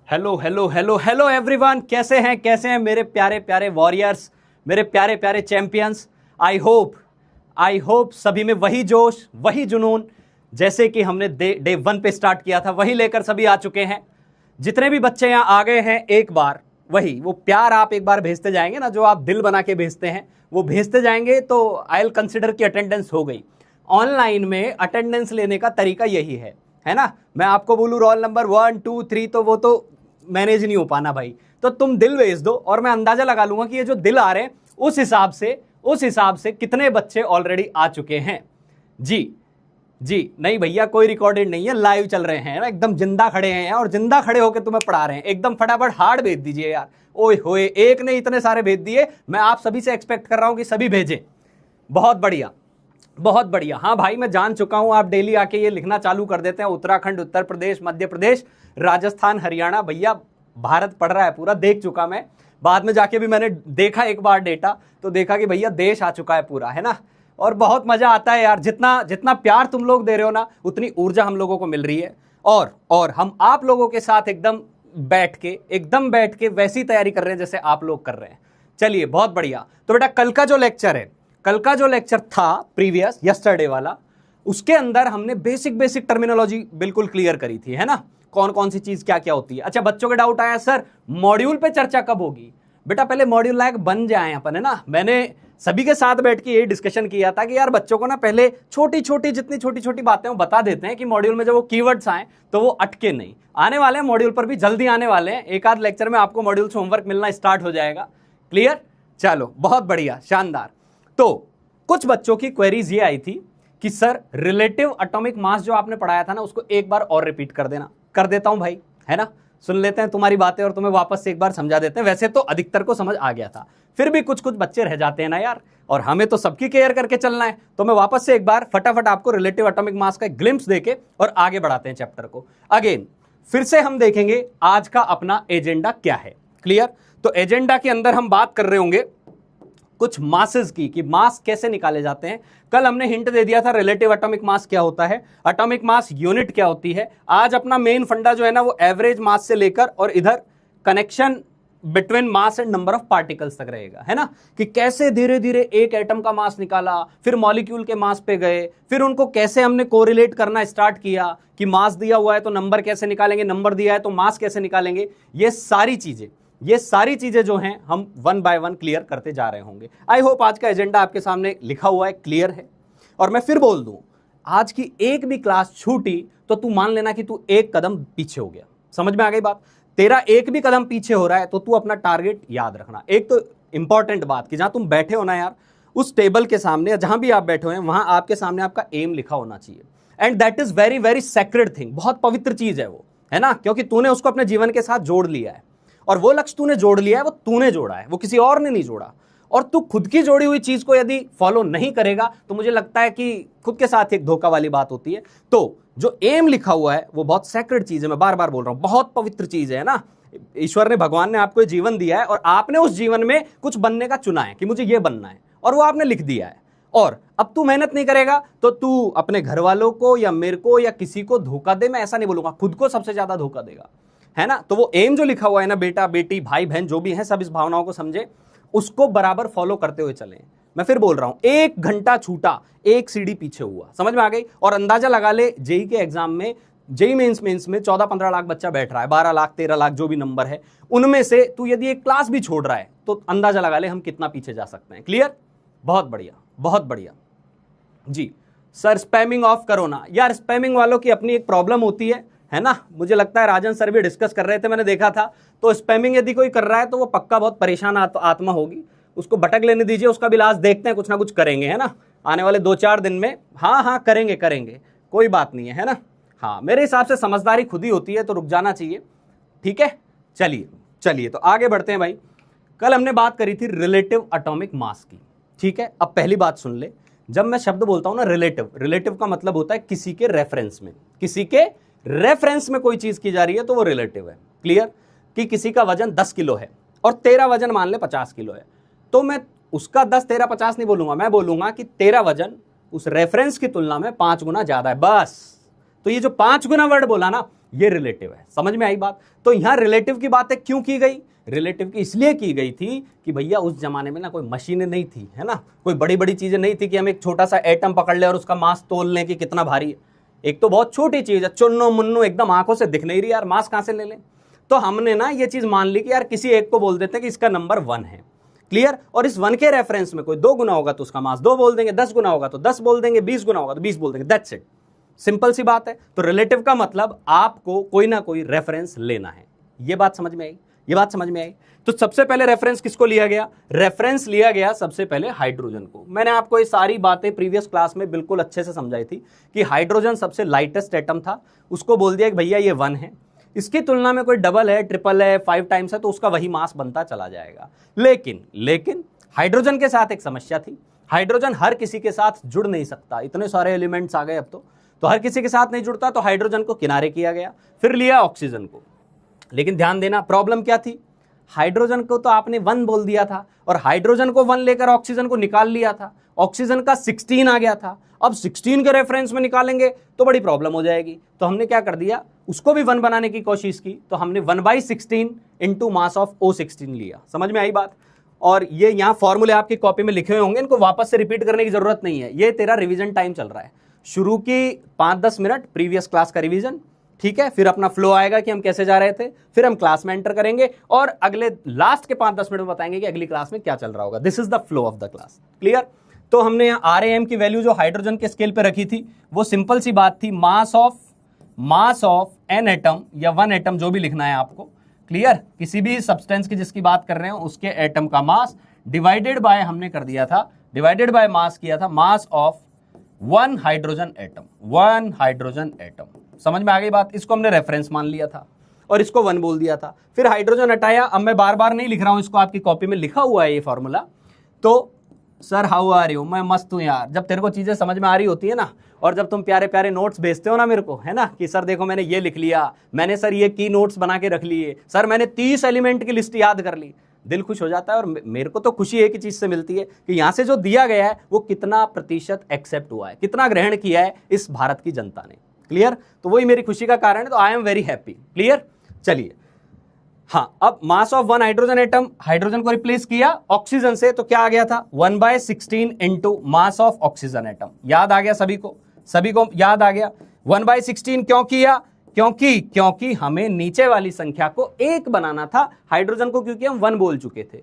Hello hello hello hello everyone, कैसे हैं मेरे प्यारे प्यारे वॉरियर्स, मेरे प्यारे प्यारे चैंपियंस। आई होप सभी में वही जोश, वही जुनून जैसे कि हमने डे 1 पे स्टार्ट किया था, वही लेकर सभी आ चुके हैं। जितने भी बच्चे यहाँ आ गए हैं, एक बार वही वो प्यार आप एक बार भेजते जाएंगे ना, जो आप दिल बना के भेजते हैं वो भेजते जाएंगे, तो आई विल कंसिडर की अटेंडेंस हो गई। ऑनलाइन में अटेंडेंस लेने का तरीका यही है ना। मैं आपको बोलूं रोल नंबर 1 2 3 तो वो तो मैनेज नहीं हो पाना भाई। तो तुम दिल भेज दो और मैं अंदाजा लगा लूंगा कि ये जो दिल आ रहे हैं उस हिसाब से कितने बच्चे ऑलरेडी आ चुके हैं। जी नहीं भैया, कोई रिकॉर्डेड नहीं है, लाइव चल रहे हैं ना, एकदम जिंदा खड़े हैं और जिंदा खड़े होकर तुम्हें पढ़ा रहे हैं। एकदम फटाफट हार्ड भेज दीजिए यार। ओए होए, एक ने इतने सारे भेज दिए, मैं आप सभी से एक्सपेक्ट कर रहा हूं कि सभी भेजें। बहुत बढ़िया, बहुत बढ़िया। हाँ भाई, मैं जान चुका हूं आप डेली आके ये लिखना चालू कर देते हैं, उत्तराखंड, उत्तर प्रदेश, मध्य प्रदेश, राजस्थान, हरियाणा। भैया भारत पढ़ रहा है पूरा, देख चुका मैं। बाद में जाके भी मैंने देखा एक बार डेटा, तो देखा कि भैया देश आ चुका है पूरा, है ना। और बहुत मजा आता है यार, जितना जितना प्यार तुम लोग दे रहे हो ना, उतनी ऊर्जा हम लोगों को मिल रही है। और हम आप लोगों के साथ एकदम बैठ के वैसी तैयारी कर रहे हैं जैसे आप लोग कर रहे हैं। चलिए, बहुत बढ़िया। तो बेटा कल का जो लेक्चर था प्रीवियस यस्टरडे वाला, उसके अंदर हमने बेसिक टर्मिनोलॉजी बिल्कुल क्लियर करी थी, है ना। कौन कौन सी चीज क्या क्या होती है। अच्छा, बच्चों के डाउट आया सर मॉड्यूल पे चर्चा कब होगी। बेटा पहले मॉड्यूल लायक बन जाए अपन, है ना। मैंने सभी के साथ बैठ के यही डिस्कशन किया था कि यार बच्चों को ना पहले जितनी छोटी छोटी बातें वो बता देते हैं कि मॉड्यूल में जब वो कीवर्ड्स आए तो वो अटके नहीं। आने वाले हैं मॉड्यूल पर भी, जल्दी आने वाले हैं। एक आध लेक्चर में आपको मॉड्यूल से होमवर्क मिलना स्टार्ट हो जाएगा। क्लियर, चलो बहुत बढ़िया, शानदार। तो कुछ बच्चों की क्वेरीज ये आई थी कि सर रिलेटिव एटॉमिक मास जो आपने पढ़ाया था ना, उसको एक बार और रिपीट कर देना। कर देता हूं भाई, है ना। सुन लेते हैं तुम्हारी बातें और तुम्हें वापस से एक बार समझा देते हैं। वैसे तो अधिकतर को समझ आ गया था, फिर भी कुछ कुछ बच्चे रह जाते हैं ना यार, और हमें तो सबकी केयर करके चलना है। तो मैं वापस से एक बार फटाफट आपको रिलेटिव एटॉमिक मास का एक ग्लिम्स देके और आगे बढ़ाते हैं चैप्टर को। अगेन फिर से हम देखेंगे आज का अपना एजेंडा क्या है। क्लियर, तो एजेंडा के अंदर हम बात कर रहे होंगे कुछ मासेस की, कि मास कैसे निकाले जाते हैं। कल हमने हिंट दे दिया था रिलेटिव एटॉमिक मास क्या होता है, एटॉमिक मास यूनिट क्या होती है। आज अपना मेन फंडा जो है ना, वो एवरेज मास से लेकर और इधर connection between mass and number of particles तक रहेगा, है ना। कि कैसे धीरे धीरे एक एटम का मास निकाला, फिर मॉलिक्यूल के मास पे गए, फिर उनको कैसे हमने कोरिलेट करना स्टार्ट किया कि मास दिया हुआ है तो नंबर कैसे निकालेंगे, नंबर दिया है तो मास कैसे निकालेंगे। ये सारी चीजें जो हैं हम 1 बाय 1 क्लियर करते जा रहे होंगे। आई होप आज का एजेंडा आपके सामने लिखा हुआ है, क्लियर है। और मैं फिर बोल दूं, आज की एक भी क्लास छूटी तो तू मान लेना कि तू एक कदम पीछे हो गया। समझ में आ गई बात। तेरा एक भी कदम पीछे हो रहा है तो तू अपना टारगेट याद रखना। एक तो इंपॉर्टेंट बात कि जहां तुम बैठे हो ना यार, उस टेबल के सामने जहां भी आप बैठे हुए हैं वहां आपके सामने आपका एम लिखा होना चाहिए। And that is very very sacred thing, बहुत पवित्र चीज है वो, है ना। क्योंकि तूने उसको अपने जीवन के साथ जोड़ लिया है, और वो लक्ष्य तूने जोड़ लिया है, वो तूने जोड़ा है, वो किसी और ने नहीं जोड़ा। और तू खुद की जोड़ी हुई चीज को यदि फॉलो नहीं करेगा तो मुझे लगता है कि खुद के साथ एक धोखा वाली बात होती है। तो जो एम लिखा हुआ है वो बहुत सैक्रेड चीज है, मैं बार बार बोल रहा हूं, बहुत पवित्र चीज है ना। ईश्वर ने, भगवान ने आपको जीवन दिया है और आपने उस जीवन में कुछ बनने का चुना है कि मुझे ये बनना है, और वो आपने लिख दिया है। और अब तू मेहनत नहीं करेगा तो तू अपने घर वालों को या मेरे को या किसी को धोखा दे, मैं ऐसा नहीं बोलूंगा, खुद को सबसे ज्यादा धोखा देगा, है ना। तो वो एम जो लिखा हुआ है ना, बेटा बेटी भाई बहन जो भी है, सब इस भावनाओं को समझे, उसको बराबर फॉलो करते हुए चलें। मैं फिर बोल रहा हूं, 1 घंटा छूटा, 1 सीढ़ी पीछे हुआ। समझ में आ गई। और अंदाजा लगा ले, जेई के एग्जाम में, जेई मेंस में 14-15 लाख बच्चा बैठ रहा है, 12 लाख 13 लाख जो भी नंबर है, उनमें से तू यदि एक क्लास भी छोड़ रहा है तो अंदाजा लगा ले हम कितना पीछे जा सकते हैं। क्लियर, बहुत बढ़िया, बहुत बढ़िया जी। सर स्पैमिंग ऑफ करो ना यार, स्पैमिंग वालों की अपनी एक प्रॉब्लम होती है ना। मुझे लगता है राजन सर भी डिस्कस कर रहे थे, मैंने देखा था। तो स्पैमिंग यदि कोई कर रहा है तो वो पक्का बहुत परेशान आत्मा होगी, उसको भटक लेने दीजिए, उसका भी इलाज देखते हैं, कुछ ना कुछ करेंगे, है ना, आने वाले 2-4 दिन में। हाँ करेंगे, कोई बात नहीं है ना। हाँ, मेरे हिसाब से समझदारी खुद ही होती है, तो रुक जाना चाहिए। ठीक है, चलिए तो आगे बढ़ते हैं भाई। कल हमने बात करी थी रिलेटिव एटॉमिक मास की, ठीक है। अब पहली बात सुन ले, जब मैं शब्द बोलता हूं ना रिलेटिव का मतलब होता है किसी के रेफरेंस में कोई चीज की जा रही है तो वो रिलेटिव है। क्लियर, कि किसी का वजन 10 किलो है और तेरा वजन मान ले 50 किलो है, तो मैं उसका 10 तेरा 50 नहीं बोलूंगा, मैं बोलूंगा कि तेरा वजन उस रेफरेंस की तुलना में 5 गुना ज्यादा है, बस। तो ये जो 5 गुना वर्ड बोला ना, ये रिलेटिव है। समझ में आई बात? तो यहां रिलेटिव की बातें क्यों की गई? रिलेटिव की इसलिए की गई थी कि भैया उस जमाने में ना कोई मशीनें नहीं थी, है ना, कोई बड़ी बड़ी चीजें नहीं थी कि हम एक छोटा सा एटम पकड़ ले और उसका मास तोल लें कि कितना भारी है। एक तो बहुत छोटी चीज है, चुन्नो मुन्नो एकदम आंखों से दिख नहीं रही यार, मास कहां से ले लें? तो हमने ना ये चीज मान ली कि यार किसी एक को बोल देते हैं कि इसका नंबर 1 है। क्लियर? और इस 1 के रेफरेंस में कोई 2 गुना होगा तो उसका मास 2 बोल देंगे, 10 गुना होगा तो 10 बोल देंगे, 20 गुना होगा तो 20 बोल देंगे। दैट्स इट, सिंपल सी बात है। तो रिलेटिव का मतलब आपको कोई ना कोई रेफरेंस लेना है। ये बात समझ में आई? ये बात समझ में आई? तो सबसे पहले रेफरेंस किसको लिया गया? रेफरेंस लिया गया सबसे पहले हाइड्रोजन को। मैंने आपको ये सारी बातें प्रीवियस क्लास में बिल्कुल अच्छे से समझाई थी कि हाइड्रोजन सबसे लाइटेस्ट एटम था, उसको बोल दिया कि भैया ये 1 है, इसकी तुलना में कोई डबल है, ट्रिपल है, 5 टाइम्स है तो उसका वही मास बनता चला जाएगा। लेकिन हाइड्रोजन के साथ एक समस्या थी, हाइड्रोजन हर किसी के साथ जुड़ नहीं सकता। इतने सारे एलिमेंट्स आ गए अब तो हर किसी के साथ नहीं जुड़ता, तो हाइड्रोजन को किनारे किया गया, फिर लिया ऑक्सीजन को। लेकिन ध्यान देना, प्रॉब्लम क्या थी? हाइड्रोजन को तो आपने 1 बोल दिया था और हाइड्रोजन को 1 लेकर ऑक्सीजन को निकाल लिया था, ऑक्सीजन का 16 आ गया था। अब 16 के रेफरेंस में निकालेंगे तो बड़ी प्रॉब्लम हो जाएगी, तो हमने क्या कर दिया, उसको भी 1 बनाने की कोशिश की। तो हमने 1/16 इंटू मास ऑफ O16 लिया। समझ में आई बात? और ये यहाँ फॉर्मूले आपकी कॉपी में लिखे हुए होंगे, इनको वापस से रिपीट करने की जरूरत नहीं है। ये तेरा रिवीजन टाइम चल रहा है, शुरू की 5-10 मिनट प्रीवियस क्लास का रिवीजन, ठीक है, फिर अपना फ्लो आएगा कि हम कैसे जा रहे थे, फिर हम क्लास में एंटर करेंगे और अगले लास्ट के 5-10 मिनट में बताएंगे कि अगली क्लास में क्या चल रहा होगा। This is the flow of the class. Clear? तो हमने यहाँ RAM की वैल्यू जो हाइड्रोजन के स्केल पे रखी थी वो सिंपल सी बात थी, मास ऑफ एन एटम या 1 एटम जो भी लिखना है आपको। क्लियर? किसी भी सब्सटेंस की जिसकी बात कर रहे हो उसके एटम का मास डिवाइडेड बाय, हमने कर दिया था डिवाइडेड बाय मास किया था, मास ऑफ 1 हाइड्रोजन एटम। समझ में आ गई बात? इसको हमने रेफरेंस मान लिया था और इसको 1 बोल दिया था। फिर हाइड्रोजन हटाया। अब मैं बार बार नहीं लिख रहा हूं, इसको आपकी कॉपी में लिखा हुआ है ये फॉर्मूला। तो सर हाउ आर यू, मैं मस्त हूं यार। जब तेरे को चीजें समझ में आ रही होती है ना, और जब तुम प्यारे प्यारे नोट्स भेजते हो ना मेरे को, है ना, कि सर देखो मैंने ये लिख लिया, मैंने सर ये की नोट्स बना के रख लिए, सर मैंने 30 एलिमेंट की लिस्ट याद कर ली, दिल खुश हो जाता है। और मेरे को तो खुशी एक ही चीज से मिलती है कि यहां से जो दिया गया है वो कितना प्रतिशत एक्सेप्ट हुआ है, कितना ग्रहण किया है इस भारत की जनता ने। क्लियर? तो वही मेरी खुशी का कारण है, तो I am very happy. Clear? चलिए, हाँ, अब mass of 1 hydrogen atom, hydrogen को रिप्लेस किया ऑक्सीजन से, तो क्या आ गया था 1/16 into mass of oxygen atom. याद आ गया सभी को? सभी को याद आ गया? 1/16 क्यों किया? क्योंकि हमें नीचे वाली संख्या को 1 बनाना था, हाइड्रोजन को क्योंकि हम 1 बोल चुके थे।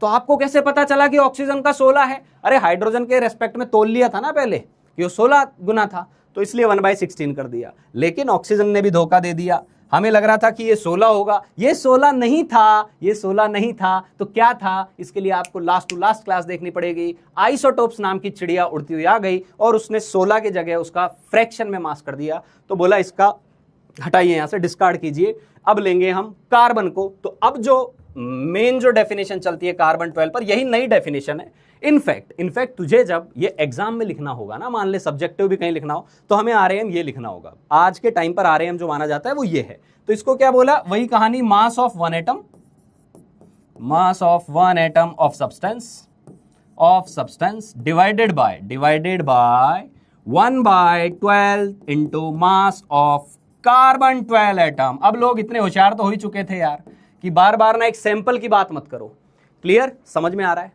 तो आपको कैसे पता चला कि ऑक्सीजन का 16 है? अरे हाइड्रोजन के रेस्पेक्ट में तोल लिया था ना पहले कि वो 16 गुना था, तो इसलिए 1/16 कर दिया। लेकिन ऑक्सीजन ने भी धोखा दे दिया, हमें लग रहा था कि ये 16 होगा, ये 16 नहीं था, ये 16 नहीं था। तो क्या था? इसके लिए आपको लास्ट टू लास्ट क्लास देखनी पड़ेगी। आइसोटोप्स नाम की चिड़िया उड़ती हुई आ गई और उसने 16 की जगह उसका फ्रैक्शन में मास कर दिया। तो बोला इसका हटाइए, यहां से डिस्कार्ड कीजिए, अब लेंगे हम कार्बन को। तो अब जो मेन जो डेफिनेशन चलती है कार्बन 12 पर, यही नई डेफिनेशन है। इनफैक्ट तुझे जब ये एग्जाम में लिखना होगा ना, मान ले सब्जेक्टिव भी कहीं लिखना हो, तो हमें RAM ये लिखना होगा। आज के टाइम पर RAM जो माना जाता है वो ये है। तो इसको क्या बोला? वही कहानी, mass of 1 atom of substance divided by 1/12 into mass of carbon 12 atom. अब लोग इतने होशियार तो हो ही चुके थे यार कि बार बार ना एक सैंपल की बात मत करो। क्लियर? समझ में आ रहा है?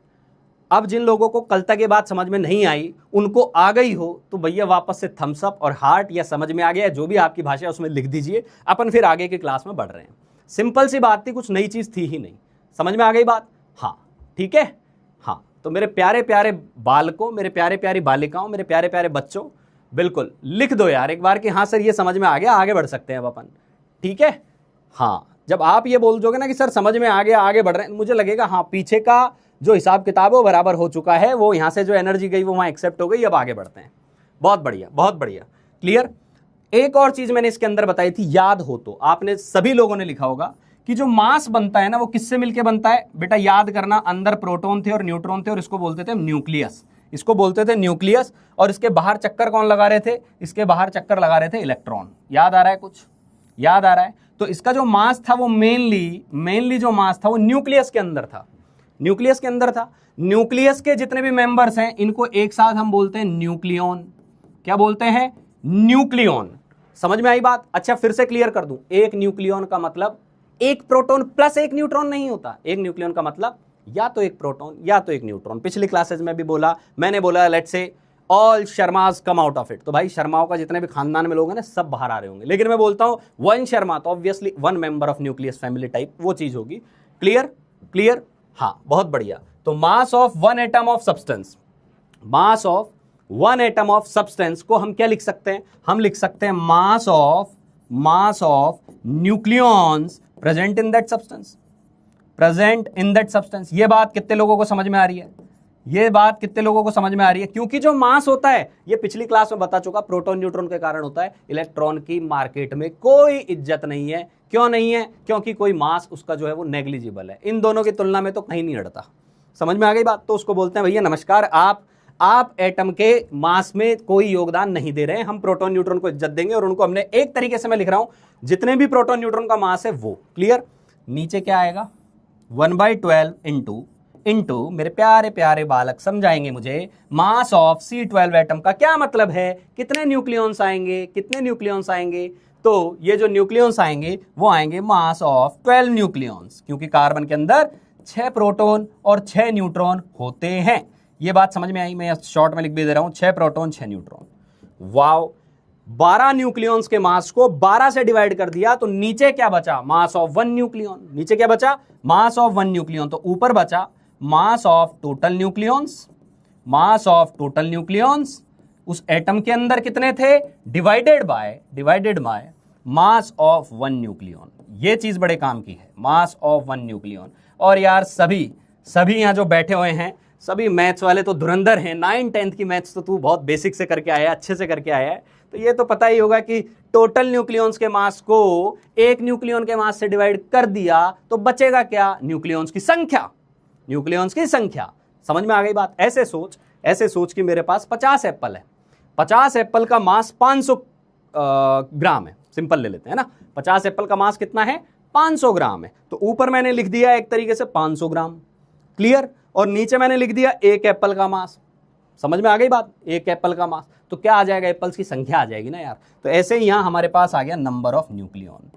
अब जिन लोगों को कल तक ये बात समझ में नहीं आई, उनको आ गई हो तो भैया वापस से थम्स अप और हार्ट, या समझ में आ गया, जो भी आपकी भाषा है उसमें लिख दीजिए। अपन फिर आगे की क्लास में बढ़ रहे हैं। सिंपल सी बात थी, कुछ नई चीज थी ही नहीं। समझ में आ गई बात? हाँ, ठीक है। हाँ, तो मेरे प्यारे प्यारे बालकों, मेरे प्यारे प्यारी बालिकाओं, मेरे प्यारे प्यारे बच्चों, बिल्कुल लिख दो यार एक बार कि हाँ सर ये समझ में आ गया, आगे बढ़ सकते हैं अब अपन। ठीक है? हाँ, जब आप ये बोल दोगे ना कि सर समझ में आ गया, आगे बढ़ रहे हैं, मुझे लगेगा हाँ पीछे का जो हिसाब किताब है वो बराबर हो चुका है, वो यहां से जो एनर्जी गई वो वहां एक्सेप्ट हो गई, अब आगे बढ़ते हैं। बहुत बढ़िया, बहुत बढ़िया। क्लियर? एक और चीज मैंने इसके अंदर बताई थी, याद हो तो आपने सभी लोगों ने लिखा होगा कि जो मास बनता है ना वो किससे मिलके बनता है? बेटा याद करना, अंदर प्रोटॉन थे और न्यूट्रॉन थे और इसको बोलते थे न्यूक्लियस, इसको बोलते थे न्यूक्लियस। और इसके बाहर चक्कर कौन लगा रहे थे? इसके बाहर चक्कर लगा रहे थे इलेक्ट्रॉन। याद आ रहा है? कुछ याद आ रहा है? तो इसका जो मास था वो मेनली जो मास था वो न्यूक्लियस के अंदर था, न्यूक्लियस के अंदर था। न्यूक्लियस के जितने भी मेंबर्स हैं इनको एक साथ हम बोलते हैं न्यूक्लियन। क्या बोलते हैं? न्यूक्लियन। समझ में आई बात? अच्छा फिर से क्लियर कर दूं, एक न्यूक्लियन का मतलब एक प्रोटॉन प्लस एक न्यूट्रॉन नहीं होता। एक न्यूक्लियन का मतलब या तो एक प्रोटॉन या तो एक न्यूट्रॉन। पिछली क्लासेस में भी बोला, मैंने बोला let's say all Sharma's come out of it, तो भाई शर्माओं का जितने भी खानदान में लोग हैं ना सब बाहर आ रहे होंगे। लेकिन मैं बोलता हूं वन शर्मा तो obviously one member of nucleus family type वो चीज होगी। क्लियर क्लियर, हाँ बहुत बढ़िया। तो mass of one atom of substance, mass of one atom of substance को हम क्या लिख सकते हैं? हम लिख सकते हैं mass of nucleons present in that substance, present in that substance. ये बात कितने लोगों को समझ में आ रही है? ये बात कितने लोगों को समझ में आ रही है? क्योंकि जो मास होता है, ये पिछली क्लास में बता चुका, प्रोटॉन न्यूट्रॉन के कारण होता है। इलेक्ट्रॉन की मार्केट में कोई इज्जत नहीं है। क्यों नहीं है? क्योंकि कोई मास उसका जो है वो नेग्लिजिबल है, इन दोनों की तुलना में तो कहीं नहीं अड़ता। समझ में आ गई बात? तो उसको बोलते हैं भैया नमस्कार, आप एटम के मास में कोई योगदान नहीं दे रहे हैं, हम प्रोटॉन न्यूट्रॉन को इज्जत देंगे। और उनको हमने एक तरीके से मैं लिख रहा हूं, जितने भी प्रोटॉन न्यूट्रॉन का मास है वो। क्लियर? नीचे क्या आएगा? 1/12 इंटू मेरे प्यारे प्यारे बालक समझाएंगे मुझे, मास ऑफ C12 एटम का क्या मतलब है? कितने न्यूक्लियॉन्स आएंगे? कितने न्यूक्लियॉन्स आएंगे? तो ये जो न्यूक्लियॉन्स आएंगे वो आएंगे मास ऑफ 12 न्यूक्लियॉन्स, क्योंकि कार्बन के अंदर 6 प्रोटॉन और 6 न्यूट्रॉन होते हैं। ये बात समझ में आई? मैं शॉर्ट में लिख भी दे रहा हूं, 6 प्रोटॉन 6 न्यूट्रॉन। वाओ, 12 न्यूक्लियॉन्स के मास को 12 से डिवाइड कर दिया तो नीचे क्या बचा? Mass of 1 nucleon. नीचे क्या बचा? Mass of 1 nucleon. तो ऊपर बचा mass of total nucleons, mass of total nucleons उस एटम के अंदर कितने थे? Divided by mass of 1 nucleon. ये चीज बड़े काम की है, मास ऑफ 1 न्यूक्लियॉन। और यार सभी यहां जो बैठे हुए हैं सभी मैथ्स वाले तो धुरंधर हैं। 9 10th की मैथ्स तो तू बहुत बेसिक से करके आया, अच्छे से करके आया है, तो ये तो पता ही होगा कि टोटल न्यूक्लियॉन्स के मास को एक न्यूक्लियॉन के मास से डिवाइड कर दिया तो बचेगा क्या? न्यूक्लियॉन्स की संख्या, न्यूक्लियॉन्स की संख्या। समझ में आ गई बात? ऐसे सोच कि मेरे पास 50 एप्पल है, 50 एप्पल का मास 500 ग्राम है। सिंपल ले लेते हैं ना, 50 एप्पल का मास कितना है? 500 ग्राम है। तो ऊपर मैंने लिख दिया एक तरीके से 500 ग्राम। क्लियर? और नीचे मैंने लिख दिया एक एप्पल का मास। समझ में आ गई बात? एक एप्पल का मास तो क्या आ जाएगा? एप्पल्स की संख्या आ जाएगी ना यार। तो ऐसे ही यहां हमारे पास आ गया number of nucleon.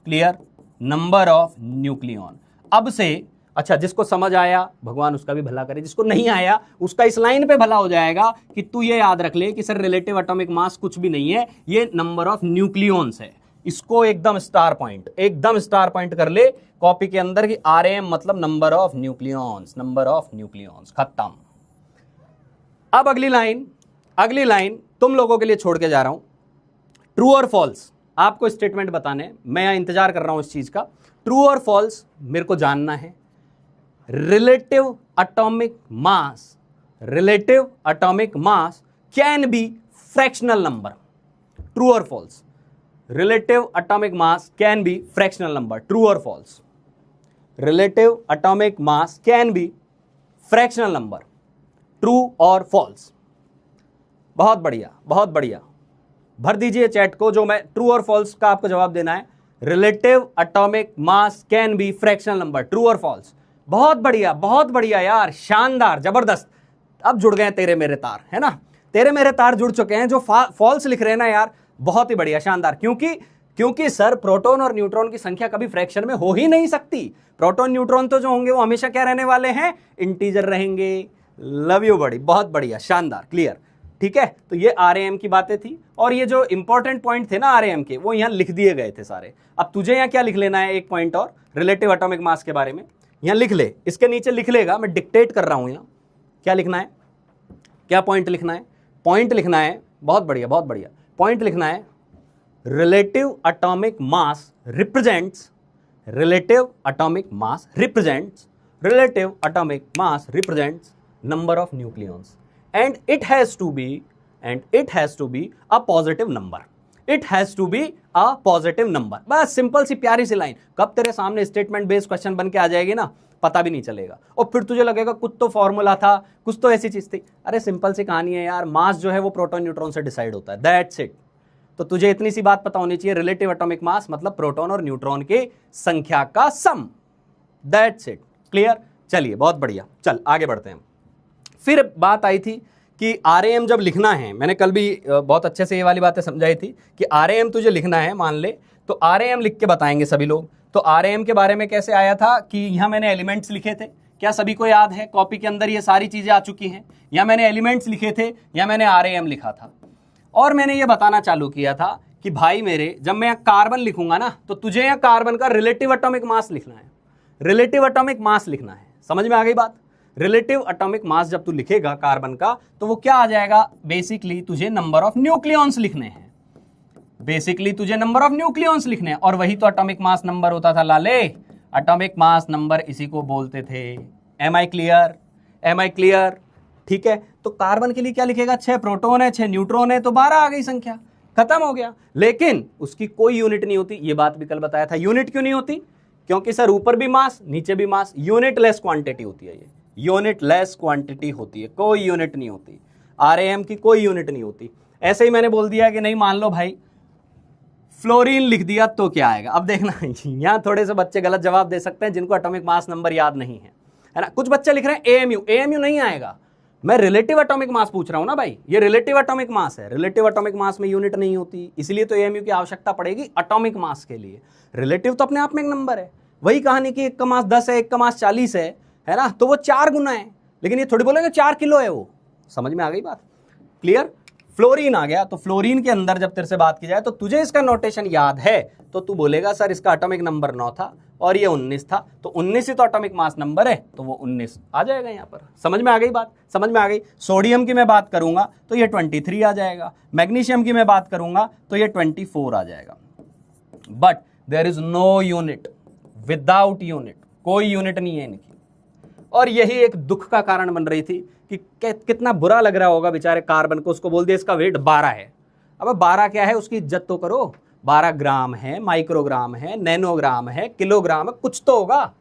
Clear? Number of nucleon. अब से अच्छा, जिसको समझ आया भगवान उसका भी भला करे, जिसको नहीं आया उसका इस लाइन पे भला हो जाएगा कि तू ये याद रख ले कि सर रिलेटिव एटॉमिक मास कुछ भी नहीं है, ये नंबर ऑफ न्यूक्लियॉन्स है। इसको एकदम स्टार पॉइंट कर ले कॉपी के अंदर कि RM मतलब नंबर ऑफ न्यूक्लियॉन्स। खत्म। अब अगली लाइन तुम लोगों के लिए छोड़ के जा रहा हूं, ट्रू और फॉल्स आपको स्टेटमेंट बताने, मैं इंतजार कर रहा हूं इस चीज का। ट्रू और फॉल्स मेरे को जानना है। Relative atomic mass can B fractional number. True और false? relative atomic mass can be fractional number. True or false? Relative atomic mass can be fractional number. True or false? बहुत बढ़िया भर दीजिए चैट को, जो मैं ट्रू और false का आपको जवाब देना है। Relative atomic mass can B fractional number, true और फॉल्स? बहुत बढ़िया यार, शानदार, जबरदस्त। अब जुड़ गए तेरे मेरे तार, है ना? तेरे मेरे तार जुड़ चुके हैं। जो फॉल्स लिख रहे हैं ना यार, बहुत ही बढ़िया, शानदार। क्योंकि सर प्रोटॉन और न्यूट्रॉन की संख्या कभी फ्रैक्शन में हो ही नहीं सकती। प्रोटॉन न्यूट्रॉन तो जो होंगे वो हमेशा क्या रहने वाले हैं? इंटीजर रहेंगे। लव यू बड़ी, बहुत बढ़िया, शानदार, क्लियर। ठीक है, तो ये RAM की बातें थी और ये जो इंपॉर्टेंट पॉइंट थे ना RAM के, वो यहां लिख दिए गए थे सारे। अब तुझे यहां क्या लिख लेना है? एक पॉइंट और रिलेटिव एटॉमिक मास के बारे में यहां लिख ले। इसके नीचे लिख लेगा, मैं डिक्टेट कर रहा हूं यहां क्या लिखना है, क्या पॉइंट लिखना है। पॉइंट लिखना है, बहुत बढ़िया पॉइंट लिखना है। Relative atomic mass represents number of nucleons and it has to be a positive number. बस सिंपल सी प्यारी सी लाइन। कब तेरे सामने स्टेटमेंट बेस्ड क्वेश्चन बन के आ जाएगी ना, पता भी नहीं चलेगा और फिर तुझे लगेगा कुछ तो फॉर्मूला था, कुछ तो ऐसी चीज थी। अरे सिंपल सी कहानी है यार, मास जो है वो प्रोटॉन न्यूट्रॉन से डिसाइड होता है, दैट्स इट। तो तुझे इतनी सी बात पता होनी चाहिए, रिलेटिव एटॉमिक मास मतलब प्रोटॉन और न्यूट्रॉन की संख्या का सम, दैट्स इट। क्लियर? चलिए बहुत बढ़िया, चल आगे बढ़ते हैं। फिर बात आई थी कि RAM जब लिखना है, मैंने कल भी बहुत अच्छे से ये वाली बातें समझाई थी कि RAM तुझे लिखना है, मान ले, तो RAM लिख के बताएंगे सभी लोग। तो RAM के बारे में कैसे आया था कि यहाँ मैंने एलिमेंट्स लिखे थे, क्या सभी को याद है? कॉपी के अंदर ये सारी चीजें आ चुकी हैं। या मैंने एलिमेंट्स लिखे थे या मैंने RAM लिखा था, और मैंने ये बताना चालू किया था कि भाई मेरे, जब मैं कार्बन लिखूंगा ना, तो तुझे यहाँ कार्बन का रिलेटिव एटॉमिक मास लिखना है, रिलेटिव एटॉमिक मास लिखना है। समझ में आ गई बात? रिलेटिव एटॉमिक मास जब तू लिखेगा कार्बन का, तो वो क्या आ जाएगा? बेसिकली तुझे नंबर ऑफ न्यूक्लियॉन्स लिखने हैं, बेसिकली तुझे नंबर ऑफ न्यूक्लियॉन्स लिखने हैं, और वही तो एटॉमिक मास नंबर होता था लाले। एटॉमिक मास नंबर इसी को बोलते थे। Am I clear? Am I clear? ठीक है, तो कार्बन के लिए क्या लिखेगा? 6 प्रोटॉन है, 6 न्यूट्रॉन है, तो 12 आ गई संख्या, खत्म हो गया। लेकिन उसकी कोई यूनिट नहीं होती, ये बात भी कल बताया था। यूनिट क्यों नहीं होती? क्योंकि सर ऊपर भी मास नीचे भी मास, यूनिट लेस क्वांटिटी होती है, ये यूनिट लेस क्वांटिटी होती है, कोई यूनिट नहीं होती। RAM की कोई यूनिट नहीं होती। ऐसे ही मैंने बोल दिया कि नहीं, मान लो भाई फ्लोरीन लिख दिया तो क्या आएगा? अब देखना, यहां थोड़े से बच्चे गलत जवाब दे सकते हैं जिनको एटॉमिक मास नंबर याद नहीं है ना। कुछ बच्चे लिख रहे हैं AMU, AMU नहीं आएगा। मैं रिलेटिव एटॉमिक मास पूछ रहा हूं ना भाई, ये रिलेटिव एटॉमिक मास है, रिलेटिव एटॉमिक मास में यूनिट नहीं होती, इसलिए तो AMU की आवश्यकता पड़ेगी एटॉमिक मास के लिए। रिलेटिव तो अपने आप में एक नंबर है, वही कहानी कि एक का मास 10 है, एक का मास 40 है ना, तो वो 4 गुना है, लेकिन ये थोड़ी बोलेंगे 4 किलो है वो। समझ में आ गई बात? क्लियर? फ्लोरीन आ गया, तो फ्लोरीन के अंदर जब तेरे से बात की जाए तो तुझे इसका नोटेशन याद है, तो तू बोलेगा सर इसका एटॉमिक नंबर 9 था और ये 19 था, तो 19 ही तो एटॉमिक मास नंबर है, तो वो 19 आ जाएगा यहाँ पर। समझ में आ गई बात? समझ में आ गई? सोडियम की मैं बात करूंगा तो ये 23 आ जाएगा, मैग्नीशियम की मैं बात करूंगा तो ये 24 आ जाएगा। But there is no unit, without unit, कोई यूनिट नहीं है इनकी। और यही एक दुख का कारण बन रही थी कि कितना बुरा लग रहा होगा बेचारे कार्बन को, उसको बोल दिया इसका वेट 12 है। अब 12 क्या है, उसकी इज्जत तो करो। 12 ग्राम है, माइक्रोग्राम है, नैनोग्राम है, किलोग्राम है, कुछ तो होगा।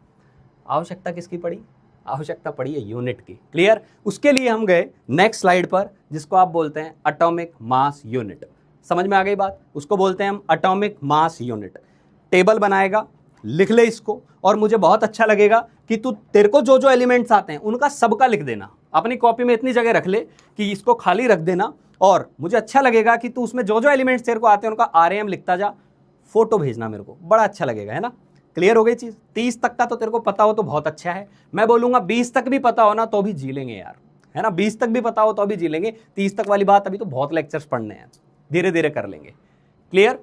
आवश्यकता किसकी पड़ी? आवश्यकता पड़ी है यूनिट की। क्लियर? उसके लिए हम गए नेक्स्ट स्लाइड पर, जिसको आप बोलते हैं एटॉमिक मास यूनिट। समझ में आ गई बात? उसको बोलते हैं हम एटॉमिक मास यूनिट। टेबल बनाएगा, लिख ले इसको, और मुझे बहुत अच्छा लगेगा कि तू, तेरे को जो जो एलिमेंट्स आते हैं उनका सबका लिख देना, अपनी कॉपी में इतनी जगह रख ले कि इसको खाली रख देना, और मुझे अच्छा लगेगा कि तू उसमें जो जो एलिमेंट्स तेरे को आते हैं उनका RAM लिखता जा, फोटो भेजना मेरे को, बड़ा अच्छा लगेगा, है ना। क्लियर हो गई चीज? 30 तक का तो तेरे को पता हो तो बहुत अच्छा है, मैं बोलूंगा 20 तक भी पता हो ना तो भी जी लेंगे यार, है ना। 20 तक भी पता हो तो भी जी लेंगे, 30 तक वाली बात अभी तो बहुत लेक्चर्स पढ़ने हैं, धीरे धीरे कर लेंगे। क्लियर?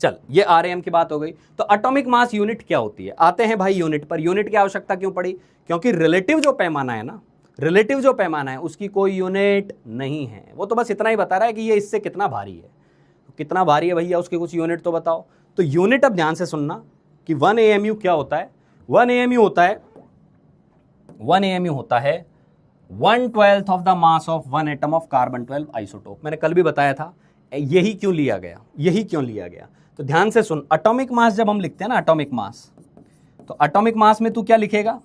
चल, ये RAM की बात हो गई। तो एटॉमिक मास यूनिट क्या होती है? आते हैं भाई यूनिट पर। यूनिट की आवश्यकता क्यों पड़ी? क्योंकि रिलेटिव जो पैमाना है ना, रिलेटिव जो पैमाना है उसकी कोई यूनिट नहीं है, वो तो बस इतना ही बता रहा है कि ये इससे कितना भारी है। तो कितना भारी है भैया, उसकी कुछ यूनिट तो बताओ। तो यूनिट अब ध्यान से सुनना कि 1 AMU क्या होता है। 1 AMU होता है 1/12 of the mass of 1 atom of carbon 12 isotope. मैंने कल भी बताया था यही क्यों लिया गया, यही क्यों लिया गया। तो ध्यान से सुन, एटॉमिक मास जब हम लिखते हैं ना, एटॉमिक मास, तो एटॉमिक मास में तू क्या लिखेगा?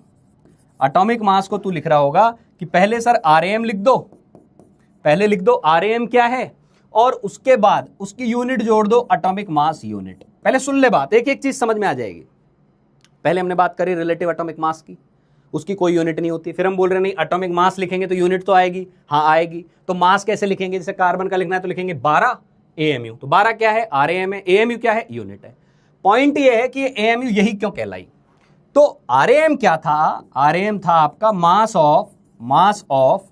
एटॉमिक मास को तू लिख रहा होगा कि पहले सर RAM लिख दो, पहले लिख दो RAM क्या है, और उसके बाद उसकी यूनिट जोड़ दो एटॉमिक मास यूनिट। पहले सुन ले बात, एक एक चीज समझ में आ जाएगी। पहले हमने बात करी रिलेटिव एटॉमिक मास की, उसकी कोई यूनिट नहीं होती। फिर हम बोल रहे नहीं, एटॉमिक मास लिखेंगे तो यूनिट तो आएगी, हाँ आएगी। तो मास कैसे लिखेंगे? जैसे कार्बन का लिखना है तो लिखेंगे 12 AMU। तो 12 क्या है? RAM है। AMU क्या है? यूनिट है। पॉइंट ये है कि AMU यही क्यों कहलाई। तो RAM क्या था? RAM था आपका मास ऑफ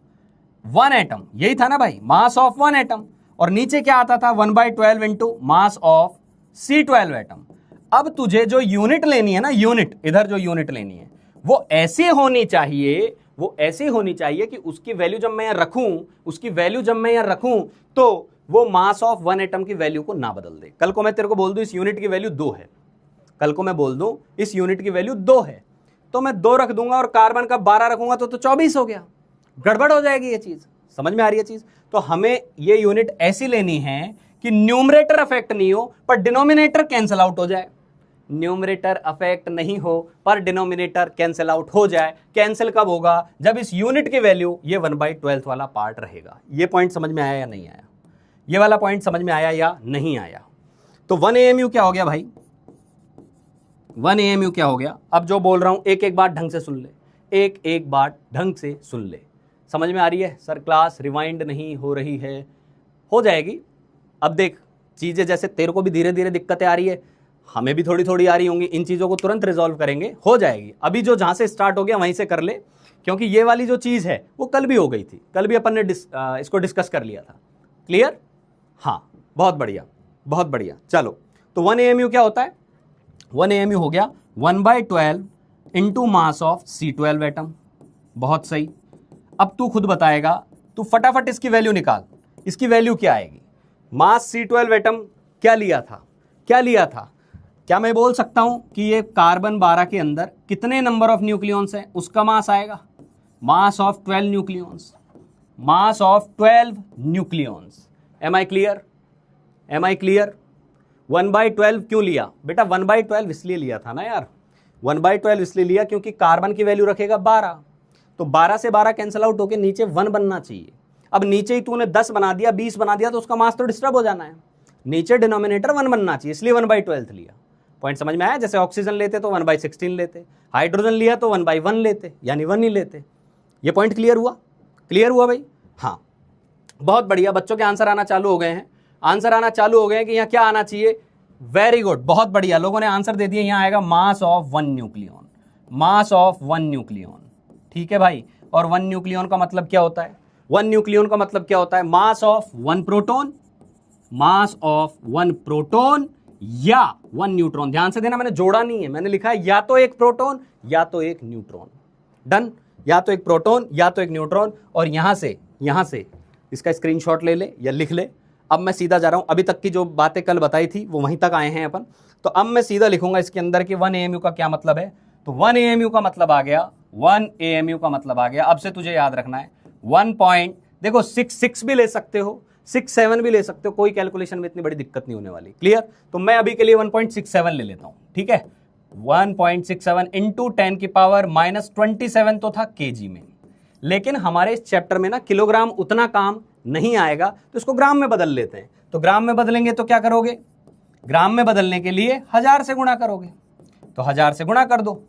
1 एटम, यही था ना भाई, मास ऑफ 1 एटम। और नीचे क्या आता था? 1/12 into mass of C12 atom. अब तुझे जो यूनिट लेनी है ना, यूनिट, इधर जो यूनिट लेनी है वो ऐसी होनी चाहिए, वो ऐसी होनी चाहिए कि उसकी वैल्यू जब मैं यहां रखूं, उसकी वैल्यू जब मैं यहां रखूं तो वो मास ऑफ 1 एटम की वैल्यू को ना बदल दे। कल को मैं तेरे को बोल दूं इस यूनिट की वैल्यू 2 है, कल को मैं बोल दूं इस यूनिट की वैल्यू 2 है, तो मैं 2 रख दूंगा और कार्बन का 12 रखूंगा तो 24 हो गया। गड़बड़ हो जाएगी ये चीज। समझ में आ रही है चीज? तो हमें ये यूनिट ऐसी लेनी है कि न्यूमरेटर अफेक्ट नहीं हो पर डिनोमिनेटर कैंसिल आउट हो जाए। न्यूमरेटर अफेक्ट नहीं हो पर डिनोमिनेटर कैंसिल आउट हो जाए। कैंसिल कब होगा? जब इस यूनिट की वैल्यू ये 1/12 वाला पार्ट रहेगा। ये पॉइंट समझ में आया या नहीं आया? ये वाला पॉइंट समझ में आया या नहीं आया? तो 1 AMU क्या हो गया भाई? 1 AMU क्या हो गया? अब जो बोल रहा हूं एक एक बात ढंग से सुन ले, एक एक बात ढंग से सुन ले। समझ में आ रही है? सर क्लास रिवाइंड नहीं हो रही है, हो जाएगी। अब देख चीज़ें जैसे तेरे को भी धीरे धीरे दिक्कतें आ रही है, हमें भी थोड़ी थोड़ी आ रही होंगी, इन चीज़ों को तुरंत रिजॉल्व करेंगे, हो जाएगी। अभी जो जहाँ से स्टार्ट हो गया वहीं से कर ले, क्योंकि ये वाली जो चीज़ है वो कल भी हो गई थी, कल भी अपन ने इसको डिस्कस कर लिया था। क्लियर? हाँ, बहुत बढ़िया बहुत बढ़िया। चलो, तो 1 AMU क्या होता है? 1 AMU हो गया 1/12 into mass of C12 atom. बहुत सही। अब तू खुद बताएगा, तू फटाफट इसकी वैल्यू निकाल। इसकी वैल्यू क्या आएगी? मास C12 एटम क्या लिया था? क्या लिया था? क्या मैं बोल सकता हूं कि ये कार्बन 12 के अंदर कितने नंबर ऑफ न्यूक्लियॉन्स है, उसका मास आएगा? Mass of 12 nucleons, mass of 12 nucleons. Am I clear? Am I clear? 1/12 क्यों लिया बेटा? 1/12 इसलिए लिया था ना यार, 1/12 इसलिए लिया क्योंकि कार्बन की वैल्यू रखेगा 12, तो 12 से 12 कैंसिल आउट होकर नीचे 1 बनना चाहिए। अब नीचे ही तूने 10 बना दिया, 20 बना दिया, तो उसका मास तो डिस्टर्ब हो जाना है। नीचे डिनोमिनेटर 1 बनना चाहिए, इसलिए 1/12 लिया। पॉइंट समझ में आया? जैसे ऑक्सीजन लेते तो 1/16 लेते, हाइड्रोजन लिया तो 1/1 लेते, यानी 1 ही लेते। ये पॉइंट क्लियर हुआ? क्लियर हुआ भाई? हाँ, बहुत बढ़िया। बच्चों के आंसर आना चालू हो गए हैं, आंसर आना चालू हो गए हैं कि यहाँ क्या आना चाहिए। वेरी गुड, बहुत बढ़िया, लोगों ने आंसर दे दिए। यहाँ आएगा mass of 1 nucleon, mass of 1 nucleon. ठीक है भाई, और 1 न्यूक्लियॉन का मतलब क्या होता है? 1 न्यूक्लियॉन का मतलब क्या होता है? Mass of 1 proton, mass of 1 proton या 1 न्यूट्रॉन। ध्यान से देना, मैंने जोड़ा नहीं है, मैंने लिखा है या तो एक प्रोटॉन या तो एक न्यूट्रॉन। डन? या तो एक प्रोटॉन या तो एक न्यूट्रॉन। और यहां से इसका स्क्रीनशॉट ले ले या लिख ले। अब मैं सीधा जा रहा हूं, अभी तक की जो बातें कल बताई थी वो वहीं तक आए हैं अपन, तो अब मैं सीधा लिखूंगा इसके अंदर कि 1 AMU का क्या मतलब है। तो 1 AMU का मतलब आ गया, 1 AMU का मतलब आ गया। अब से तुझे याद रखना है 1 पॉइंट, देखो 6 भी ले सकते हो, 6-7 भी ले सकते हो, कोई कैलकुलेशन में इतनी बड़ी दिक्कत नहीं होने वाली। क्लियर? तो मैं अभी के लिए 1.67 ले लेता हूं। ठीक है, 1.67 इंटू 10 की पावर -27 तो था केजी में, लेकिन हमारे इस चैप्टर में ना किलोग्राम उतना काम नहीं आएगा, तो इसको ग्राम में बदल लेते हैं। तो ग्राम में बदलेंगे तो क्या करोगे? ग्राम में बदलने के लिए 1000 से गुणा करोगे, तो 1000 से गुणा कर दो।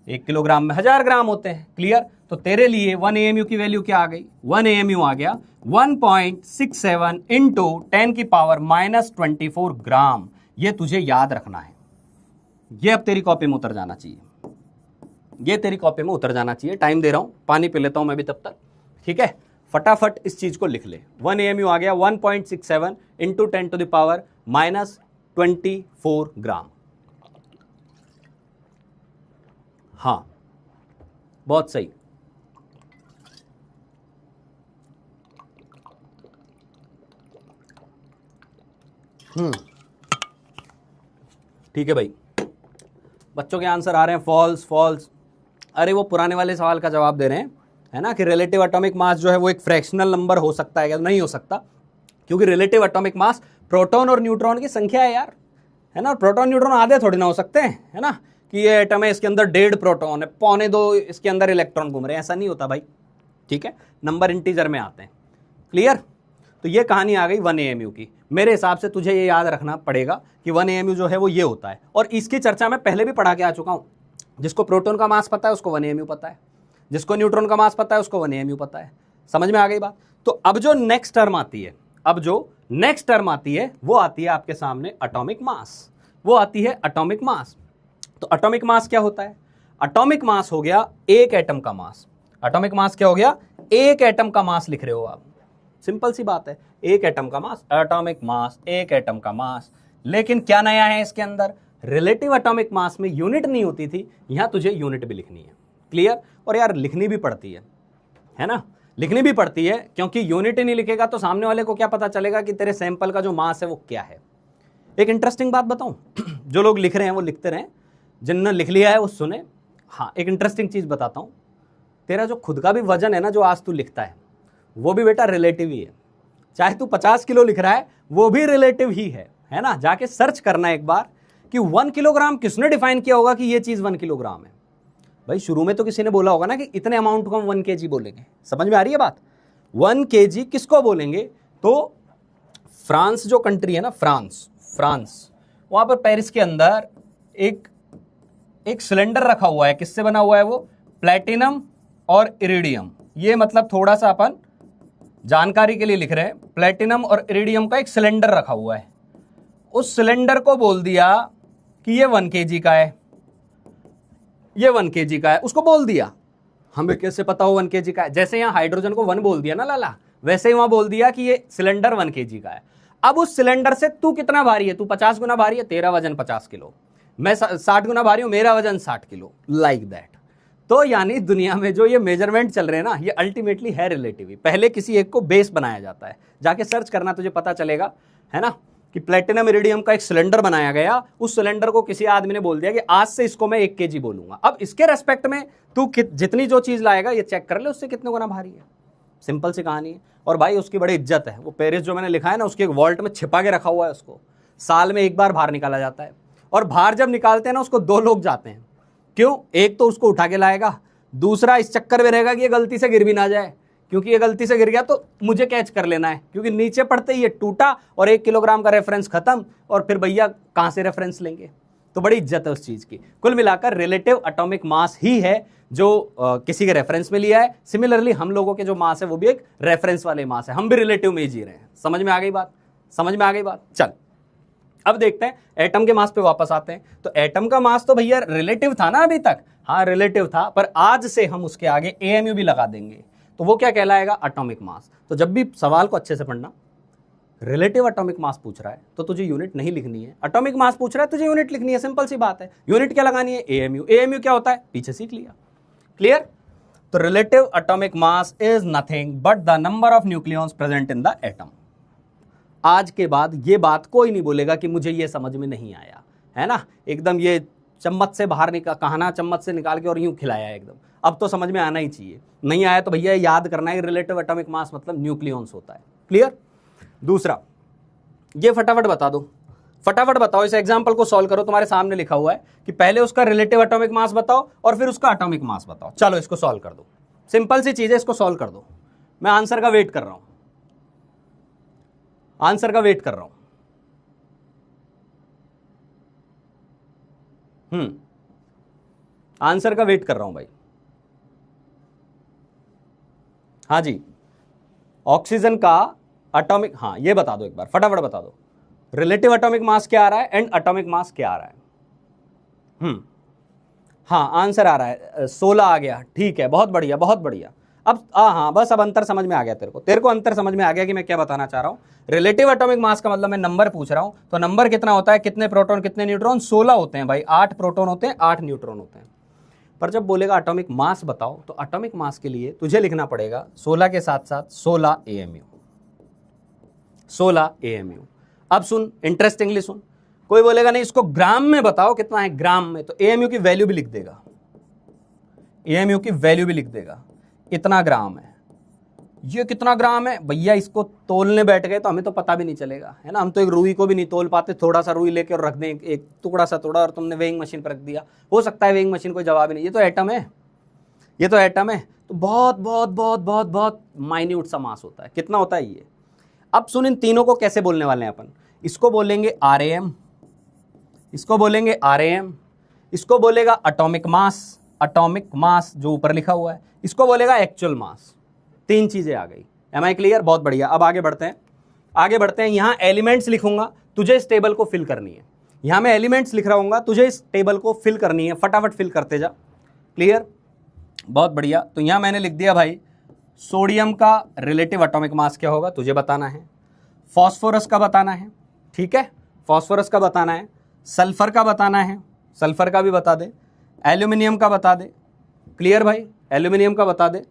1 किलोग्राम में 1000 ग्राम होते हैं। क्लियर? तो तेरे लिए 1 AMU की वैल्यू क्या आ गई? 1 AMU आ गया 1.67 इंटू 10 की पावर -24 ग्राम। ये तुझे याद रखना है, ये अब तेरी कॉपी में उतर जाना चाहिए, ये तेरी कॉपी में उतर जाना चाहिए। टाइम दे रहा हूं, पानी पी लेता हूं मैं भी तब तक। ठीक है, फटाफट इस चीज को लिख ले। 1 AMU आ गया 1.67 इंटू 10 टू द पावर -24 ग्राम। हाँ, बहुत सही। ठीक है भाई, बच्चों के आंसर आ रहे हैं फॉल्स फॉल्स। अरे वो पुराने वाले सवाल का जवाब दे रहे हैं, है ना, कि रिलेटिव एटॉमिक मास जो है वो एक फ्रैक्शनल नंबर हो सकता है क्या? नहीं हो सकता, क्योंकि रिलेटिव एटॉमिक मास प्रोटॉन और न्यूट्रॉन की संख्या है यार, है ना। प्रोटॉन न्यूट्रॉन आधे थोड़ी ना हो सकते हैं, है ना, कि ये एटम है इसके अंदर 1.5 प्रोटॉन है, 1.25 इसके अंदर इलेक्ट्रॉन घूम रहे हैं, ऐसा नहीं होता भाई। ठीक है, नंबर इंटीजर में आते हैं। क्लियर? तो ये कहानी आ गई 1 AMU की। मेरे हिसाब से तुझे ये याद रखना पड़ेगा कि 1 AMU जो है वो ये होता है, और इसकी चर्चा मैं पहले भी पढ़ा के आ चुका हूं। जिसको प्रोटॉन का मास पता है उसको 1 AMU पता है, जिसको न्यूट्रॉन का मास पता है उसको 1 AMU पता है। समझ में आ गई बात? तो अब जो नेक्स्ट टर्म आती है, अब जो नेक्स्ट टर्म आती है वो आती है आपके सामने एटॉमिक मास, वो आती है एटॉमिक मास। तो एटॉमिक मास क्या होता है? एटॉमिक मास हो गया एक एटम का मास। एटॉमिक मास क्या हो गया? एक एटम का मास लिख रहे हो आप, सिंपल सी बात है, एक एटम का मास, एटॉमिक मास, एक एटम का मास। लेकिन क्या नया है इसके अंदर? रिलेटिव एटॉमिक मास में यूनिट नहीं होती थी, यहां तुझे यूनिट भी लिखनी है। क्लियर? और यार लिखनी भी पड़ती है ना, लिखनी भी पड़ती है, क्योंकि यूनिट ही नहीं लिखेगा तो सामने वाले को क्या पता चलेगा कि तेरे सैंपल का जो मास है वो क्या है। एक इंटरेस्टिंग बात बताऊं, जो लोग लिख रहे हैं वो लिखते रहें, जिनने लिख लिया है वो सुने। हाँ, एक इंटरेस्टिंग चीज बताता हूं, तेरा जो खुद का भी वजन है ना, जो आज तू लिखता है, वो भी बेटा रिलेटिव ही है। चाहे तू 50 किलो लिख रहा है वो भी रिलेटिव ही है ना। जाके सर्च करना एक बार कि 1 किलोग्राम किसने डिफाइन किया होगा कि ये चीज 1 किलोग्राम है। भाई शुरू में तो किसी ने बोला होगा ना कि इतने अमाउंट को हम 1 kg बोलेंगे। समझ में आ रही है बात? 1 kg किसको बोलेंगे? तो फ्रांस जो कंट्री है ना, फ्रांस, वहां पर पेरिस के अंदर एक सिलेंडर रखा हुआ है। किससे बना हुआ है वो? प्लेटिनम और इरिडियम, ये मतलब थोड़ा सा अपन जानकारी के लिए लिख रहे हैं, प्लेटिनम और इरिडियम का एक सिलेंडर रखा हुआ है, उस सिलेंडर को बोल दिया कि ये 1 kg का है, ये 1 kg का है, उसको बोल दिया। हमें कैसे पता हो 1 kg का है? जैसे यहां हाइड्रोजन को 1 बोल दिया ना लाला, वैसे ही वहां बोल दिया कि ये सिलेंडर 1 kg का है। अब उस सिलेंडर से तू कितना भारी है? तू 50 गुना भारी है, तेरा वजन 50 किलो, मैं 60 गुना भारी हूं, मेरा वजन 60 किलो, लाइक दैट। तो यानी दुनिया में जो ये मेजरमेंट चल रहे हैं ना, ये अल्टीमेटली है रिलेटिव ही। पहले किसी एक को बेस बनाया जाता है, जाके सर्च करना तुझे पता चलेगा, है ना, कि प्लेटिनम इरिडियम का एक सिलेंडर बनाया गया, उस सिलेंडर को किसी आदमी ने बोल दिया कि आज से इसको मैं 1 kg बोलूंगा। अब इसके रेस्पेक्ट में तू जितनी जो चीज लाएगा ये चेक कर ले उससे कितने गुना भारी है। सिंपल सी कहानी है। और भाई उसकी बड़ी इज्जत है। वो पेरिस जो मैंने लिखा है ना, उसके एक वॉल्ट में छिपा के रखा हुआ है, उसको साल में एक बार बाहर निकाला जाता है। और बाहर जब निकालते हैं ना, उसको 2 लोग जाते हैं। क्यों? एक तो उसको उठा के लाएगा, दूसरा इस चक्कर में रहेगा कि ये गलती से गिर भी ना जाए, क्योंकि ये गलती से गिर गया तो मुझे कैच कर लेना है, क्योंकि नीचे पड़ते ही ये टूटा और 1 किलोग्राम का रेफरेंस खत्म, और फिर भैया कहां से रेफरेंस लेंगे? तो बड़ी इज्जत है उस चीज की। कुल मिलाकर रिलेटिव एटॉमिक मास ही है जो किसी के रेफरेंस में लिया है। सिमिलरली हम लोगों के जो मास है वो भी एक रेफरेंस वाले मास है, हम भी रिलेटिव में ही जी रहे हैं। समझ में आ गई बात? समझ में आ गई बात? चल अब देखते हैं एटम के मास पे वापस आते हैं। तो एटम का मास तो भैया रिलेटिव था ना अभी तक, हाँ रिलेटिव था, पर आज से हम उसके आगे एएमयू भी लगा देंगे, तो वो क्या कहलाएगा? Atomic mass. तो जब भी सवाल को अच्छे से पढ़ना, रिलेटिव एटॉमिक मास पूछ रहा है तो तुझे यूनिट नहीं लिखनी है, एटॉमिक मास पूछ रहा है तुझे यूनिट लिखनी है। सिंपल सी बात है। यूनिट क्या लगानी है? एएमयू। एएमयू क्या होता है? पीछे सीख लिया। क्लियर? तो relative atomic mass is nothing but the number of nucleons present in the atom. आज के बाद ये बात कोई नहीं बोलेगा कि मुझे ये समझ में नहीं आया, है ना, एकदम ये चम्मच से बाहर निकाल, कहाना चम्मच से निकाल के और यूं खिलाया एकदम। अब तो समझ में आना ही चाहिए। नहीं आया तो भैया याद करना है, रिलेटिव एटॉमिक मास मतलब न्यूक्लियॉन्स होता है। क्लियर? दूसरा, ये फटाफट बता दो, फटाफट बताओ, इस एग्जांपल को सॉल्व करो। तुम्हारे सामने लिखा हुआ है कि पहले उसका रिलेटिव एटॉमिक मास बताओ और फिर उसका एटॉमिक मास बताओ। चलो इसको सॉल्व कर दो, सिंपल सी चीज है, इसको सॉल्व कर दो। मैं आंसर का वेट कर रहा हूं, आंसर का वेट कर रहा हूं। आंसर का वेट कर रहा हूं भाई। हाँ जी, ऑक्सीजन का एटॉमिक, हाँ ये बता दो एक बार, फटाफट बता दो, रिलेटिव एटॉमिक मास क्या आ रहा है एंड एटॉमिक मास क्या आ रहा है? हाँ आंसर आ रहा है 16 आ गया। ठीक है, बहुत बढ़िया बहुत बढ़िया। अब हाँ बस अब अंतर समझ में आ गया, तेरे को अंतर समझ में आ गया कि मैं क्या बताना चाह रहा हूँ। रिलेटिव एटॉमिक मास का मतलब मैं नंबर पूछ रहा हूँ, तो नंबर कितना होता है? कितने प्रोटॉन कितने न्यूट्रॉन? 16 होते हैं भाई, 8 प्रोटॉन होते हैं 8 न्यूट्रॉन होते हैं। पर जब बोलेगा एटॉमिक मास बताओ, तो एटॉमिक मास के लिए तुझे लिखना पड़ेगा 16 के साथ साथ 16 एएमयू, 16 एएमयू। अब सुन, इंटरेस्टिंगली सुन, कोई बोलेगा नहीं इसको ग्राम में बताओ कितना है ग्राम में, तो एएमयू की वैल्यू भी लिख देगा, एएमयू की वैल्यू भी लिख देगा, इतना ग्राम है। ये कितना ग्राम है भैया? इसको तोलने बैठ गए तो हमें तो पता भी नहीं चलेगा, है ना। हम तो एक रुई को भी नहीं तोल पाते, थोड़ा सा रुई लेके और रख दें, एक टुकड़ा सा तोड़ा और तुमने वेइंग मशीन पर रख दिया, हो सकता है वेइंग मशीन कोई जवाब ही नहीं। ये तो एटम है, ये तो एटम है। तो बहुत बहुत बहुत बहुत बहुत माइन्यूट सा मास होता है। कितना होता है ये? अब सुन, इन तीनों को कैसे बोलने वाले हैं अपन? इसको बोलेंगे आरएएम, इसको बोलेंगे आरएएम, इसको बोलेगा एटॉमिक मास, एटॉमिक मास जो ऊपर लिखा हुआ है, इसको बोलेगा एक्चुअल मास। 3 चीजें आ गई। Am I clear? बहुत बढ़िया। अब आगे बढ़ते हैं, आगे बढ़ते हैं। यहां एलिमेंट्स लिखूंगा, तुझे इस टेबल को फिल करनी है। यहां मैं एलिमेंट्स लिख रहा हूंगा, तुझे इस टेबल को फिल करनी है, फटाफट फिल करते जा। क्लियर? बहुत बढ़िया। तो यहां मैंने लिख दिया भाई, सोडियम का रिलेटिव एटॉमिक मास क्या होगा तुझे बताना है, फॉस्फोरस का बताना है, ठीक है, फॉस्फोरस का बताना है, सल्फर का बताना है, सल्फर का भी बता दे, एल्यूमिनियम का बता दे। क्लियर भाई? एल्यूमिनियम का बता दे।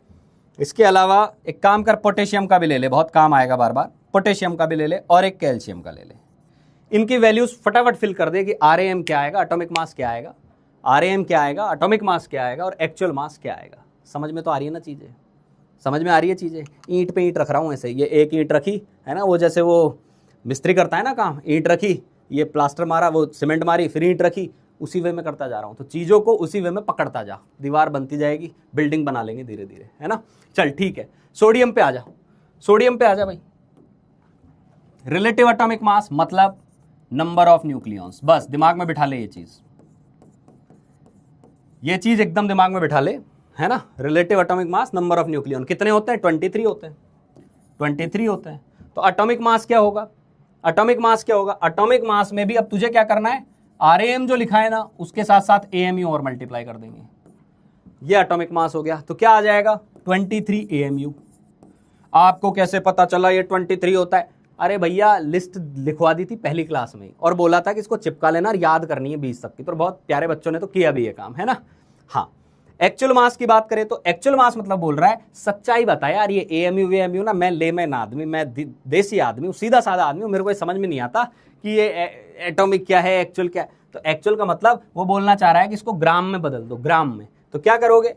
इसके अलावा एक काम कर, पोटेशियम का भी ले ले, बहुत काम आएगा बार बार, पोटेशियम का भी ले ले, और एक कैल्शियम का ले ले। इनकी वैल्यूज फटाफट फिल कर दे कि आरएएम क्या आएगा, एटॉमिक मास क्या आएगा, आरएएम क्या आएगा, एटॉमिक मास क्या आएगा और एक्चुअल मास क्या आएगा। समझ में तो आ रही है ना चीजें? समझ में आ रही है चीजें? ईंट पे ईंट रख रहा हूँ ऐसे, ये एक ईंट रखी है ना, वो जैसे वो मिस्त्री करता है ना काम, ईंट रखी, ये प्लास्टर मारा, वो सीमेंट मारी, फिर ईंट रखी, उसी वे में करता जा रहा हूं। तो चीजों को उसी वे में पकड़ता जा, दीवार बनती जाएगी, बिल्डिंग बना लेंगे धीरे धीरे, है ना। चल ठीक है, सोडियम पे आ जा, सोडियम पे आ जा भाई। रिलेटिव एटॉमिक मास मतलब नंबर ऑफ न्यूक्लियॉन्स, बस दिमाग में बिठा ले ये चीज, ये चीज एकदम दिमाग में बिठा ले। है ना, relative atomic mass number of nucleon कितने होते हैं, 23 होते हैं, 23 होते हैं। तो एटॉमिक मास क्या होगा, एटॉमिक मास क्या होगा, एटॉमिक मास में भी अब तुझे क्या करना है, आरएएम जो लिखा है ना उसके साथ साथ एएमयू और मल्टीप्लाई कर देंगे, ये एटॉमिक मास हो गया। तो क्या आ जाएगा, 23 एएमयू। आपको कैसे पता चला ये 23 होता है, अरे भैया लिस्ट लिखवा दी थी पहली क्लास में और बोला था कि इसको चिपका लेना और याद करनी है 20 तक की, तो बहुत प्यारे बच्चों ने तो किया भी ये काम, है ना। हाँ, एक्चुअल मास की बात करें तो एक्चुअल मास मतलब बोल रहा है सच्चाई बता यार, ये एएमयू वेएमयू ना, मैं लेमैन आदमी, मैं देसी आदमी हूँ, सीधा साधा आदमी हूँ, मेरे को ये समझ में नहीं आता कि ये एटॉमिक क्या है, एक्चुअल क्या है। तो एक्चुअल का मतलब वो बोलना चाह रहा है कि इसको ग्राम में बदल दो, ग्राम में। तो क्या करोगे,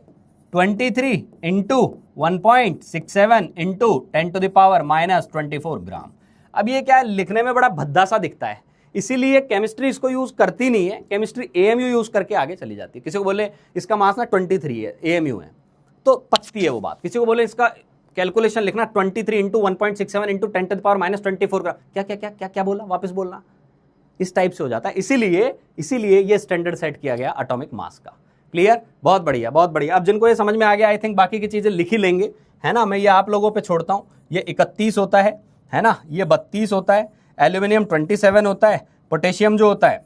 23 इंटू 1.67 इंटू 10⁻⁻⁴ ग्राम। अब ये क्या है, लिखने में बड़ा भद्दा सा दिखता है, इसीलिए केमिस्ट्री इसको यूज करती नहीं है, केमिस्ट्री एएमयू यूज करके आगे चली जाती है। किसी को बोले इसका मास ना 23 है, एएमयू है, तो पचती है वो बात। किसी को बोले इसका कैलकुलेशन लिखना 23 इंटू 1.67 इंटू 10⁻⁻⁴ ग्राम, क्या क्या क्या क्या क्या बोला, वापस बोलना, इस टाइप से हो जाता है। इसीलिए ये स्टैंडर्ड सेट किया गया एटॉमिक मास का। क्लियर, बहुत बढ़िया बहुत बढ़िया। अब जिनको ये समझ में आ गया, आई थिंक बाकी की चीजें लिख ही लेंगे, है ना। मैं ये आप लोगों पे छोड़ता हूं। ये 31 होता है ना, ये 32 होता है, एल्यूमिनियम 27 होता है, पोटेशियम जो होता है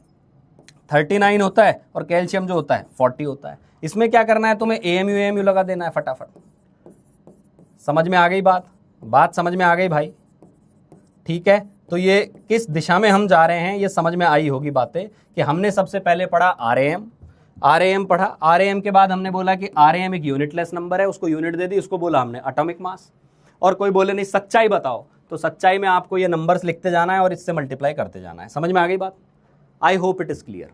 39 होता है, और कैल्शियम जो होता है 40 होता है। इसमें क्या करना है तुम्हें, एएमयू लगा देना है फटाफट। समझ में आ गई बात समझ में आ गई भाई, ठीक है। तो ये किस दिशा में हम जा रहे हैं ये समझ में आई होगी बातें, कि हमने सबसे पहले पढ़ा आरएएम पढ़ा, आरएएम के बाद हमने बोला कि आरएएम एक यूनिटलेस नंबर है, उसको यूनिट दे दी, उसको बोला हमने एटॉमिक मास। और कोई बोले नहीं सच्चाई बताओ, तो सच्चाई में आपको ये नंबर्स लिखते जाना है और इससे मल्टीप्लाई करते जाना है। समझ में आ गई बात, I hope it is clear.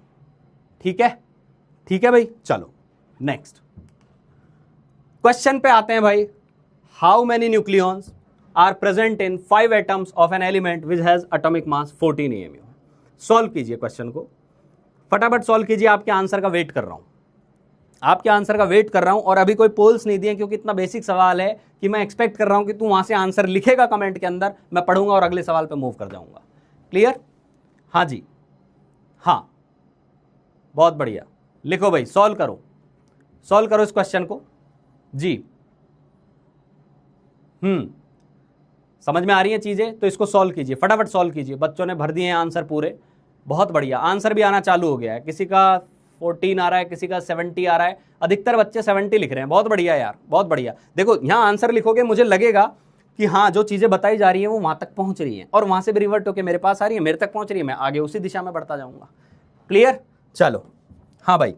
ठीक है भाई, चलो नेक्स्ट क्वेश्चन पे आते हैं भाई। How many nucleons are present in 5 atoms of an element which has atomic mass 14 AMU. Solve कीजिए क्वेश्चन को, फटाफट सॉल्व कीजिए, आपके आंसर का वेट कर रहा हूं, और अभी कोई पोल्स नहीं दिए क्योंकि इतना बेसिक सवाल है कि मैं एक्सपेक्ट कर रहा हूं कि तू वहां से आंसर लिखेगा कमेंट के अंदर, मैं पढ़ूंगा और अगले सवाल पे मूव कर जाऊंगा। क्लियर, हाँ जी, हाँ बहुत बढ़िया, लिखो भाई, सॉल्व करो इस क्वेश्चन को जी। समझ में आ रही है चीजें, तो इसको सॉल्व कीजिए, फटाफट सॉल्व कीजिए। बच्चों ने भर दिए हैं आंसर पूरे, बहुत बढ़िया, आंसर भी आना चालू हो गया है। किसी का 14 आ रहा है, किसी का 70 आ रहा है, अधिकतर बच्चे 70 लिख रहे हैं। बहुत बढ़िया यार, बहुत बढ़िया। देखो यहाँ आंसर लिखोगे, मुझे लगेगा कि हाँ जो चीजें बताई जा रही है वो वहां तक पहुंच रही है, और वहां से भी रिवर्ट होकर मेरे पास आ रही है, मेरे तक पहुंच रही है, मैं आगे उसी दिशा में बढ़ता जाऊंगा। क्लियर, चलो हाँ भाई।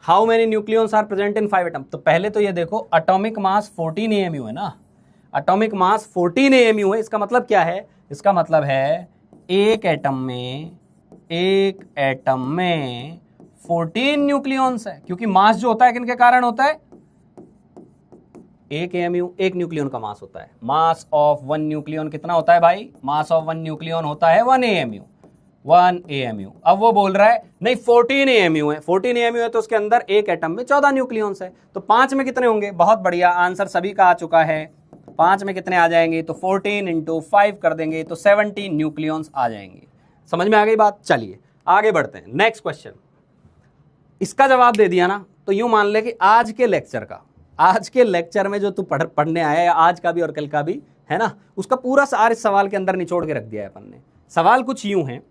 How many nucleons are present in 5 atom. तो पहले तो ये देखो, एटॉमिक मास 14 एएमयू है ना, एटॉमिक मास 14 एएमयू है। इसका मतलब क्या है, इसका मतलब है एक एटम में 14 न्यूक्लियॉन्स है, क्योंकि मास जो होता है किनके कारण होता है, एक एएमयू, एक न्यूक्लियन का मास होता है। मास ऑफ 1 न्यूक्लियन कितना होता है भाई, मास ऑफ 1 न्यूक्लियन होता है 1 एएमयू। अब वो बोल रहा है नहीं 14 एएमयू है, 14 एएमयू है तो उसके अंदर एक एटम में 14 न्यूक्लियंस है, तो 5 में कितने होंगे। बहुत बढ़िया, आंसर सभी का आ चुका है। 5 में कितने आ जाएंगे, तो 14 इंटू 5 कर देंगे तो 70 न्यूक्लियंस आ जाएंगे। समझ में आ गई बात, चलिए आगे बढ़ते हैं। नेक्स्ट क्वेश्चन, इसका जवाब दे दिया ना, तो यूं मान ले कि आज के लेक्चर में जो तू पढ़ने आया है, आज का भी और कल का भी, है ना, उसका पूरा सार इस सवाल के अंदर निचोड़ के रख दिया है अपन ने। सवाल कुछ यूं है,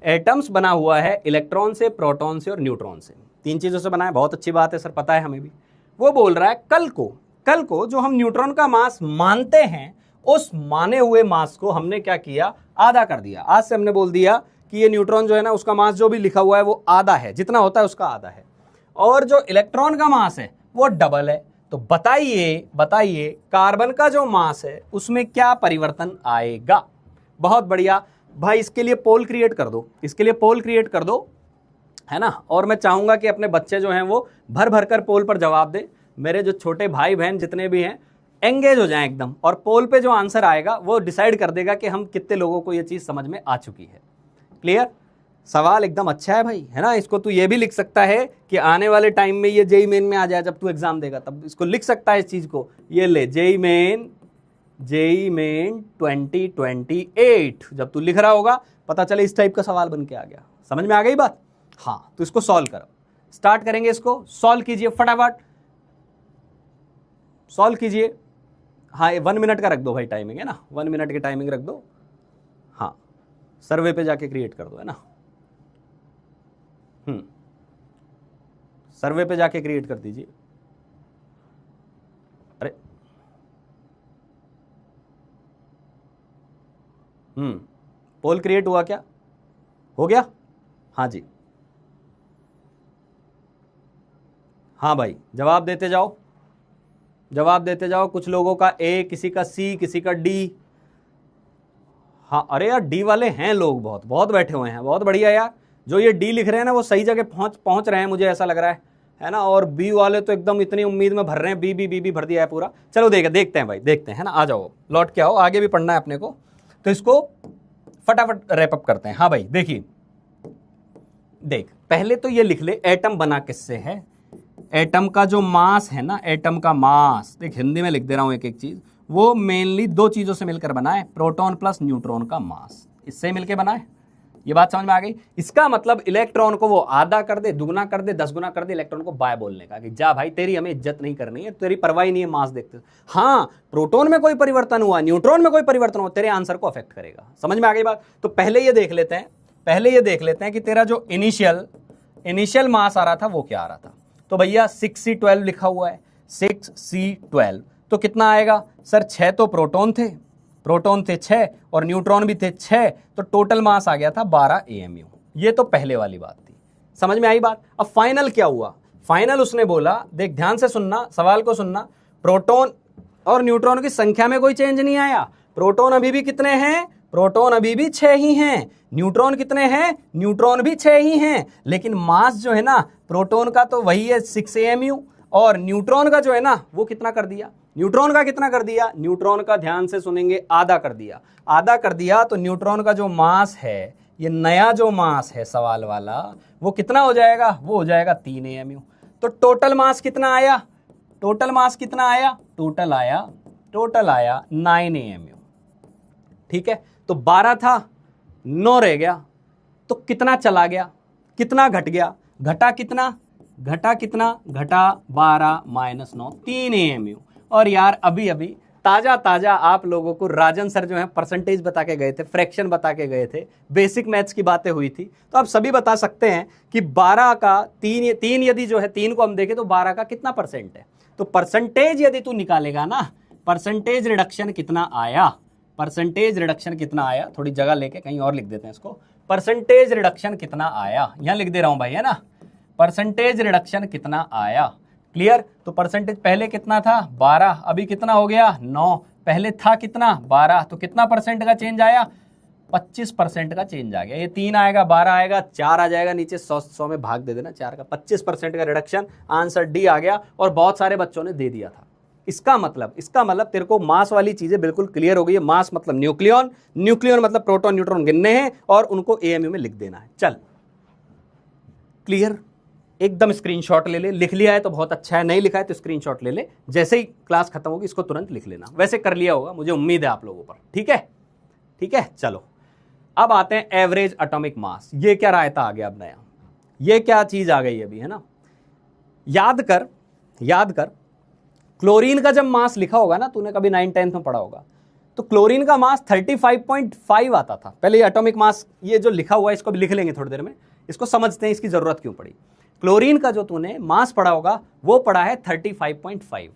एटम्स बना हुआ है इलेक्ट्रॉन से, प्रोटॉन से और न्यूट्रॉन से, 3 चीजों से बना है। बहुत अच्छी बात है सर, पता है हमें भी। वो बोल रहा है कल को जो हम न्यूट्रॉन का मास मानते हैं, उस माने हुए मास को हमने क्या किया, आधा कर दिया। आज से हमने बोल दिया कि ये न्यूट्रॉन जो है ना, उसका मास जो भी लिखा हुआ है वो आधा है, जितना होता है उसका आधा है, और जो इलेक्ट्रॉन का मास है वो डबल है। तो बताइए कार्बन का जो मास है उसमें क्या परिवर्तन आएगा। बहुत बढ़िया भाई, इसके लिए पोल क्रिएट कर दो, है ना। और मैं चाहूंगा कि अपने बच्चे जो हैं वो भर कर पोल पर जवाब दें। मेरे जो छोटे भाई बहन जितने भी हैं एंगेज हो जाएं एकदम, और पोल पे जो आंसर आएगा वो डिसाइड कर देगा कि हम कितने लोगों को ये चीज समझ में आ चुकी है। क्लियर, सवाल एकदम अच्छा है भाई, है ना। इसको तू ये भी लिख सकता है कि आने वाले टाइम में ये जेई मेन में आ जाए, जब तू एग्जाम देगा तब इसको लिख सकता है इस चीज को। ये ले जेई मेन 2028, जब तू लिख रहा होगा पता चले इस टाइप का सवाल बन के आ गया। समझ में आ गई बात, हाँ। तो इसको सॉल्व करो, स्टार्ट करेंगे इसको, सॉल्व कीजिए फटाफट, सॉल्व कीजिए। हाँ 1 मिनट का रख दो भाई टाइमिंग, है ना, 1 मिनट की टाइमिंग रख दो। हाँ सर्वे पे जाके क्रिएट कर दो, है ना, सर्वे पे जाके क्रिएट कर दीजिए। अरे पोल क्रिएट हुआ क्या, हो गया? हाँ जी, हाँ भाई जवाब देते जाओ, जवाब देते जाओ। कुछ लोगों का ए, किसी का सी, किसी का डी। हाँ अरे यार डी वाले हैं लोग, बहुत बहुत बैठे हुए हैं, बहुत बढ़िया यार। जो ये डी लिख रहे हैं ना वो सही जगह पहुंच रहे हैं, मुझे ऐसा लग रहा है ना। और बी वाले तो एकदम इतनी उम्मीद में भर रहे हैं, बी भर दिया है पूरा। चलो देखते हैं भाई, देखते हैं, है ना। आ जाओ, लौट के आओ, आगे भी पढ़ना है अपने को, तो इसको फटाफट रैप अप करते हैं। हाँ भाई देखिए, देख पहले तो ये लिख ले एटम बना किससे है। एटम का जो मास है ना, एटम का मास, देख हिंदी में लिख दे रहा हूं एक एक चीज, वो मेनली 2 चीजों से मिलकर बना है, प्रोटॉन प्लस न्यूट्रॉन का मास, इससे मिलकर बना है। ये बात समझ में आ गई। इसका मतलब इलेक्ट्रॉन को वो आधा कर दे, दुगना कर दे, 10 गुना कर दे, इलेक्ट्रॉन को बाय बोलने का, कि जा भाई तेरी हमें इज्जत नहीं करनी है, तेरी परवाह नहीं है मास देखते। हाँ प्रोटॉन में कोई परिवर्तन हुआ, न्यूट्रॉन में कोई परिवर्तन हुआ, तेरे आंसर को अफेक्ट करेगा। समझ में आ गई बात। तो पहले ये देख लेते हैं, कि तेरा जो इनिशियल मास आ रहा था वो क्या आ रहा था। तो भैया 6C12 लिखा हुआ है, 6C12 तो कितना आएगा सर? 6 तो प्रोटॉन थे 6 और न्यूट्रॉन भी थे 6, तो टोटल मास आ गया था 12 AMU। ये तो पहले वाली बात थी, समझ में आई बात। अब फाइनल क्या हुआ? फाइनल उसने बोला, देख ध्यान से सुनना, सवाल को सुनना, प्रोटॉन और न्यूट्रॉन की संख्या में कोई चेंज नहीं आया। प्रोटॉन अभी भी कितने हैं? प्रोटॉन अभी भी 6 ही हैं। न्यूट्रॉन कितने हैं? न्यूट्रॉन भी 6 ही हैं। लेकिन मास जो है ना, प्रोटॉन का तो वही है 6 AMU, और न्यूट्रॉन का जो है ना वो कितना कर दिया? न्यूट्रॉन का कितना कर दिया? न्यूट्रॉन का ध्यान से सुनेंगे, आधा कर दिया। आधा कर दिया तो न्यूट्रॉन का जो मास है, ये नया जो मास है सवाल वाला, वो कितना हो जाएगा? वो हो जाएगा 3 AMU। तो टोटल मास कितना आया? टोटल मास कितना आया? टोटल आया 9 AMU। ठीक है, तो 12 था, 9 रह गया, तो कितना चला गया, कितना घट गया? घटा कितना? घटा 12 माइनस 9, 3 AMU। और यार अभी ताजा आप लोगों को राजन सर जो है परसेंटेज बता के गए थे, फ्रैक्शन बता के गए थे, बेसिक मैथ्स की बातें हुई थी, तो आप सभी बता सकते हैं कि 12 का 3 यदि जो है 3 को हम देखें तो 12 का कितना परसेंट है। तो परसेंटेज यदि तू निकालेगा ना, परसेंटेज रिडक्शन कितना आया, परसेंटेज रिडक्शन कितना आया, थोड़ी जगह लेके कहीं और लिख देते हैं इसको, परसेंटेज रिडक्शन कितना आया, यहां लिख दे रहा हूं भाई, है ना, परसेंटेज रिडक्शन कितना आया। क्लियर? तो परसेंटेज पहले कितना था? 12, अभी कितना हो गया? 9। पहले था कितना? 12, तो कितना परसेंट का चेंज आया? 25% का चेंज आ गया। ये 3 आएगा, 12 आएगा, 4 आ जाएगा नीचे, 100 में भाग दे देना 4 का, 25% का रिडक्शन, आंसर डी आ गया। और बहुत सारे बच्चों ने दे दिया था। इसका मतलब तेरे को मास वाली चीजें बिल्कुल क्लियर हो गई है। मास मतलब न्यूक्लियन मतलब प्रोटॉन न्यूट्रॉन गिनने हैं और उनको AMU में लिख देना है। चल क्लियर? एकदम स्क्रीनशॉट ले ले, लिख लिया है तो बहुत अच्छा है, नहीं लिखा है तो स्क्रीनशॉट ले ले, जैसे ही क्लास खत्म होगी इसको तुरंत लिख लेना। वैसे कर लिया होगा, मुझे उम्मीद है आप लोगों पर। ठीक है, चलो अब आते हैं एवरेज एटॉमिक मास। ये क्या रायता आ गया अब नया, ये क्या चीज आ गई अभी, है ना। याद कर क्लोरीन का जब मास लिखा होगा ना, तूने कभी 9th-10th में पढ़ा होगा, तो क्लोरीन का मास 35.5 आता था। पहले ये एटॉमिक मास ये जो लिखा हुआ है इसको भी लिख लेंगे थोड़ी देर में, इसको समझते हैं इसकी जरूरत क्यों पड़ी। क्लोरीन का जो तूने मास पढ़ा होगा वो पढ़ा है 35.5,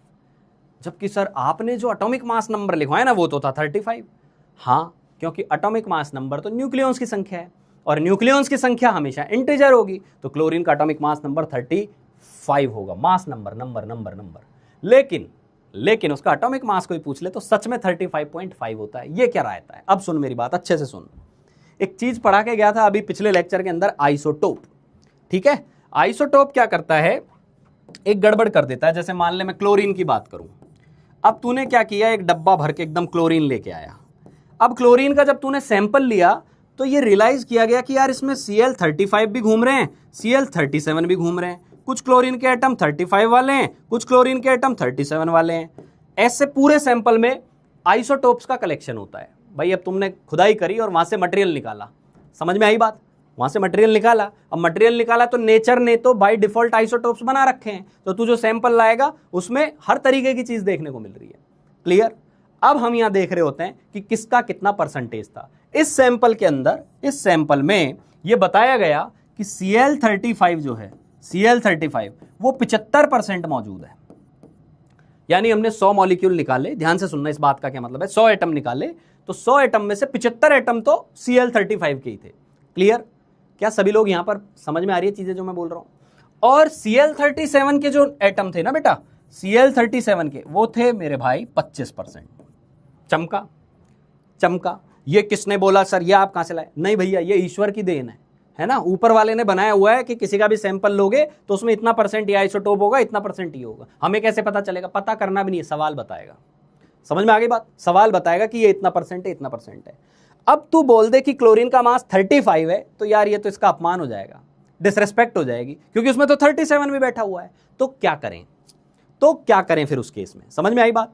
जबकि सर आपने जो एटॉमिक मास नंबर लिखवाया ना वो तो था 35। हाँ, क्योंकि एटॉमिक मास नंबर तो न्यूक्लियॉन्स की संख्या है और न्यूक्लियॉन्स की संख्या हमेशा इंटीजर होगी, तो क्लोरीन का एटॉमिक मास नंबर 35 होगा, मास नंबर। लेकिन उसका एटॉमिक मास कोई पूछ ले तो सच में 35.5 होता है। ये क्या रहता है? अब सुन मेरी बात अच्छे से सुन। एक चीज पढ़ा के गया था अभी पिछले लेक्चर के अंदर, आइसोटोप। ठीक है, आइसोटोप क्या करता है, एक गड़बड़ कर देता है। जैसे मान ले मैं क्लोरीन की बात करूं, अब तूने क्या किया, एक डब्बा भर के एकदम क्लोरीन लेके आया। अब क्लोरीन का जब तूने सैंपल लिया तो ये रियलाइज किया गया कि यार इसमें Cl35 भी घूम रहे हैं, Cl37 भी घूम रहे हैं, कुछ क्लोरीन के एटम 35 वाले हैं, कुछ क्लोरीन के एटम 37 वाले हैं। ऐसे पूरे सैंपल में आइसोटोप्स का कलेक्शन होता है। भाई अब तुमने खुदाई करी और वहां से मटेरियल निकाला, समझ में आई बात? वहां से मटेरियल निकाला। अब मटेरियल निकाला तो नेचर ने तो बाय डिफॉल्ट आइसोटोप्स बना रखे हैं, तो तू जो सैंपल लाएगा उसमें हर तरीके की चीज देखने को मिल रही है। क्लियर? अब हम यहां देख रहे होते हैं कि किसका कितना परसेंटेज था। इस सैंपल के अंदर, इस सैंपल में यह बताया गया कि Cl35 जो है, Cl35 वो 75% मौजूद है। यानी हमने 100 मॉलिक्यूल निकाले, ध्यान से सुनना इस बात का क्या मतलब है, 100 एटम निकाले तो 100 एटम में से 75 एटम तो Cl35 के ही थे। क्लियर? क्या सभी लोग यहां पर समझ में आ रही है चीजें जो मैं बोल रहा हूं? और Cl37 के जो एटम थे ना बेटा, Cl37 के वो थे मेरे भाई 25%। चमका? चमका? ये किसने बोला सर, ये आप कहां से लाए? नहीं भैया, ये ईश्वर की देन है ना, ऊपर वाले ने बनाया हुआ है कि किसी का भी सैंपल लोगे तो उसमें इतना परसेंट ये आइसोटोप होगा, इतना परसेंट ये होगा। हमें कैसे पता चलेगा? पता करना भी नहीं है, सवाल बताएगा। समझ में आ गई बात? सवाल बताएगा कि ये इतना परसेंट है, इतना परसेंट है। अब तू बोल दे कि क्लोरीन का मास 35 है, तो यार ये तो इसका अपमान हो जाएगा, डिसरेस्पेक्ट हो जाएगी, क्योंकि उसमें तो 37 भी बैठा हुआ है। तो क्या करें? तो क्या करें फिर उस केस में? समझ में आई बात?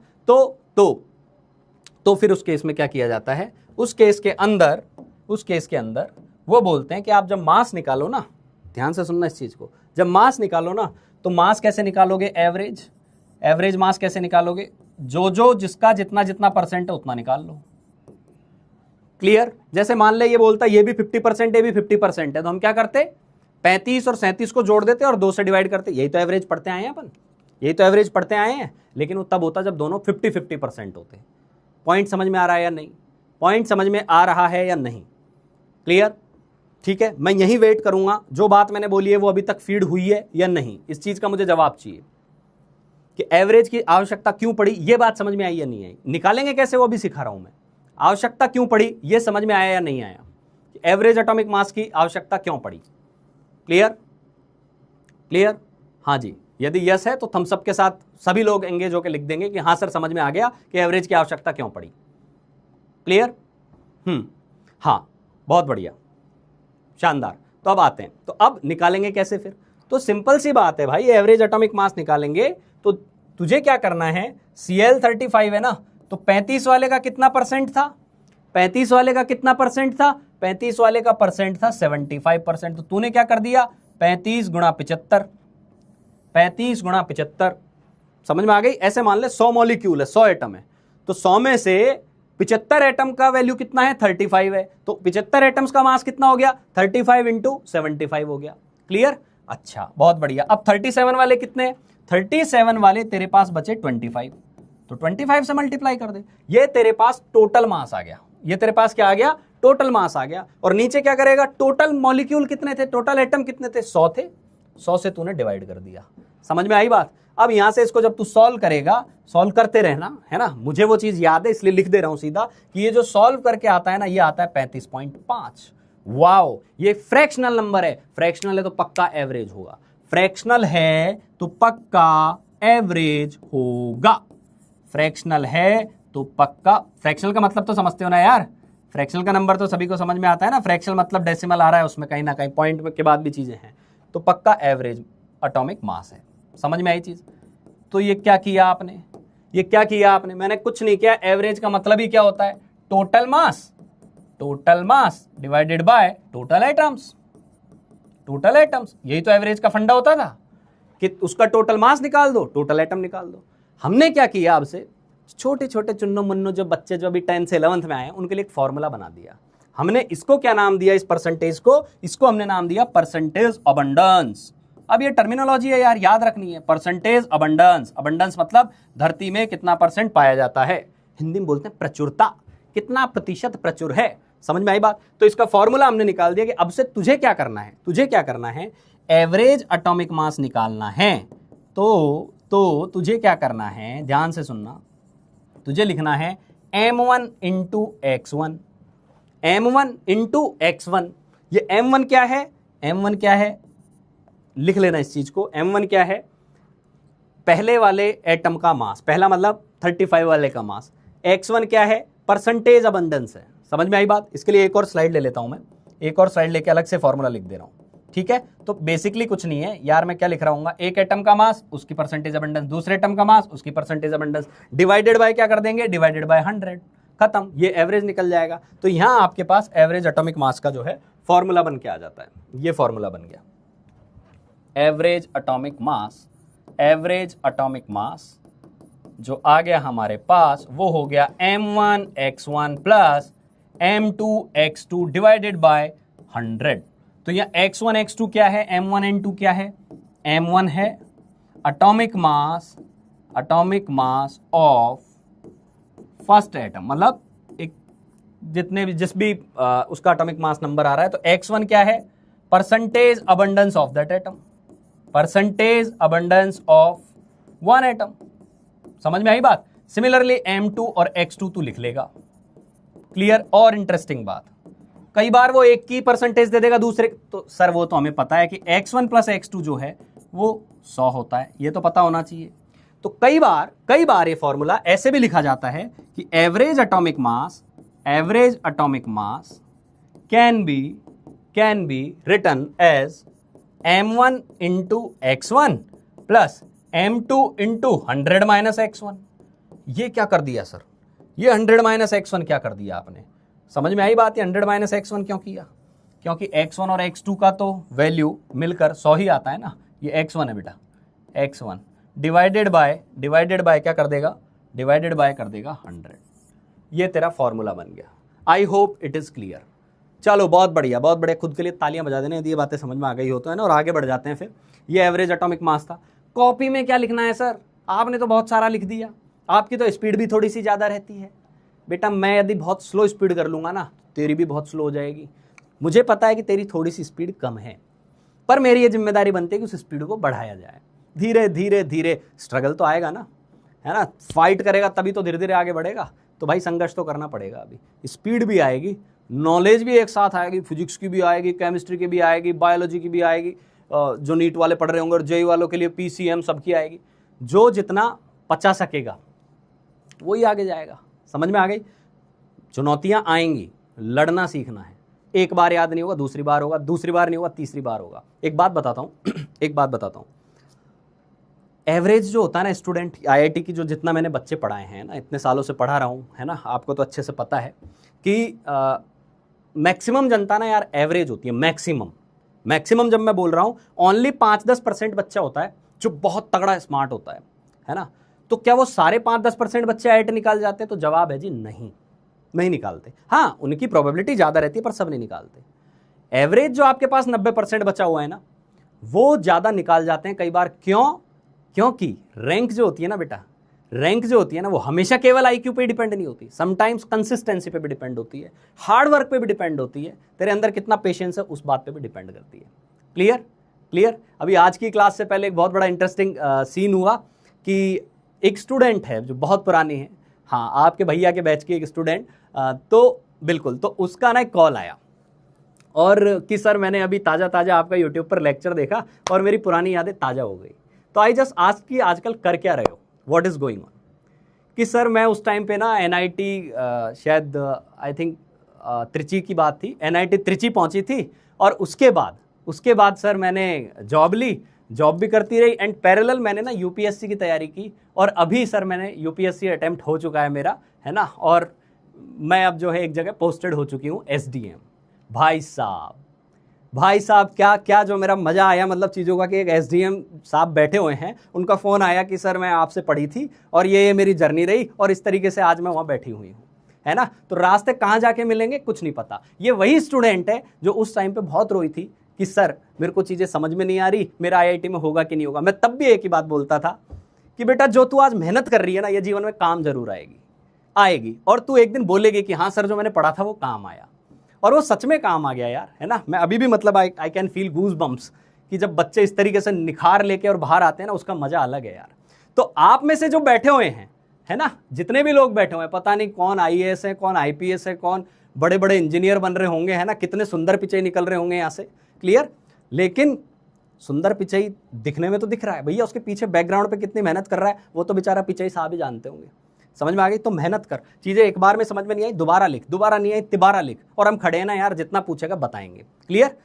तो फिर उस केस में क्या किया जाता है? उस केस के अंदर वो बोलते हैं कि आप जब मास निकालो ना, ध्यान से सुनना इस चीज को, जब मास निकालो ना तो मास कैसे निकालोगे? एवरेज मास कैसे निकालोगे? जो जिसका जितना जितना परसेंट है उतना निकाल लो। क्लियर? जैसे मान ले ये बोलता है ये भी 50% ये भी 50% है, तो हम क्या करते? 35 और 37 को जोड़ देते और 2 से डिवाइड करते। यही तो एवरेज पढ़ते आए हैं अपन, यही तो एवरेज पढ़ते आए हैं। लेकिन वो तब होता जब दोनों 50-50% होते। पॉइंट समझ में आ रहा है या नहीं? पॉइंट समझ में आ रहा है या नहीं? क्लियर? ठीक है, मैं यही वेट करूंगा, जो बात मैंने बोली है वो अभी तक फीड हुई है या नहीं, इस चीज का मुझे जवाब चाहिए कि एवरेज की आवश्यकता क्यों पड़ी, ये बात समझ में आई या नहीं आई? निकालेंगे कैसे वो भी सिखा रहा हूं मैं। आवश्यकता क्यों पड़ी ये समझ में आया या नहीं आया? एवरेज एटॉमिक मास की आवश्यकता क्यों पड़ी? क्लियर? हाँ जी, यदि यस है तो थम्स अप के साथ सभी लोग एंगेज होकर लिख देंगे कि हाँ सर समझ में आ गया कि एवरेज की आवश्यकता क्यों पड़ी। क्लियर? हाँ, बहुत बढ़िया, शानदार। तो अब आते हैं, तो अब निकालेंगे कैसे फिर? तो सिंपल सी बात है भाई, एवरेज एटॉमिक मास निकालेंगे तो तुझे क्या करना है? Cl35 है ना, तो 35 वाले का कितना परसेंट था? 35 वाले का कितना परसेंट था? 35 वाले का परसेंट था 75%। तो तूने क्या कर दिया? 35 गुणा 75, 35 गुणा 75। समझ में आ गई? ऐसे मान ले 100 मॉलिक्यूल है, 100 एटम है, तो 100 में से 75 एटम का वैल्यू कितना है? 35 है, तो 75 एटम्स का मास कितना हो गया? 35 इंटू 75 हो गया। क्लियर? अच्छा, बहुत बढ़िया। अब 37 वाले कितने? 37 वाले तेरे पास बचे 25, तो 25 से मल्टीप्लाई कर दे। ये तेरे पास टोटल मास आ गया। ये तेरे पास क्या आ गया? टोटल मास आ गया। और नीचे क्या करेगा? टोटल मॉलिक्यूल कितने थे, टोटल एटम कितने थे? 100 थे। 100 से तूने डिवाइड कर दिया। समझ में आई बात? अब यहां से इसको जब तू सॉल्व करेगा, सॉल्व करते रहना, है ना, मुझे वो चीज याद है इसलिए लिख दे रहा हूं सीधा कि ये जो सॉल्व करके आता है ना, ये आता है 35.5। वाओ, ये फ्रैक्शनल नंबर है। फ्रैक्शनल है तो पक्का एवरेज होगा, फ्रैक्शनल है तो पक्का एवरेज होगा, फ्रैक्शनल है तो पक्का। फ्रैक्शनल का मतलब तो समझते हो ना यार, फ्रैक्शनल का नंबर तो सभी को समझ में आता है ना। फ्रैक्शनल मतलब डेसिमल आ रहा है उसमें, कहीं ना कहीं पॉइंट के बाद भी चीजें हैं, तो पक्का एवरेज एटॉमिक मास है। समझ में आई चीज? तो ये क्या किया आपने? ये क्या किया आपने? मैंने कुछ नहीं किया। एवरेज का मतलब ही क्या होता है? Total mass, total mass divided by total atoms, total atoms. यही तो एवरेज का फंडा होता था कि उसका टोटल मास निकाल दो, टोटल एटम निकाल दो। हमने क्या किया? आपसे छोटे छोटे चुन्नो मुन्नो जो बच्चे जो अभी 10 से 11th में आए हैं उनके लिए एक फॉर्मूला बना दिया हमने। इसको क्या नाम दिया? इस परसेंटेज को, इसको हमने नाम दिया परसेंटेज अबंडेंस। अब ये टर्मिनोलॉजी है यार, याद रखनी है। परसेंटेज अबंडेंस, अबंडेंस मतलब धरती में कितना परसेंट पाया जाता है, हिंदी में बोलते हैं प्रचुरता, कितना प्रतिशत प्रचुर है। समझ में आई बात? तो इसका फॉर्मूला हमने निकाल दिया कि अब से तुझे क्या करना है? तुझे क्या करना है? एवरेज एटॉमिक मास निकालना है। तो तुझे क्या करना है? ध्यान से सुनना, तुझे लिखना है m1 into x1, m1 into x1। ये m1 क्या है? m1 क्या है? लिख लेना इस चीज को। m1 क्या है? पहले वाले एटम का मास, पहला मतलब 35 वाले का मास। x1 क्या है? परसेंटेज अबंडेंस है। समझ में आई बात? इसके लिए एक और स्लाइड ले लेता हूं मैं, एक और स्लाइड लेके अलग से फॉर्मूला लिख दे रहा हूं। ठीक है, तो बेसिकली कुछ नहीं है यार, मैं क्या लिख रहा हूँ? एक एटम का मास उसकी परसेंटेज अबंडेंस, दूसरे एटम का मास उसकी परसेंटेज अबंडेंस, डिवाइडेड बाय क्या कर देंगे? Divided by 100। खत्म, ये एवरेज निकल जाएगा। तो यहां आपके पास एवरेज एटॉमिक मास का जो है फॉर्मूला बन के आ जाता है, ये फॉर्मूला बन गया एवरेज एटॉमिक मास जो आ गया हमारे पास वो हो गया m1x1 plus m2x2 divided by 100। तो यह x1 x2 क्या है, m1 n2 क्या है, m1 है atomic mass of first atom, मतलब एक जितने भी जिस भी उसका एटॉमिक मास नंबर आ रहा है। तो x1 क्या है, percentage abundance of that atom, percentage abundance of one atom. समझ में आई बात। सिमिलरली m2 और x2 तू लिख लेगा। क्लियर। और इंटरेस्टिंग बात, कई बार वो एक की परसेंटेज दे देगा दूसरे, तो सर वो तो हमें पता है कि x1 प्लस x2 जो है वो 100 होता है, ये तो पता होना चाहिए। तो कई बार ये फॉर्मूला ऐसे भी लिखा जाता है कि average atomic mass can be written as m1 into x1 plus m2 into 100 minus x1। ये क्या कर दिया सर, ये 100 माइनस x1 क्या कर दिया आपने। समझ में आई बात। ये 100 माइनस x1 क्यों किया, क्योंकि x1 और x2 का तो वैल्यू मिलकर 100 ही आता है ना। ये x1 है बेटा, x1 डिवाइडेड बाय क्या कर देगा, डिवाइडेड बाय कर देगा 100। ये तेरा फॉर्मूला बन गया। I hope it is clear. चलो बहुत बढ़िया, बहुत बढ़िया। खुद के लिए तालियां बजा देने यदि ये बातें समझ में आ गई हो तो, है ना। और आगे बढ़ जाते हैं फिर। ये एवरेज एटॉमिक मास था। कॉपी में क्या लिखना है सर, आपने तो बहुत सारा लिख दिया, आपकी तो स्पीड भी थोड़ी सी ज़्यादा रहती है। बेटा मैं यदि बहुत स्लो स्पीड कर लूँगा ना, तेरी भी बहुत स्लो हो जाएगी। मुझे पता है कि तेरी थोड़ी सी स्पीड कम है, पर मेरी ये जिम्मेदारी बनती है कि उस स्पीड को बढ़ाया जाए। धीरे धीरे धीरे स्ट्रगल तो आएगा ना, है ना। फाइट करेगा तभी तो धीरे धीरे आगे बढ़ेगा। तो भाई संघर्ष तो करना पड़ेगा। अभी स्पीड भी आएगी, नॉलेज भी एक साथ आएगी, फिजिक्स की भी आएगी, केमिस्ट्री की भी आएगी, बायोलॉजी की भी आएगी, जो नीट वाले पढ़ रहे होंगे और जेई वालों के लिए पीसीएम सबकी आएगी। जो जितना पचा सकेगा वही आगे जाएगा। समझ में आ गई। चुनौतियां आएंगी, लड़ना सीखना है। एक बार याद नहीं होगा, दूसरी बार होगा, दूसरी बार नहीं होगा, तीसरी बार होगा। एक बात बताता हूं एवरेज जो होता है ना स्टूडेंट, आईआईटी की जो जितना मैंने बच्चे पढ़ाए हैं ना, इतने सालों से पढ़ा रहा हूँ, है ना, आपको तो अच्छे से पता है कि मैक्सिमम जनता ना यार एवरेज होती है। मैक्सिमम जब मैं बोल रहा हूँ, ओनली 5-10% बच्चा होता है जो बहुत तगड़ा स्मार्ट होता है ना। तो क्या वो सारे 5-10% बच्चे आईआईटी निकाल जाते हैं? तो जवाब है जी नहीं निकालते। हाँ, उनकी प्रोबेबिलिटी ज़्यादा रहती है, पर सब नहीं निकालते। एवरेज जो आपके पास 90% बचा हुआ है ना, वो ज़्यादा निकाल जाते हैं कई बार। क्योंकि रैंक जो होती है ना बेटा, रैंक जो होती है ना, वो हमेशा केवल आईक्यू पे डिपेंड नहीं होती। समटाइम्स कंसिस्टेंसी पे भी डिपेंड होती है, हार्ड वर्क पे भी डिपेंड होती है, तेरे अंदर कितना पेशेंस है उस बात पे भी डिपेंड करती है। क्लियर। अभी आज की क्लास से पहले एक बहुत बड़ा इंटरेस्टिंग सीन हुआ कि एक स्टूडेंट है जो बहुत पुरानी है, हाँ आपके भैया के बैच की एक स्टूडेंट, तो बिल्कुल, तो उसका ना एक कॉल आया और कि सर मैंने अभी ताज़ा आपका यूट्यूब पर लेक्चर देखा और मेरी पुरानी यादें ताज़ा हो गई। तो आई जस्ट आस्क कि आजकल कर क्या रहे हो, व्हाट इज़ गोइंग ऑन। कि सर मैं उस टाइम पे ना एनआईटी, शायद आई थिंक त्रिची की बात थी, एनआईटी त्रिची पहुंची थी। और उसके बाद सर मैंने जॉब भी करती रही, एंड पैरेलल मैंने ना यूपीएससी की तैयारी की। और अभी सर मैंने यूपीएससी अटेम्प्ट हो चुका है मेरा, है ना। और मैं अब जो है एक जगह पोस्टेड हो चुकी हूँ, एसडीएम। भाई साहब क्या जो मेरा मज़ा आया, मतलब चीज़ों का, कि एक एसडीएम साहब बैठे हुए हैं, उनका फ़ोन आया कि सर मैं आपसे पढ़ी थी और ये मेरी जर्नी रही और इस तरीके से आज मैं वहाँ बैठी हुई हूँ, है ना। तो रास्ते कहाँ जाके मिलेंगे कुछ नहीं पता। ये वही स्टूडेंट है जो उस टाइम पे बहुत रोई थी कि सर मेरे को चीज़ें समझ में नहीं आ रही, मेरा आईआईटी में होगा कि नहीं होगा। मैं तब भी एक ही बात बोलता था कि बेटा जो तू आज मेहनत कर रही है ना, ये जीवन में काम जरूर आएगी और तू एक दिन बोलेगी कि हाँ सर जो मैंने पढ़ा था वो काम आया। और वो सच में काम आ गया यार, है ना। मैं अभी भी मतलब I can feel goose bumps कि जब बच्चे इस तरीके से निखार लेके और बाहर आते हैं ना, उसका मजा अलग है यार। तो आप में से जो बैठे हुए हैं, है ना, जितने भी लोग बैठे हुए हैं, पता नहीं कौन आईएएस है, कौन आईपीएस है, कौन बड़े बड़े इंजीनियर बन रहे होंगे, है ना, कितने सुंदर पिचई निकल रहे होंगे यहाँ से। क्लियर। लेकिन सुंदर पिचई दिखने में तो दिख रहा है, भैया उसके पीछे बैकग्राउंड पे कितनी मेहनत कर रहा है वो तो बेचारा पिचई साहब ही जानते होंगे। समझ में आ गई। तो मेहनत कर, चीजें एक बार में समझ में नहीं आई दोबारा लिख, दोबारा नहीं आई तिबारा लिख, और हम खड़े हैं ना यार, जितना पूछेगा बताएंगे। क्लियर।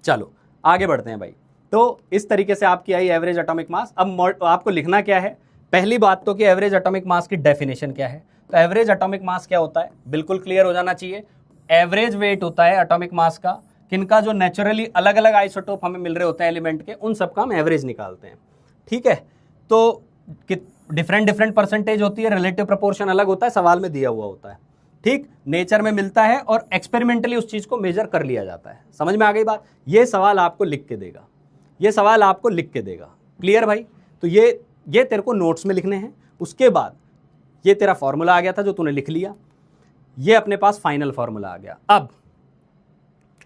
चलो आगे बढ़ते हैं भाई। तो इस तरीके से आपकी आई एवरेज एटॉमिक मास। अब आपको लिखना क्या है, पहली बात तो कि एवरेज एटॉमिक मास की डेफिनेशन क्या है। तो एवरेज एटॉमिक मास क्या होता है, बिल्कुल क्लियर हो जाना चाहिए। एवरेज वेट होता है एटॉमिक मास का किनका, जो नेचुरली अलग अलग आइसोटोप हमें मिल रहे होते हैं एलिमेंट के, उन सबका हम एवरेज निकालते हैं। ठीक है, तो डिफरेंट परसेंटेज होती है, रिलेटिव प्रोपोर्शन अलग होता है, सवाल में दिया हुआ होता है। ठीक, नेचर में मिलता है और एक्सपेरिमेंटली उस चीज को मेजर कर लिया जाता है। समझ में आ गई बात? ये सवाल आपको लिख के देगा, ये सवाल आपको लिख के देगा। क्लियर भाई? तो ये तेरे को नोट्स में लिखने हैं। उसके बाद ये तेरा फॉर्मूला आ गया था जो तूने लिख लिया, ये अपने पास फाइनल फॉर्मूला आ गया। अब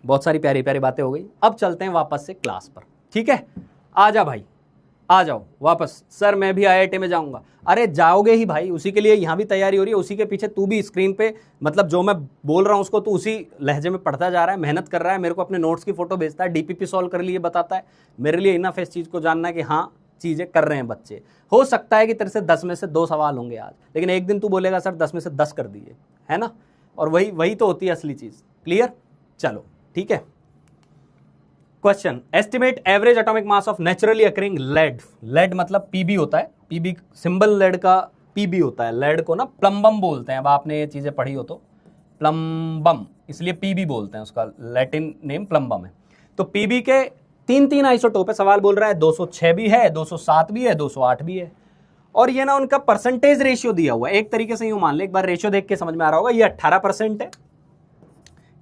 बहुत सारी प्यारी प्यारी बातें हो गई, अब चलते हैं वापस से क्लास पर। ठीक है, आ जा भाई, आ जाओ वापस। सर मैं भी IIT में जाऊंगा, अरे जाओगे ही भाई, उसी के लिए यहाँ भी तैयारी हो रही है, उसी के पीछे तू भी स्क्रीन पे, मतलब जो मैं बोल रहा हूँ उसको तू उसी लहजे में पढ़ता जा रहा है, मेहनत कर रहा है, मेरे को अपने नोट्स की फोटो भेजता है, DPP सॉल्व कर लिए बताता है। मेरे लिए इनफ है इस चीज़ को जानना है कि हाँ चीज़ें कर रहे हैं बच्चे। हो सकता है कि तेरे से 10 में से 2 सवाल होंगे आज, लेकिन एक दिन तू बोलेगा सर 10 में से 10 कर दिए, है ना? और वही तो होती है असली चीज़। क्लियर? चलो ठीक है। Question, estimate average atomic mass of naturally occurring lead. Lead मतलब पीबी होता है, पीबी सिंबल लेड का पीबी होता है। लेड को ना प्लम्बम बोलते हैं, अब आपने ये चीजें पढ़ी हो तो प्लम्बम, इसलिए पीबी बोलते हैं, उसका लैटिन नेम प्लम्बम है। तो पीबी के 3 आइसोटोप है, सवाल बोल रहा है 206 भी है, 207 भी है, 208 भी है, और ये ना उनका परसेंटेज रेशियो दिया हुआ है। एक तरीके से यूं मान ले, एक बार रेशियो देख के समझ में आ रहा होगा, ये 18% है,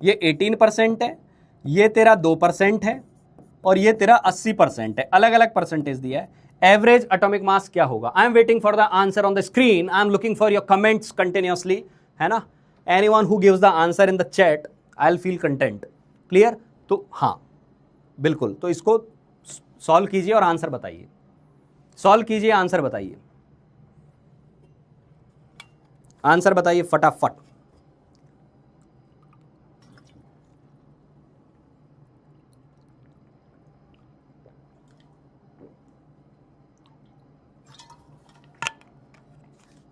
ये 18% है, ये तेरा 2% है, और ये तेरा 80% है। अलग अलग परसेंटेज दिया है। एवरेज एटॉमिक मास क्या होगा? I am waiting for the answer on the screen, I am looking for your comments continuously, है ना? Anyone who gives the answer in the chat I will feel content. Clear? तो हाँ बिल्कुल, तो इसको solve कीजिए और आंसर बताइए, सॉल्व कीजिए, आंसर बताइए, आंसर बताइए फटाफट।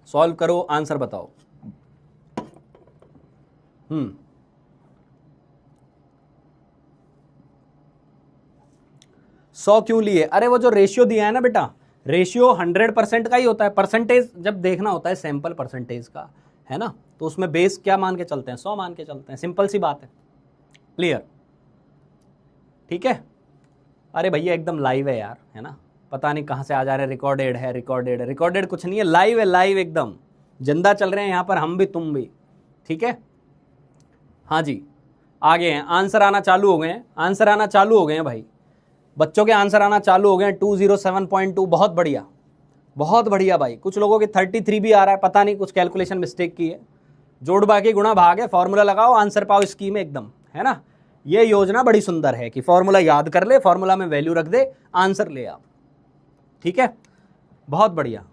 सॉल्व करो, आंसर बताओ। 100 क्यों लिए? अरे वो जो रेशियो दिया है ना बेटा, रेशियो 100% का ही होता है। परसेंटेज जब देखना होता है सैंपल परसेंटेज का, है ना, तो उसमें बेस क्या मान के चलते हैं? 100 मान के चलते हैं, सिंपल सी बात है। क्लियर? ठीक है। अरे भैया एकदम लाइव है यार, है ना, पता नहीं कहाँ से आ जा रहे, रिकॉर्डेड है, रिकॉर्डेड है, रिकॉर्डेड कुछ नहीं है, लाइव है, लाइव एकदम जिंदा चल रहे हैं यहाँ पर, हम भी तुम भी। ठीक है, हाँ जी, आगे हैं, आंसर आना चालू हो गए हैं, आंसर आना चालू हो गए हैं भाई, बच्चों के आंसर आना चालू हो गए हैं। 207.2, बहुत बढ़िया, बहुत बढ़िया भाई। कुछ लोगों के 33 भी आ रहा है, पता नहीं कुछ कैलकुलेशन मिस्टेक की है। जोड़ बाकी गुणा भाग है, फॉर्मूला लगाओ, आंसर पाओ स्कीम एकदम, है ना। ये योजना बड़ी सुंदर है कि फॉर्मूला याद कर ले, फॉर्मूला में वैल्यू रख दे, आंसर ले आप। ठीक है, बहुत बढ़िया।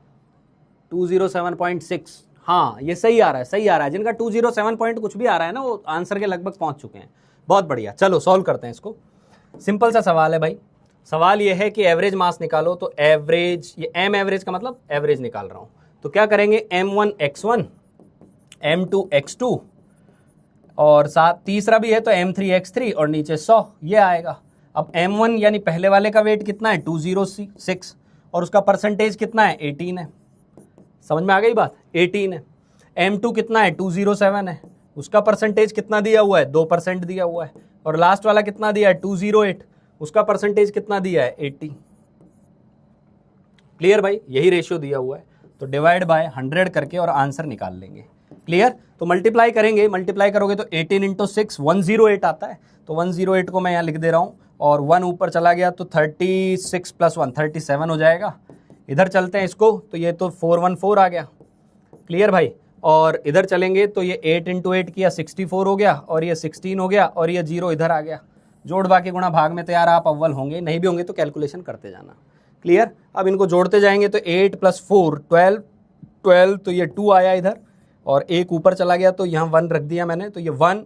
207.6, हाँ ये सही आ रहा है, सही आ रहा है। जिनका 207 पॉइंट कुछ भी आ रहा है ना, वो आंसर के लगभग पहुंच चुके हैं। बहुत बढ़िया, चलो सॉल्व करते हैं इसको। सिंपल सा सवाल है भाई। सवाल ये है कि एवरेज मास निकालो, तो एवरेज, ये एम एवरेज का मतलब एवरेज निकाल रहा हूं, तो क्या करेंगे, m1 x1, m2 x2, और साथ तीसरा भी है तो m3 x3, और नीचे 100 ये आएगा। अब m1 यानी पहले वाले का वेट कितना है, 206, और उसका परसेंटेज कितना है, 18 है। समझ में आ गई बात, 18 है। m2 कितना है, 207 है, उसका परसेंटेज कितना दिया हुआ है, 2% दिया हुआ है। और लास्ट वाला कितना दिया है, 208, उसका परसेंटेज कितना दिया है, 80। क्लियर भाई, यही रेशियो दिया हुआ है, तो डिवाइड बाय 100 करके और आंसर निकाल लेंगे। क्लियर? तो मल्टीप्लाई करेंगे, मल्टीप्लाई करोगे तो 18 × 6 108 आता है, तो 108 को मैं यहाँ लिख दे रहा हूँ, और 1 ऊपर चला गया तो 36 + 1 37 हो जाएगा। इधर चलते हैं इसको, तो ये तो 414 आ गया। क्लियर भाई? और इधर चलेंगे तो ये 8 × 8 किया 64 हो गया, और ये 16 हो गया, और ये 0 इधर आ गया। जोड़ बाकी गुणा भाग में तो यार आप अव्वल होंगे, नहीं भी होंगे तो कैलकुलेशन करते जाना। क्लियर? अब इनको जोड़ते जाएंगे तो 8 + 4 12, तो ये 2 आया इधर, और एक ऊपर चला गया तो यहाँ 1 रख दिया मैंने, तो ये 1,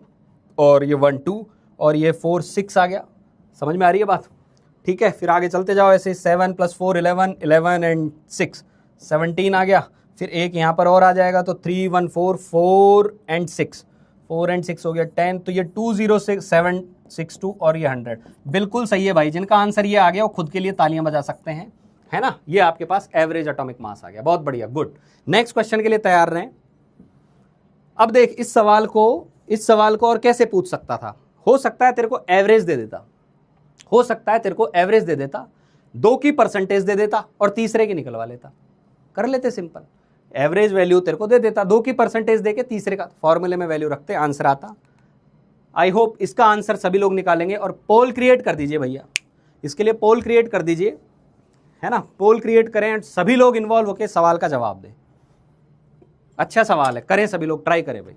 और ये 1 2, और ये 4 6 आ गया। समझ में आ रही है बात? ठीक है, फिर आगे चलते जाओ ऐसे, 7 + 4 11, 11 and 6 17 आ गया। फिर एक यहाँ पर और आ जाएगा, तो 3 1 4 4 and 6 4 and 6 हो गया 10, तो ये 20762 और ये 100। बिल्कुल सही है भाई, जिनका आंसर ये आ गया वो खुद के लिए तालियां बजा सकते हैं, है ना। ये आपके पास एवरेज एटॉमिक मास आ गया, बहुत बढ़िया, गुड। नेक्स्ट क्वेश्चन के लिए तैयार रहें। अब देख इस सवाल को और कैसे पूछ सकता था, हो सकता है तेरे को एवरेज दे देता, हो सकता है तेरे को एवरेज दे देता, 2 की परसेंटेज दे देता और तीसरे की निकलवा लेता। कर लेते सिंपल, एवरेज वैल्यू तेरे को दे देता, 2 की परसेंटेज देके तीसरे का फॉर्मूले में वैल्यू रखते, आंसर आता। आई होप इसका आंसर सभी लोग निकालेंगे। और पोल क्रिएट कर दीजिए भैया, इसके लिए पोल क्रिएट कर दीजिए, है ना, पोल क्रिएट करें, सभी लोग इन्वॉल्व होकर सवाल का जवाब दें। अच्छा सवाल है, करें सभी लोग, ट्राई करें भाई।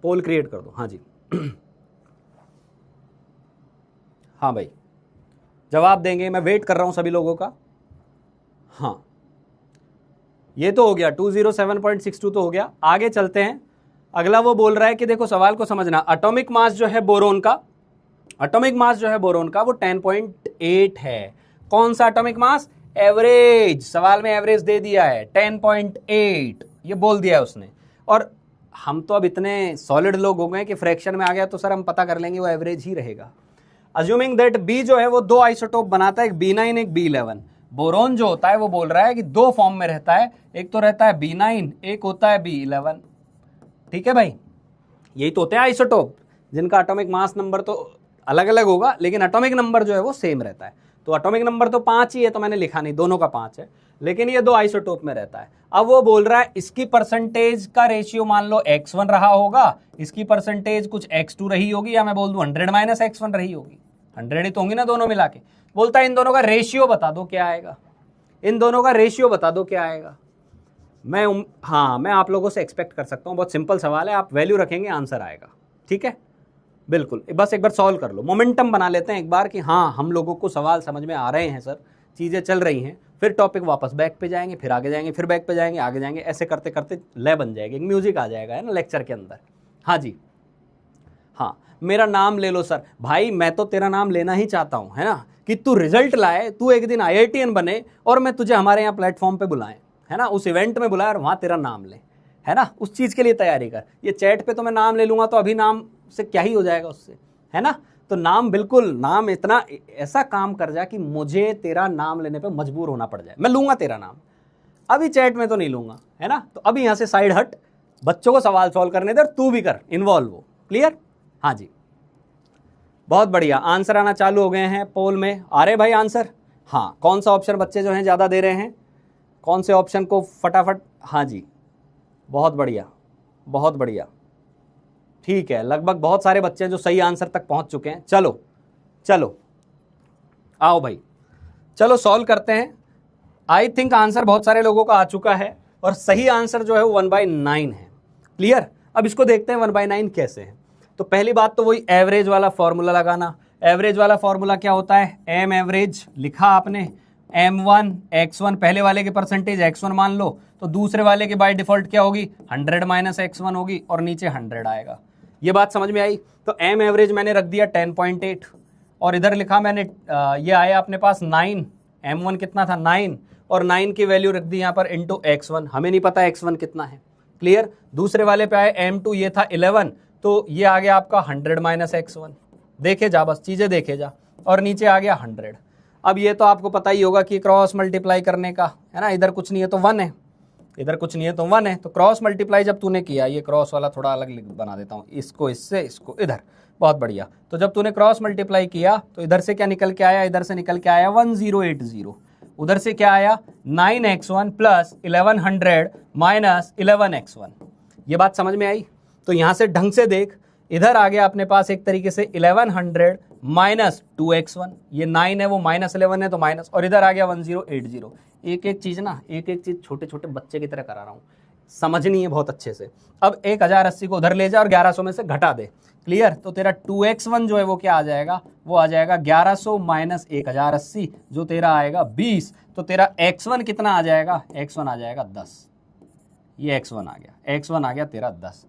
पोल क्रिएट कर दो, हाँ जी। हाँ भाई जवाब देंगे, मैं वेट कर रहा हूं सभी लोगों का। हाँ ये तो हो गया, 207.62 तो हो गया। आगे चलते हैं, अगला वो बोल रहा है कि देखो सवाल को समझना, एटॉमिक मास जो है बोरोन का, एटॉमिक मास जो है बोरोन का वो 10.8 है। कौन सा एटॉमिक मास? एवरेज, सवाल में एवरेज दे दिया है 10.8, ये बोल दिया है उसने। और हम तो अब इतने सॉलिड लोग हो गए कि फ्रैक्शन में आ गया तो सर हम पता कर लेंगे वो एवरेज ही रहेगा। अज्यूमिंग दैट बी जो है वो 2 आइसोटोप बनाता है, एक B9 एक B11। बोरोन जो होता है वो बोल रहा है कि 2 फॉर्म में रहता है, एक तो रहता है B9, एक होता है B11। ठीक है भाई, यही तो होते हैं आइसोटोप जिनका एटॉमिक मास नंबर तो अलग अलग होगा लेकिन एटॉमिक नंबर जो है वो सेम रहता है। तो एटॉमिक नंबर तो 5 ही है, तो मैंने लिखा नहीं, दोनों का 5 है, लेकिन ये 2 आइसोटोप में रहता है। अब वो बोल रहा है इसकी परसेंटेज का रेशियो मान लो x1 रहा होगा, इसकी परसेंटेज कुछ x2 रही होगी, या मैं बोल दूं 100 - x1 रही होगी, 100 ही तो होंगी ना दोनों मिला के। बोलता है इन दोनों का रेशियो बता दो क्या आएगा, इन दोनों का रेशियो बता दो क्या आएगा। मैं आप लोगों से एक्सपेक्ट कर सकता हूँ, बहुत सिंपल सवाल है, आप वैल्यू रखेंगे आंसर आएगा। ठीक है, बिल्कुल, बस एक बार सॉल्व कर लो, मोमेंटम बना लेते हैं एक बार कि हाँ हम लोगों को सवाल समझ में आ रहे हैं सर, चीज़ें चल रही हैं, फिर टॉपिक वापस बैक पे जाएंगे, फिर आगे जाएंगे, फिर बैक पे जाएंगे, आगे जाएंगे, ऐसे करते करते लय बन जाएगी, एक म्यूजिक आ जाएगा, है ना, लेक्चर के अंदर। हाँ जी, हाँ मेरा नाम ले लो सर। भाई मैं तो तेरा नाम लेना ही चाहता हूँ, है ना, कि तू रिजल्ट लाए, तू एक दिन IITian बने और मैं तुझे हमारे यहाँ प्लेटफॉर्म पे बुलाएं, है ना, उस इवेंट में बुलाए और वहाँ तेरा नाम ले, है ना, उस चीज़ के लिए तैयारी कर। ये चैट पे तो मैं नाम ले लूँगा तो अभी नाम से क्या ही हो जाएगा उससे, है ना। तो नाम, बिल्कुल नाम इतना ऐसा काम कर जा कि मुझे तेरा नाम लेने पे मजबूर होना पड़ जाए, मैं लूँगा तेरा नाम, अभी चैट में तो नहीं लूँगा, है ना। तो अभी यहाँ से साइड हट, बच्चों को सवाल सॉल्व करने दे और तू भी कर इन्वॉल्व हो। क्लियर? हाँ जी, बहुत बढ़िया, आंसर आना चालू हो गए हैं पोल में। आ रहे भाई आंसर? हाँ, कौन सा ऑप्शन बच्चे जो हैं ज़्यादा दे रहे हैं, कौन से ऑप्शन को फटाफट? हाँ जी, बहुत बढ़िया, बहुत बढ़िया, ठीक है, लगभग बहुत सारे बच्चे जो सही आंसर तक पहुंच चुके हैं। चलो चलो आओ भाई, चलो सॉल्व करते हैं। आई थिंक आंसर बहुत सारे लोगों का आ चुका है और सही आंसर जो है वो 1/9 है। क्लियर? अब इसको देखते हैं 1/9 कैसे है। तो पहली बात तो वही एवरेज वाला फॉर्मूला लगाना। एवरेज वाला फॉर्मूला क्या होता है? एम एवरेज लिखा आपने, M1 X1, पहले वाले के परसेंटेज X1 मान लो, तो दूसरे वाले के बाय डिफॉल्ट क्या होगी? 100 - X1 होगी और नीचे 100 आएगा। ये बात समझ में आई? तो एम एवरेज मैंने रख दिया 10.8 और इधर लिखा मैंने ये आया अपने पास 9, M1 कितना था? 9, और 9 की वैल्यू रख दी यहाँ पर इंटू X1, हमें नहीं पता X1 कितना है। क्लियर? दूसरे वाले पे आए M2, ये था 11, तो ये आ गया आपका 100 - X1, देखे जा, बस चीज़ें देखे जा, और नीचे आ गया 100। अब ये तो आपको पता ही होगा कि क्रॉस मल्टीप्लाई करने का, है ना, इधर कुछ नहीं है तो 1 है, इधर कुछ नहीं है तो 1 है, तो क्रॉस मल्टीप्लाई जब तूने किया, ये क्रॉस वाला थोड़ा अलग बना देता हूँ, इसको इससे, इसको इधर, बहुत बढ़िया। तो जब तूने क्रॉस मल्टीप्लाई किया तो इधर से क्या निकल के आया? इधर से निकल के आया 1080, उधर से क्या आया? 9x1 plus 1100 minus 11x1। ये बात समझ में आई? तो यहाँ से ढंग से देख, इधर आ गया अपने पास एक तरीके से 1100 माइनस 2x1, ये 9 है वो माइनस 11 है तो माइनस, और इधर आ गया 1080। एक एक चीज़ ना, एक एक चीज़ छोटे छोटे बच्चे की तरह करा रहा हूँ, समझनी है बहुत अच्छे से। अब 1080 को उधर ले जा और 1100 में से घटा दे। क्लियर? तो तेरा 2x1 जो है वो क्या आ जाएगा? वो आ जाएगा 1100 माइनस 1080, जो तेरा आएगा 20। तो तेरा x1 कितना आ जाएगा? x1 आ जाएगा 10, ये x1 आ गया, x1 आ गया तेरा 10।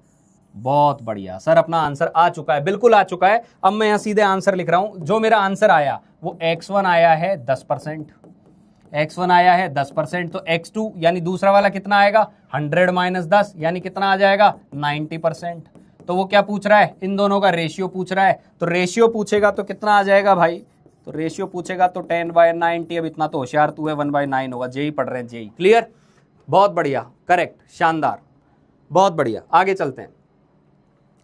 बहुत बढ़िया सर, अपना आंसर आ चुका है, बिल्कुल आ चुका है। अब मैं यहां सीधे आंसर लिख रहा हूं। जो मेरा आंसर आया वो x1 आया है 10%, x1 आया है 10%, तो x2 यानी दूसरा वाला कितना आएगा 100 माइनस 10 यानी कितना आ जाएगा 90%। तो वो क्या पूछ रहा है, इन दोनों का रेशियो पूछ रहा है। तो रेशियो पूछेगा तो कितना आ जाएगा भाई, तो रेशियो पूछेगा तो 10/90। अब इतना तो होशियार तू है, 1/9 होगा। जेई पढ़ रहे हैं, जेई। क्लियर, बहुत बढ़िया, करेक्ट, शानदार, बहुत बढ़िया। आगे चलते हैं।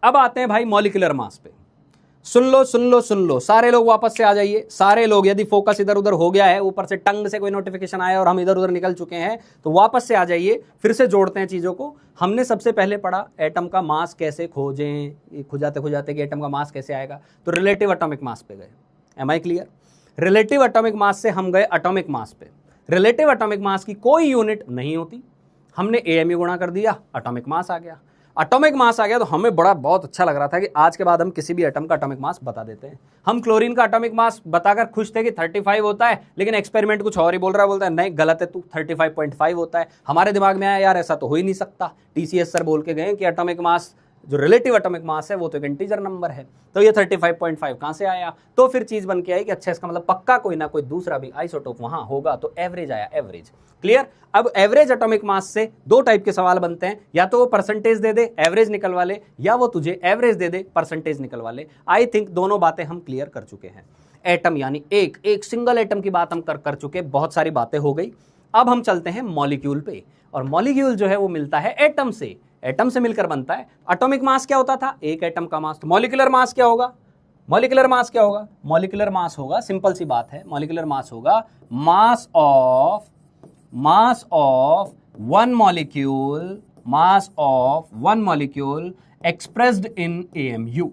अब आते हैं भाई मॉलिक्यूलर मास पे। सुन लो सुन लो सुन लो, सारे लोग वापस से आ जाइए। सारे लोग, यदि फोकस इधर उधर हो गया है, ऊपर से टंग से कोई नोटिफिकेशन आया और हम इधर उधर निकल चुके हैं, तो वापस से आ जाइए। फिर से जोड़ते हैं चीजों को। हमने सबसे पहले पढ़ा एटम का मास कैसे खोजें, खुजाते खुजाते कि एटम का मास कैसे आएगा, तो रिलेटिव एटॉमिक मास पे गए। Am I clear? Relative atomic mass से हम गए एटॉमिक मास पे। रिलेटिव एटॉमिक मास की कोई यूनिट नहीं होती, हमने एएमयू गुणा कर दिया, एटॉमिक मास आ गया। एटॉमिक मास आ गया तो हमें बहुत अच्छा लग रहा था कि आज के बाद हम किसी भी एटम का एटॉमिक मास बता देते हैं। हम क्लोरीन का एटॉमिक मास बताकर खुश थे कि 35 होता है, लेकिन एक्सपेरिमेंट कुछ और ही बोल रहा है, बोलता है नहीं गलत है तू, 35.5 होता है। हमारे दिमाग में आया यार ऐसा तो हो ही नहीं सकता, टीसीएस सर बोल के गए कि एटॉमिक मास जो रिलेटिव एटॉमिक मास है वो तो एक इंटीजर नंबर है, तो ये 35.5 कहां से आया। तो फिर चीज बन के आई कि अच्छा इसका मतलब पक्का कोई ना कोई दूसरा भी आइसोटोप वहां होगा, तो एवरेज आया, एवरेज। क्लियर? अब एवरेज एटॉमिक मास से दो टाइप के सवाल बनते हैं, या तो वो परसेंटेज दे दे एवरेज निकलवा ले, या वो तुझे एवरेज दे दे परसेंटेज निकलवा ले। आई थिंक दोनों बातें हम क्लियर कर चुके हैं। एटम यानी एक सिंगल एटम की बात हम कर चुके, बहुत सारी बातें हो गई। अब हम चलते हैं मॉलिक्यूल पे, और मॉलिक्यूल जो है वो मिलता है एटम से, एटम से मिलकर बनता है। एटॉमिक मास क्या होता था, एक एटम का मास। तो मॉलिक्यूलर मास क्या होगा, मॉलिक्यूलर मास क्या होगा, मॉलिक्यूलर मास होगा, सिंपल सी बात है, मॉलिक्यूलर मास होगा mass of one molecule, mass of one molecule expressed in AMU.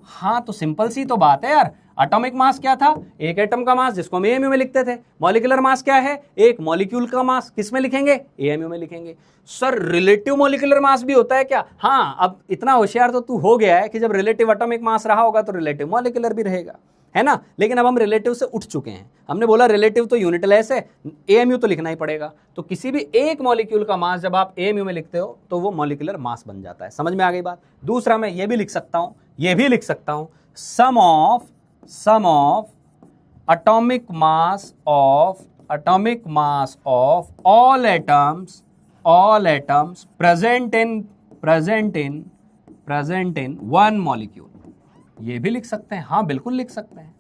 हाँ तो सिंपल सी तो बात है यार। एटॉमिक मास क्या था, एक एटम का मास जिसको हम एएमयू में लिखते थे। मॉलिक्यूलर मास क्या है, एक मॉलिक्यूल का मास, किस में लिखेंगे, एएमयू में लिखेंगे। सर रिलेटिव मॉलिक्यूलर मास भी होता है क्या? हाँ, अब इतना होशियार तो तू हो गया है कि जब रिलेटिव एटॉमिक मास रहा होगा तो रिलेटिव मॉलिक्यूलर भी रहेगा, है ना। लेकिन अब हम रिलेटिव से उठ चुके हैं, हमने बोला रिलेटिव तो यूनिटलेस है, एएमयू तो लिखना ही पड़ेगा। तो किसी भी एक मॉलिक्यूल का मास जब आप एएमयू में लिखते हो तो वो मॉलिक्यूलर मास बन जाता है। समझ में आ गई बात? दूसरा मैं ये भी लिख सकता हूं, ये भी लिख सकता हूं, सम of atomic mass of all atoms present in one molecule। ये भी लिख सकते हैं, हाँ बिल्कुल लिख सकते हैं।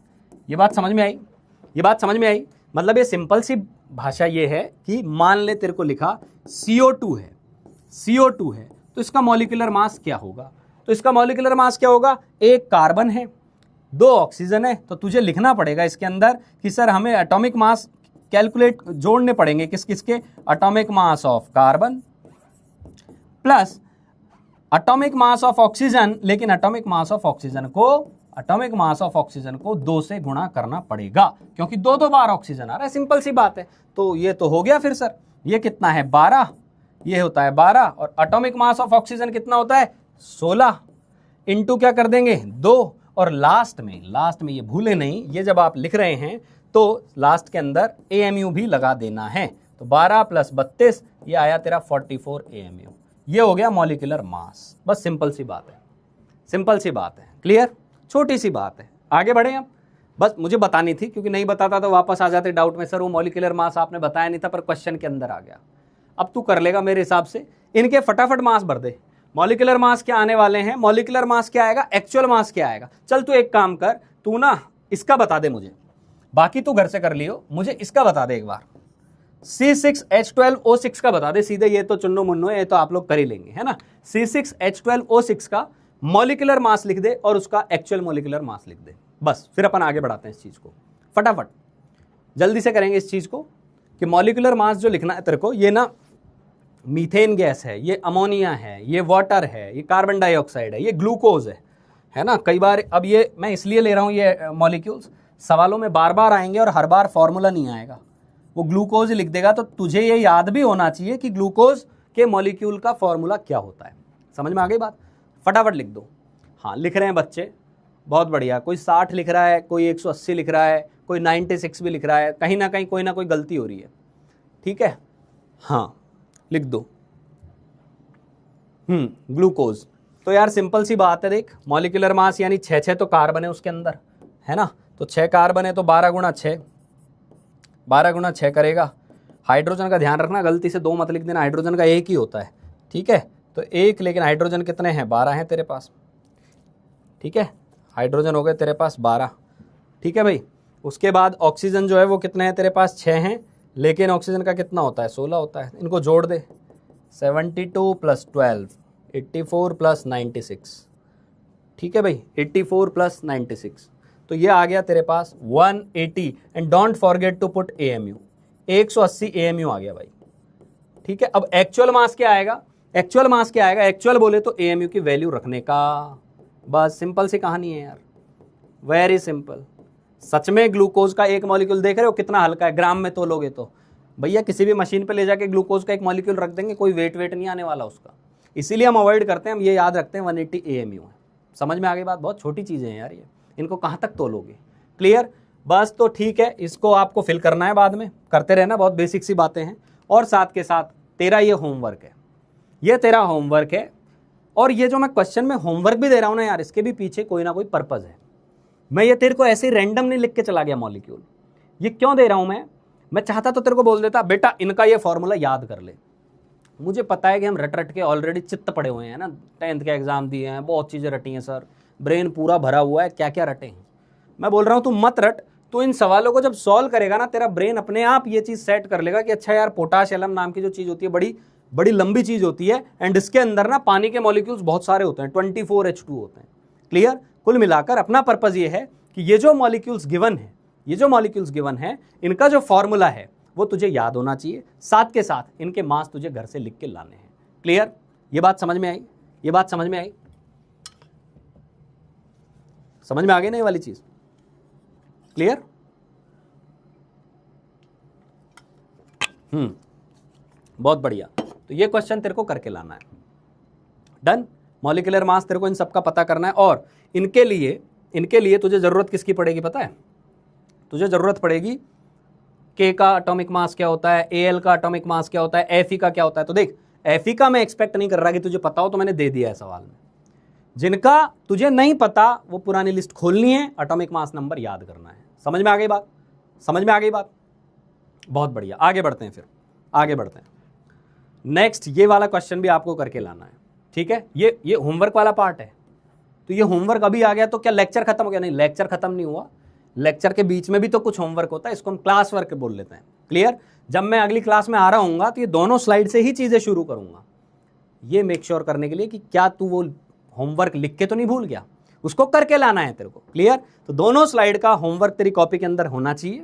ये बात समझ में आई, ये बात समझ में आई। मतलब ये सिंपल सी भाषा ये है कि मान ले तेरे को लिखा CO2 है, तो इसका मॉलिक्यूलर मास क्या होगा, तो इसका मॉलिक्यूलर मास क्या होगा, एक कार्बन है, दो ऑक्सीजन है। तो तुझे लिखना पड़ेगा इसके अंदर कि सर हमें एटॉमिक मास कैलकुलेट जोड़ने पड़ेंगे, किस किस के, atomic mass of carbon plus atomic mass of oxygen. लेकिन एटॉमिक मास ऑफ ऑक्सीजन को 2 से गुणा करना पड़ेगा, क्योंकि दो बार ऑक्सीजन आ रहा है। सिंपल सी बात है। तो ये तो हो गया। फिर सर ये कितना है 12, ये होता है 12, और एटॉमिक मास ऑफ ऑक्सीजन कितना होता है 16, इंटू क्या कर देंगे 2, और लास्ट में ये भूले नहीं, ये जब आप लिख रहे हैं तो लास्ट के अंदर एएमयू भी लगा देना है। तो 12 + 32 ये आया तेरा 44 एएमयू। ये हो गया मॉलिक्यूलर मास। बस सिंपल सी बात है, सिंपल सी बात है। क्लियर? छोटी सी बात है। आगे बढ़े अब। बस मुझे बतानी थी, क्योंकि नहीं बताता तो वापस आ जाते डाउट में, सर वो मॉलिक्यूलर मास आपने बताया नहीं था पर क्वेश्चन के अंदर आ गया। अब तू कर लेगा मेरे हिसाब से, इनके फटाफट मास भर दे। मॉलिक्यूलर मास क्या आने वाले हैं, मॉलिक्यूलर मास क्या आएगा, एक्चुअल मास क्या आएगा। चल तू एक काम कर, तू ना इसका बता दे मुझे, बाकी तू घर से कर लियो, मुझे इसका बता दे एक बार, C6H12O6 का बता दे सीधे। ये तो चुन्नो मुन्नो है, ये तो आप लोग कर ही लेंगे, है ना। C6H12O6 का मॉलिक्यूलर मास लिख दे और उसका एक्चुअल मॉलिक्यूलर मास लिख दे। बस फिर अपन आगे बढ़ाते हैं इस चीज को, फटाफट जल्दी से करेंगे इस चीज को कि मॉलिक्यूलर मास जो लिखना है तेरे को, ये ना मीथेन गैस है, ये अमोनिया है, ये वाटर है, ये कार्बन डाइऑक्साइड है, ये ग्लूकोज है ना। कई बार अब ये मैं इसलिए ले रहा हूँ, ये मॉलिक्यूल्स सवालों में बार बार आएंगे और हर बार फॉर्मूला नहीं आएगा। वो ग्लूकोज लिख देगा तो तुझे ये याद भी होना चाहिए कि ग्लूकोज के मॉलिक्यूल का फॉर्मूला क्या होता है। समझ में आ गई बात? फटाफट लिख दो। हाँ लिख रहे हैं बच्चे, बहुत बढ़िया। कोई 60 लिख रहा है, कोई 180 लिख रहा है, कोई 96 भी लिख रहा है। कहीं ना कहीं कोई ना कोई गलती हो रही है, ठीक है। हाँ लिख दो। ग्लूकोज तो यार सिंपल सी बात है, देख मॉलिक्यूलर मास यानी 6 तो कार्बन है उसके अंदर, है ना, तो 6 कार्बन है तो 12 गुणा 6, 12 गुणा 6 करेगा। हाइड्रोजन का ध्यान रखना, गलती से 2 मत लिख देना, हाइड्रोजन का एक ही होता है, ठीक है, तो एक, लेकिन हाइड्रोजन कितने हैं, 12 हैं तेरे पास, ठीक है, हाइड्रोजन हो गए तेरे पास 12, ठीक है भाई। उसके बाद ऑक्सीजन जो है वो कितने हैं तेरे पास, 6 हैं, लेकिन ऑक्सीजन का कितना होता है, 16 होता है, इनको जोड़ दे, 72 + 12 84 + 96, ठीक है भाई, 84 + 96, तो ये आ गया तेरे पास 180, and don't forget to put AMU, 180 AMU आ गया भाई, ठीक है। अब एक्चुअल मास क्या आएगा, एक्चुअल मास क्या आएगा, एक्चुअल बोले तो AMU की वैल्यू रखने का, बस सिंपल सी कहानी है यार, वेरी सिंपल। सच में ग्लूकोज का एक मॉलिक्यूल देख रहे हो कितना हल्का है, ग्राम में तोलोगे तो भैया किसी भी मशीन पे ले जाके ग्लूकोज का एक मॉलिक्यूल रख देंगे, कोई वेट नहीं आने वाला उसका, इसीलिए हम अवॉइड करते हैं, हम ये याद रखते हैं 180 AMU है। समझ में आ गई बात, बहुत छोटी चीज़ें हैं यार ये, इनको कहाँ तक तोलोगे, क्लियर, बस तो ठीक है, इसको आपको फिल करना है, बाद में करते रहना, बहुत बेसिक सी बातें हैं। और साथ के साथ तेरा ये होमवर्क है, ये तेरा होमवर्क है, और ये जो मैं क्वेश्चन में होमवर्क भी दे रहा हूँ ना यार, इसके भी पीछे कोई ना कोई पर्पज़ है। मैं ये तेरे को ऐसे ही रैंडम नहीं लिख के चला गया मॉलिक्यूल, ये क्यों दे रहा हूँ मैं चाहता तो तेरे को बोल देता बेटा इनका ये फॉर्मूला याद कर ले, मुझे पता है कि हम रट रट के ऑलरेडी चित्त पड़े हुए हैं ना, 10th के एग्जाम दिए हैं, बहुत चीज़ें रटी हैं सर, ब्रेन पूरा भरा हुआ है, क्या क्या रटे हैं। मैं बोल रहा हूँ तू मत रट, तो इन सवालों को जब सॉल्व करेगा ना, तेरा ब्रेन अपने आप ये चीज़ सेट कर लेगा कि अच्छा यार पोटाश एलम नाम की जो चीज़ होती है बड़ी बड़ी लंबी चीज़ होती है, एंड इसके अंदर ना पानी के मॉलिक्यूल्स बहुत सारे होते हैं, 24 H2 होते हैं, क्लियर। कुल मिलाकर अपना पर्पज़ ये है कि ये जो मॉलिक्यूल्स गिवन है, ये जो मॉलिक्यूल्स गिवन है, इनका जो फॉर्मूला है वो तुझे याद होना चाहिए, साथ के साथ इनके मास तुझे घर से लिख के लाने हैं, क्लियर। ये बात समझ में आई, ये बात समझ में आई, समझ में आ गई ना ये वाली चीज, क्लियर। बहुत बढ़िया, तो ये क्वेश्चन तेरे को करके लाना है, डन। मॉलिक्यूलर मास तेरे को इन सब का पता करना है, और इनके लिए तुझे जरूरत किसकी पड़ेगी पता है, तुझे जरूरत पड़ेगी K का एटॉमिक मास क्या होता है, Al का एटॉमिक मास क्या होता है, Fe का क्या होता है। तो देख Fe का मैं एक्सपेक्ट नहीं कर रहा कि तुझे पता हो, तो मैंने दे दिया है सवाल में। जिनका तुझे नहीं पता वो पुरानी लिस्ट खोलनी है, एटॉमिक मास नंबर याद करना है। समझ में आ गई बात, समझ में आ गई बात, बहुत बढ़िया। आगे बढ़ते हैं, फिर आगे बढ़ते हैं। नेक्स्ट ये वाला क्वेश्चन भी आपको करके लाना है, ठीक है। ये होमवर्क वाला पार्ट है, तो ये होमवर्क अभी आ गया तो क्या लेक्चर खत्म हो गया? नहीं, लेक्चर खत्म नहीं हुआ, लेक्चर के बीच में भी तो कुछ होमवर्क होता है, इसको हम क्लास वर्क बोल लेते हैं, क्लियर। जब मैं अगली क्लास में आ रहा हूँगा तो ये दोनों स्लाइड से ही चीज़ें शुरू करूँगा, ये मेक श्योर करने के लिए कि क्या तू वो होमवर्क लिख के तो नहीं भूल गया, उसको करके लाना है तेरे को, क्लियर। तो दोनों स्लाइड का होमवर्क तेरी कॉपी के अंदर होना चाहिए।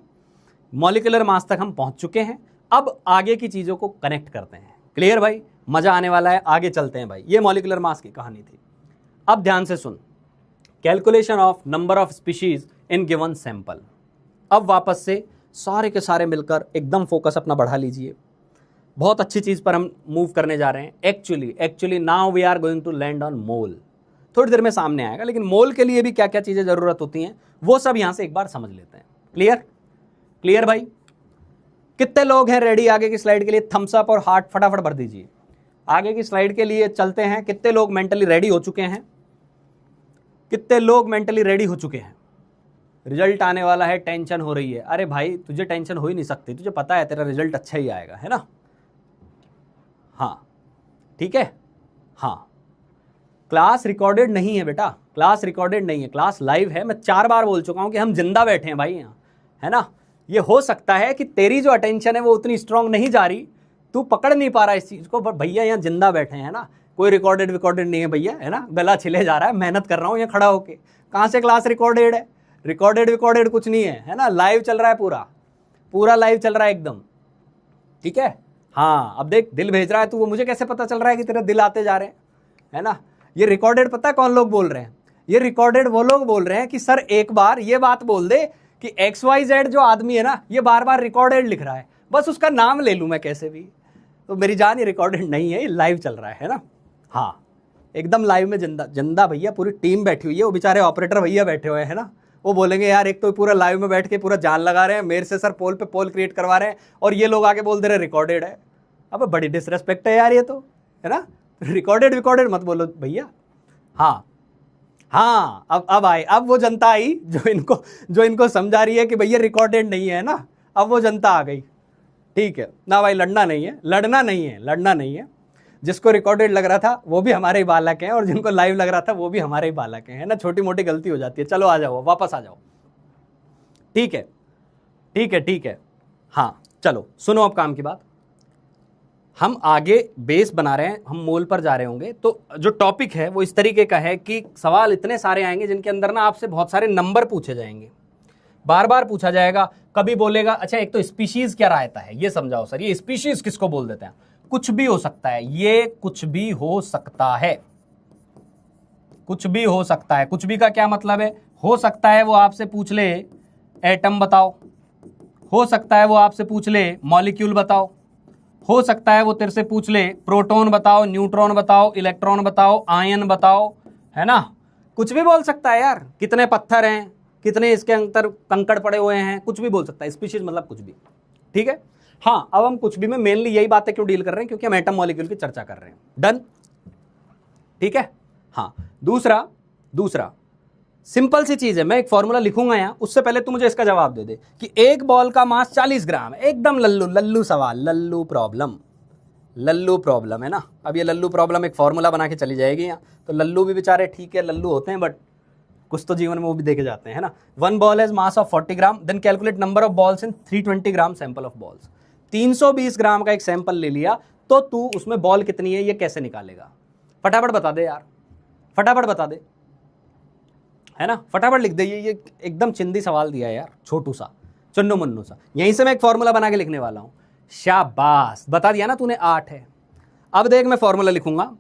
मॉलिक्यूलर मास तक हम पहुँच चुके हैं, अब आगे की चीज़ों को कनेक्ट करते हैं, क्लियर भाई, मज़ा आने वाला है। आगे चलते हैं भाई, ये मॉलिक्यूलर मास की कहानी थी। अब ध्यान से सुन, calculation of number of species in given sample. अब वापस से सारे के सारे मिलकर एकदम फोकस अपना बढ़ा लीजिए, बहुत अच्छी चीज़ पर हम मूव करने जा रहे हैं। Actually now we are going to land on mole. थोड़ी देर में सामने आएगा, लेकिन मोल के लिए भी क्या क्या चीज़ें ज़रूरत होती हैं वो सब यहाँ से एक बार समझ लेते हैं। क्लियर भाई, कितने लोग हैं रेडी आगे की स्लाइड के लिए? थम्स अप और हार्ट फटाफट भर दीजिए। आगे की स्लाइड के लिए चलते हैं। कितने लोग मेंटली रेडी हो चुके हैं? कितने लोग मेंटली रेडी हो चुके हैं? रिजल्ट आने वाला है, टेंशन हो रही है। अरे भाई तुझे टेंशन हो ही नहीं सकती, तुझे पता है तेरा रिजल्ट अच्छा ही आएगा, है ना। हाँ ठीक है, हाँ। क्लास रिकॉर्डेड नहीं है बेटा, क्लास रिकॉर्डेड नहीं है, क्लास लाइव है। मैं 4 बार बोल चुका हूं कि हम जिंदा बैठे हैं भाई यहाँ, है ना। ये हो सकता है कि तेरी जो अटेंशन है वो उतनी स्ट्रांग नहीं जा रही, तू पकड़ नहीं पा रहा इस चीज़ को, पर भैया यहाँ जिंदा बैठे हैं, है ना। कोई रिकॉर्डेड नहीं है भैया, है ना। गला छिले जा रहा है, मेहनत कर रहा हूँ यहाँ खड़ा होके। कहाँ से क्लास रिकॉर्डेड है? रिकॉर्डेड कुछ नहीं है ना। लाइव चल रहा है, पूरा लाइव चल रहा है एकदम, ठीक है। हाँ अब देख, दिल भेज रहा है तू, वो मुझे कैसे पता चल रहा है कि तेरे दिल आते जा रहे हैं, है ना। ये रिकॉर्डेड पता है कौन लोग बोल रहे हैं? ये रिकॉर्डेड वो लोग बोल रहे हैं कि सर एक बार ये बात बोल दे कि XYZ जो आदमी है ना, ये बार बार रिकॉर्डेड लिख रहा है, बस उसका नाम ले लूं मैं कैसे भी। तो मेरी जान, ये रिकॉर्डेड नहीं है, ये लाइव चल रहा है ना। हाँ एकदम लाइव में जिंदा भैया, पूरी टीम बैठी हुई है। वो बेचारे ऑपरेटर भैया बैठे हुए हैं ना, वो बोलेंगे यार एक तो पूरा लाइव में बैठ के पूरा जान लगा रहे हैं मेरे से, सर पोल पे पोल क्रिएट करवा रहे हैं, और ये लोग आके बोल दे रहे रिकॉर्डेड है। अब बड़ी डिसरेस्पेक्ट है यार ये तो, है ना। रिकॉर्डेड मत बोलो भैया, हाँ हाँ, अब आए, अब वो जनता आई जो इनको समझा रही है कि भैया रिकॉर्डेड नहीं है ना, अब वो जनता आ गई। ठीक है ना भाई, लड़ना नहीं है, लड़ना नहीं है, लड़ना नहीं है। जिसको रिकॉर्डेड लग रहा था वो भी हमारे ही बालक हैं, और जिनको लाइव लग रहा था वो भी हमारे ही बालक हैं, है ना। छोटी मोटी गलती हो जाती है। चलो आ जाओ, वापस आ जाओ। ठीक है, ठीक है, ठीक है। हाँ चलो सुनो अब काम की बात। हम आगे बेस बना रहे हैं, हम मोल पर जा रहे होंगे, तो जो टॉपिक है वो इस तरीके का है कि सवाल इतने सारे आएंगे जिनके अंदर ना आपसे बहुत सारे नंबर पूछे जाएंगे, बार बार पूछा जाएगा। कभी बोलेगा अच्छा एक तो स्पीशीज क्या रहता है, ये समझाओ सर, ये स्पीशीज किसको बोल देते हैं। कुछ भी हो सकता है, ये कुछ भी हो सकता है, कुछ भी हो सकता है। कुछ भी का क्या मतलब है? हो सकता है वो आपसे पूछ ले एटम बताओ, हो सकता है वो आपसे पूछ ले मॉलिक्यूल बताओ, हो सकता है वो तेरे से पूछ ले प्रोटॉन बताओ, न्यूट्रॉन बताओ, इलेक्ट्रॉन बताओ, आयन बताओ, है ना। कुछ भी बोल सकता है यार, कितने पत्थर हैं, कितने इसके अंदर कंकड़ पड़े हुए हैं, कुछ भी बोल सकता है। स्पीशीज मतलब कुछ भी। ठीक है। हाँ, अब हम कुछ भी में मेनली यही बातें क्यों डील कर रहे हैं, क्योंकि हम एटम मॉलिक्यूल की चर्चा कर रहे हैं। डन, ठीक है। हाँ, दूसरा सिंपल सी चीज है, मैं एक फॉर्मूला लिखूंगा यहां, उससे पहले तू मुझे इसका जवाब दे दे कि एक बॉल का मास 40 ग्राम है। एकदम लल्लू सवाल, लल्लू प्रॉब्लम है ना। अब ये लल्लू प्रॉब्लम एक फॉर्मूला बना के चली जाएगी यहाँ, तो लल्लू भी बेचारे ठीक है, लल्लू होते हैं, बट कुछ तो जीवन में वो भी देखे जाते हैं, है ना। One ball has mass of 40 gram, then calculate number of balls in 320 gram sample of balls. 320 gram का एक सैंपल ले लिया, तो तू उसमें बॉल कितनी है ये कैसे निकालेगा? फटाफट बता दे यार, फटाफट बता दे, है ना, फटाफट लिख दे। ये एकदम चिंदी सवाल दिया है यार, छोटू सा, चुन्नू मुन्नू सा। यहीं से मैं एक फॉर्मूला बना के लिखने वाला हूं। शाबाश, बता दिया ना तूने, 8 है। अब देख मैं फॉर्मूला लिखूंगा,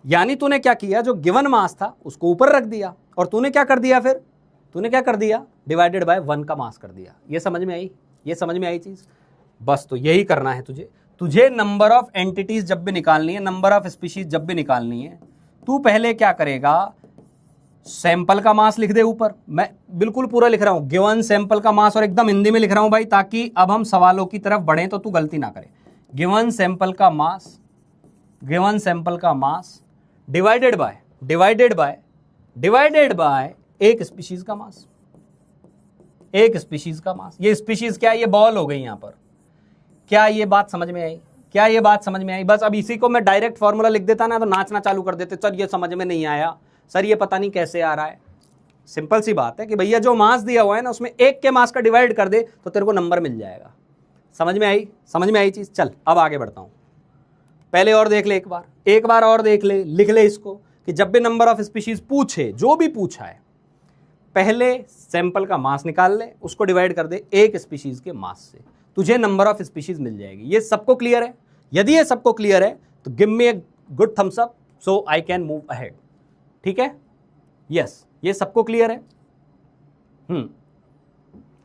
यानी तूने क्या किया, जो गिवन मास था उसको ऊपर रख दिया, और तूने क्या कर दिया, फिर तूने क्या कर दिया, डिवाइडेड बाय 1 का मास कर दिया। ये समझ में आई? ये समझ में आई चीज? बस तो यही करना है तुझे नंबर ऑफ एंटिटीज जब भी निकालनी है, नंबर ऑफ स्पीशीज जब भी निकालनी है, तू पहले क्या करेगा, सैंपल का मास लिख दे ऊपर। मैं बिल्कुल पूरा लिख रहा हूं, गिवन सैंपल का मास, और एकदम हिंदी में लिख रहा हूं भाई, ताकि अब हम सवालों की तरफ बढ़ें तो तू गलती ना करे। गिवन सैंपल का मास डिवाइडेड बाय एक स्पीशीज का मास, एक स्पीशीज का मास। ये स्पीशीज क्या है? ये बॉल हो गई यहां पर। क्या ये बात समझ में आई? क्या ये बात समझ में आई? बस अब इसी को मैं डायरेक्ट फॉर्मूला लिख देता ना, तो नाचना चालू कर देते, सर ये समझ में नहीं आया, सर ये पता नहीं कैसे आ रहा है। सिंपल सी बात है कि भैया जो मास दिया हुआ है ना, उसमें एक के मास का डिवाइड कर दे तो तेरे को नंबर मिल जाएगा। समझ में आई? समझ में आई चीज? चल अब आगे बढ़ता हूं। पहले और देख ले, एक बार और देख ले, लिख ले इसको कि जब भी नंबर ऑफ स्पीशीज पूछे, जो भी पूछा है, पहले सैंपल का मास निकाल ले, उसको डिवाइड कर दे एक स्पीशीज के मास से, तुझे नंबर ऑफ स्पीशीज मिल जाएगी। ये सबको क्लियर है? यदि ये सबको क्लियर है तो give me a good thumbs up so I can move ahead. ठीक है, यस, ये सबको क्लियर है।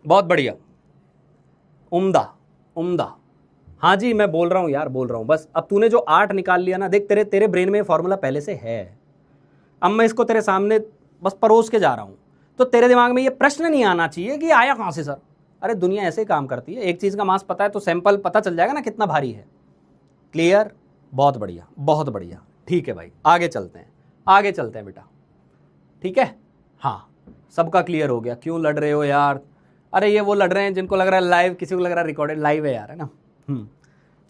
बहुत बढ़िया, उम्दा। हाँ जी, मैं बोल रहा हूं यार, बोल रहा हूं। बस अब तूने जो 8 निकाल लिया ना, देख तेरे ब्रेन में फॉर्मूला पहले से है, अब मैं इसको तेरे सामने बस परोस के जा रहा हूं, तो तेरे दिमाग में ये प्रश्न नहीं आना चाहिए कि आया कहां से सर। अरे दुनिया ऐसे ही काम करती है, एक चीज का मास पता है तो सैंपल पता चल जाएगा ना कितना भारी है। क्लियर? बहुत बढ़िया, बहुत बढ़िया। ठीक है भाई, आगे चलते हैं बेटा। ठीक है, हाँ, सबका क्लियर हो गया। क्यों लड़ रहे हो यार? अरे ये वो लड़ रहे हैं जिनको लग रहा है लाइव, किसी को लग रहा है रिकॉर्डेड। लाइव है यार, है ना।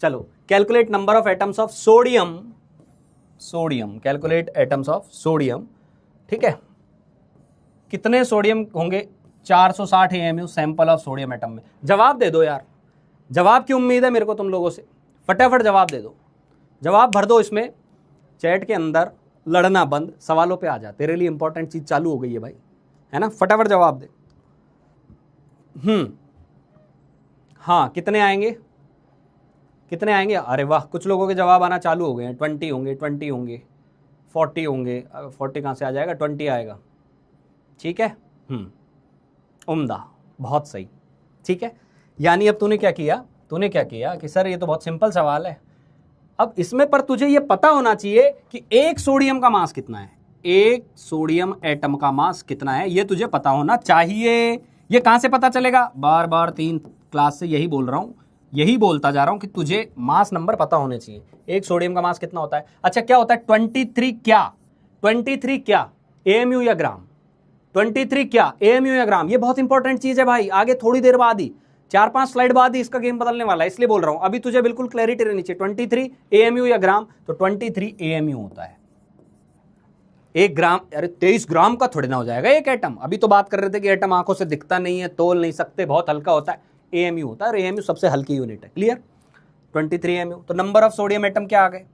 चलो, calculate number of atoms of sodium, calculate atoms of sodium. ठीक है, कितने सोडियम होंगे? 460 AMU sample of sodium atom में। जवाब दे दो यार, जवाब की उम्मीद है मेरे को तुम लोगों से। फटाफट जवाब दे दो, जवाब भर दो इसमें चैट के अंदर। लड़ना बंद, सवालों पे आ जा। तेरे लिए इंपॉर्टेंट चीज चालू हो गई है भाई, है ना। फटाफट जवाब दे। हाँ, कितने आएंगे? अरे वाह, कुछ लोगों के जवाब आना चालू हो गए हैं। 20 होंगे, 40 होंगे। 40 कहाँ से आ जाएगा? 20 आएगा। ठीक है, उम्दा, बहुत सही। ठीक है, यानी अब तूने क्या किया कि सर ये तो बहुत सिंपल सवाल है। अब इसमें पर तुझे ये पता होना चाहिए कि एक सोडियम का मास कितना है, एक सोडियम एटम का मास कितना है, ये तुझे पता होना चाहिए। ये कहां से पता चलेगा? बार बार 3 क्लास से यही बोल रहा हूं, यही बोलता जा रहा हूं कि तुझे मास नंबर पता होने चाहिए। एक सोडियम का मास कितना होता है? अच्छा, क्या होता है 23? क्या 23 क्या, एएमयू या ग्राम? 23 क्या, एएमयू या ग्राम? ये बहुत इंपॉर्टेंट चीज है भाई, आगे थोड़ी देर बाद ही 4-5 स्लाइड बाद ही इसका गेम बदलने वाला है, इसलिए बोल रहा हूं, अभी तुझे बिल्कुल क्लैरिटी रहनी चाहिए। 23 एएमयू या ग्राम? तो 23 एएमयू होता है। 1 ग्राम, अरे 23 ग्राम का थोड़ी ना हो जाएगा एक एटम। अभी तो बात कर रहे थे कि एटम आंखों से दिखता नहीं है, तोल नहीं सकते, बहुत हल्का होता है। एएमयू होता है, और एएमयू सबसे हल्की यूनिट है। क्लियर? 23 एएमयू। तो नंबर ऑफ सोडियम एटम क्या आ गए?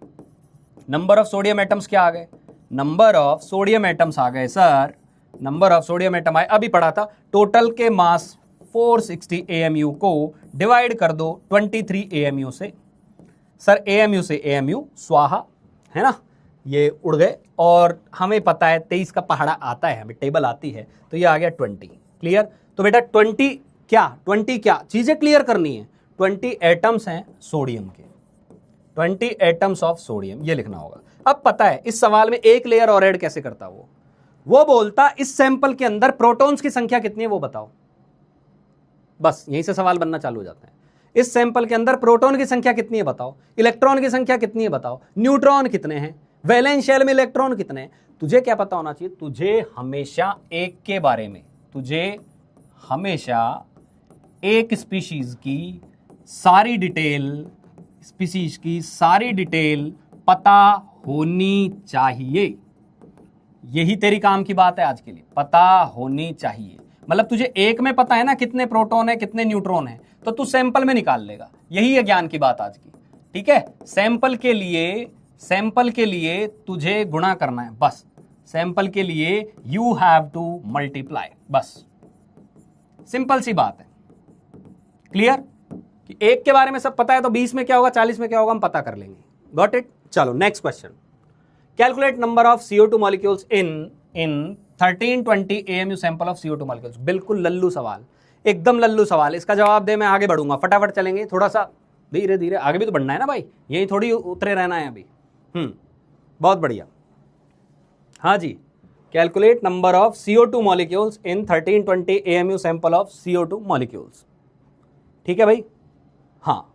नंबर ऑफ सोडियम एटम्स क्या आ गए? नंबर ऑफ सोडियम एटम्स आ गए sir, number of sodium atom आए, अभी पढ़ा था। टोटल के मास 460 एएमयू को डिवाइड कर दो 23 एएमयू से। सर एएमयू से एएमयू स्वाहा, है ना, ये उड़ गए। और हमें पता है 23 का पहाड़ा आता है, हमें टेबल आती है, तो ये आ गया 20। क्लियर? तो बेटा 20 क्या, 20 क्या चीजें क्लियर करनी है। 20 एटम्स हैं सोडियम के, 20 एटम्स ऑफ सोडियम, ये लिखना होगा। अब पता है इस सवाल में एक लेयर और ऐड कैसे करता वो बोलता इस सैंपल के अंदर प्रोटॉन्स की संख्या कितनी है वो बताओ। बस यहीं से सवाल बनना चालू हो जाता है। इस सैंपल के अंदर प्रोटॉन की संख्या कितनी है बताओ, इलेक्ट्रॉन की संख्या कितनी है बताओ, न्यूट्रॉन कितने हैं, वैलेंस शेल में इलेक्ट्रॉन कितने हैं। तुझे क्या पता होना चाहिए? तुझे हमेशा एक के बारे में, तुझे हमेशा एक स्पीशीज की सारी डिटेल पता होनी चाहिए। यही तेरी काम की बात है आज के लिए, पता होनी चाहिए। मतलब तुझे एक में पता है ना कितने प्रोटॉन है कितने न्यूट्रॉन है, तो तू सैंपल में निकाल लेगा। यही है ज्ञान की बात आज की, ठीक है। सैंपल के लिए तुझे गुणा करना है, बस। सैंपल के लिए यू हैव टू मल्टीप्लाई, बस। सिंपल सी बात है। क्लियर? कि एक के बारे में सब पता है तो 20 में क्या होगा, 40 में क्या होगा, हम पता कर लेंगे। Got it? चलो next question. Calculate number of CO2 molecules in 1320 AMU sample of CO2 molecules. बिल्कुल लल्लू सवाल, एकदम लल्लू सवाल। इसका जवाब दे, मैं आगे बढ़ूंगा, फटाफट चलेंगे, थोड़ा सा धीरे धीरे, आगे भी तो बढ़ना है ना भाई, यही थोड़ी उतरे रहना है अभी। बहुत बढ़िया। हाँ जी, calculate number of CO2 molecules in 1320 AMU sample of CO2 molecules. ठीक है भाई, हाँ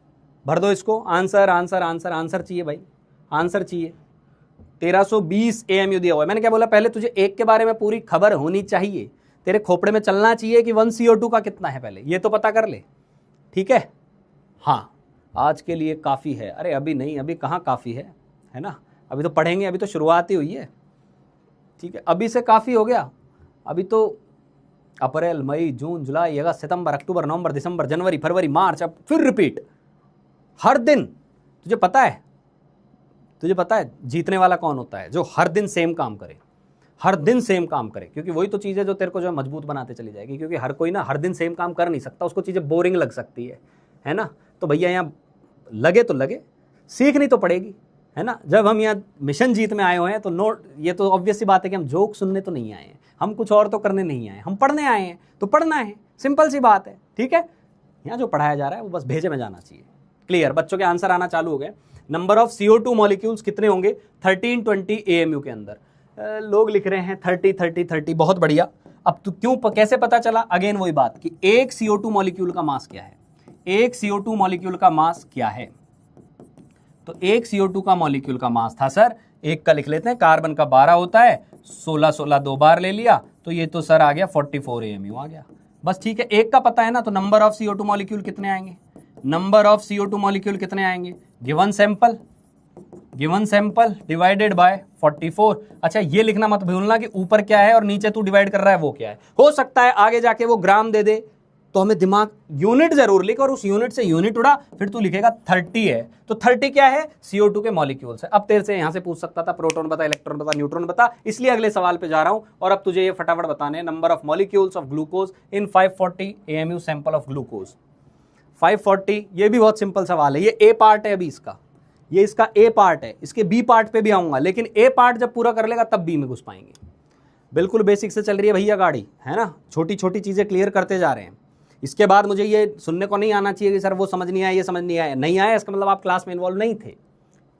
भर दो इसको। आंसर आंसर आंसर आंसर चाहिए भाई, आंसर चाहिए। 1320 AMU दिया हुआ है। मैंने क्या बोला पहले, तुझे एक के बारे में पूरी खबर होनी चाहिए, तेरे खोपड़े में चलना चाहिए कि 1 CO2 का कितना है, पहले ये तो पता कर ले। ठीक है, हाँ आज के लिए काफ़ी है। अरे अभी नहीं, अभी कहाँ काफ़ी है ना, अभी तो पढ़ेंगे, अभी तो शुरुआत ही हुई है। ठीक है, अभी से काफ़ी हो गया। अभी तो अप्रैल मई जून जुलाई अगस्त सितंबर अक्टूबर नवंबर दिसंबर जनवरी फरवरी मार्च, अब फिर रिपीट हर दिन। तुझे पता है जीतने वाला कौन होता है? जो हर दिन सेम काम करे, हर दिन सेम काम करे, क्योंकि वही तो चीज़ है जो तेरे को जो है मजबूत बनाते चली जाएगी। क्योंकि हर कोई ना हर दिन सेम काम कर नहीं सकता, उसको चीज़ें बोरिंग लग सकती है ना। तो भैया यहाँ लगे तो लगे, सीखनी तो पड़ेगी, है ना। जब हम यहाँ मिशन जीत में आए हुए हैं तो नोट, ये तो ऑब्वियस सी बात है कि हम जोक सुनने तो नहीं आए हैं, हम कुछ और तो करने नहीं आए, हम पढ़ने आए हैं, तो पढ़ना है, सिंपल सी बात है। ठीक है, यहाँ जो पढ़ाया जा रहा है वो बस भेजे में जाना चाहिए। क्लियर? बच्चों के आंसर आना चालू हो गए। नंबर ऑफ CO2 मॉलिक्यूल्स कितने होंगे 1320 AMU के अंदर? लोग लिख रहे हैं 30। बहुत बढ़िया। अब तो क्यों कैसे पता चला? अगेन वही बात कि एक CO2 मॉलिक्यूल का मास क्या है, एक CO2 मॉलिक्यूल का मास क्या है। तो एक CO2 का मॉलिक्यूल का मास था सर, एक का लिख लेते हैं, कार्बन का 12 होता है, 16 दो बार ले लिया, तो ये तो सर आ गया 44 AMU आ गया। बस ठीक है, एक का पता है ना, तो नंबर ऑफ CO2 मॉलिक्यूल कितने आएंगे? नंबर ऑफ CO2 मॉलिक्यूल कितने आएंगे? Given sample divided by 44। अच्छा ये लिखना मत भूलना कि ऊपर क्या है और नीचे तू डिवाइड कर रहा है वो क्या है। हो सकता है आगे जाके वो ग्राम दे दे, तो हमें दिमाग यूनिट जरूर लिख, और उस यूनिट से यूनिट उड़ा, फिर तू लिखेगा 30 है, तो 30 क्या है? CO2 के मॉलिक्यूल्स है। अब तेरे से यहां से पूछ सकता था प्रोटॉन बता, इलेक्ट्रॉन बता, न्यूट्रॉन बता, इसलिए अगले सवाल पे जा रहा हूं। और अब तुझे ये फटाफट बताने हैं number of molecules of glucose in 540 AMU sample of glucose. 540, ये भी बहुत सिंपल सवाल है। ये ए पार्ट है अभी इसका, ये इसका ए पार्ट है, इसके बी पार्ट पे भी आऊंगा, लेकिन ए पार्ट जब पूरा कर लेगा तब बी में घुस पाएंगे। बिल्कुल बेसिक से चल रही है भैया गाड़ी, है ना, छोटी छोटी चीजें क्लियर करते जा रहे हैं। इसके बाद मुझे ये सुनने को नहीं आना चाहिए कि सर वो समझ नहीं आया, ये समझ नहीं आया। नहीं आया इसका मतलब आप क्लास में इन्वॉल्व नहीं थे।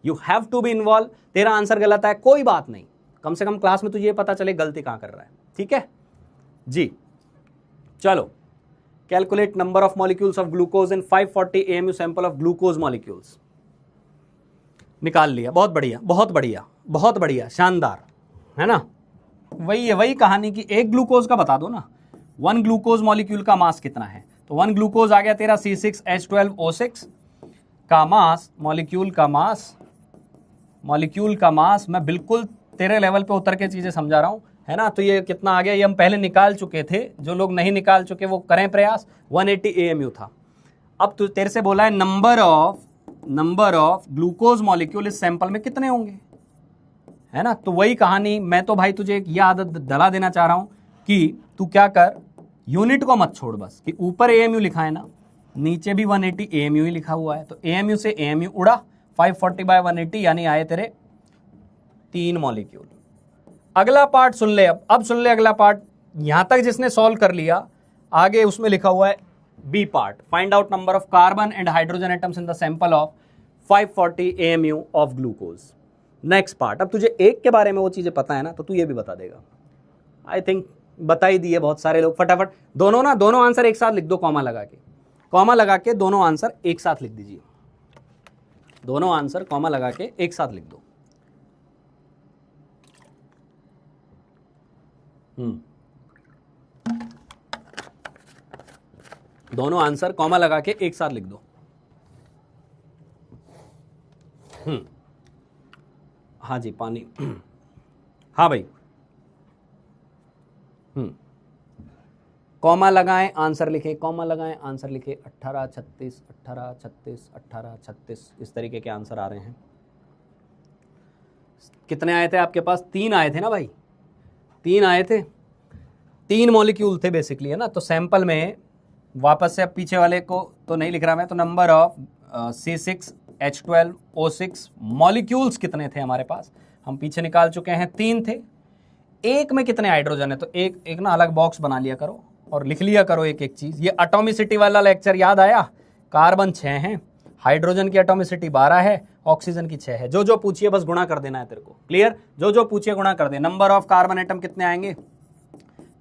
You have to be involve. तेरा आंसर गलत है, कोई बात नहीं, कम से कम क्लास में तुझे ये पता चले गलती कहां कर रहा है। ठीक है जी, चलो। Calculate number of molecules of glucose in 540 AMU sample of glucose molecules. निकाल लिया, बहुत बढ़िया बहुत बढ़िया बहुत बढ़िया, शानदार। है ना। वही है, वही कहानी की एक ग्लूकोज का बता दो ना, 1 ग्लूकोज मॉलिक्यूल का मास कितना है। तो 1 ग्लूकोज आ गया तेरा C6H12O6 का मास, मॉलिक्यूल का मास मैं बिल्कुल तेरे लेवल पे उतर के चीजें समझा रहा हूं, है ना। तो ये कितना आ गया, ये हम पहले निकाल चुके थे, जो लोग नहीं निकाल चुके वो करें प्रयास। 180 AMU था। अब तो तेरे से बोला है नंबर ऑफ ग्लूकोज मॉलिक्यूल इस सैंपल में कितने होंगे, है ना। तो वही कहानी, मैं तो भाई तुझे एक ये आदत डला देना चाह रहा हूं कि तू क्या कर, यूनिट को मत छोड़, बस कि ऊपर AMU लिखा है ना, नीचे भी 180 AMU ही लिखा हुआ है। तो AMU से AMU उड़ा, 540/180 यानी आए तेरे 3 मॉलिक्यूल। अगला पार्ट सुन ले, अब सुन ले अगला पार्ट। यहां तक जिसने सॉल्व कर लिया, आगे उसमें लिखा हुआ है B part, find out number of carbon and hydrogen atoms in the sample of 540 AMU of glucose. Next part, अब तुझे एक के बारे में वो चीजें पता है ना, तो तू ये भी बता देगा। आई थिंक बता ही दिए बहुत सारे लोग। फटाफट दोनों आंसर एक साथ लिख दो, कॉमा लगा के दोनों आंसर एक साथ लिख दीजिए। दोनों आंसर कॉमा लगा के एक साथ लिख दो। दोनों आंसर कॉमा लगा के एक साथ लिख दो। हाँ जी, पानी। हाँ भाई, कॉमा लगाएं आंसर लिखे, 18 36 18 36 18 36 इस तरीके के आंसर आ रहे हैं। कितने आए थे आपके पास? 3 आए थे ना भाई, 3 आए थे, 3 मॉलिक्यूल थे बेसिकली, है ना। तो सैंपल में वापस से अब पीछे वाले को तो नहीं लिख रहा मैं, तो नंबर ऑफ C6H12O6 मॉलिक्यूल्स कितने थे हमारे पास, हम पीछे निकाल चुके हैं, 3 थे। एक में कितने हाइड्रोजन है, तो एक ना अलग बॉक्स बना लिया करो और लिख लिया करो एक एक चीज। ये एटॉमिसिटी वाला लेक्चर याद आया? कार्बन 6 है, हाइड्रोजन की एटॉमिसिटी 12 है, ऑक्सीजन की 6 है। जो पूछिए बस गुणा कर देना है तेरे को, क्लियर? जो पूछिए गुणा कर दे। नंबर ऑफ कार्बन एटम कितने आएंगे,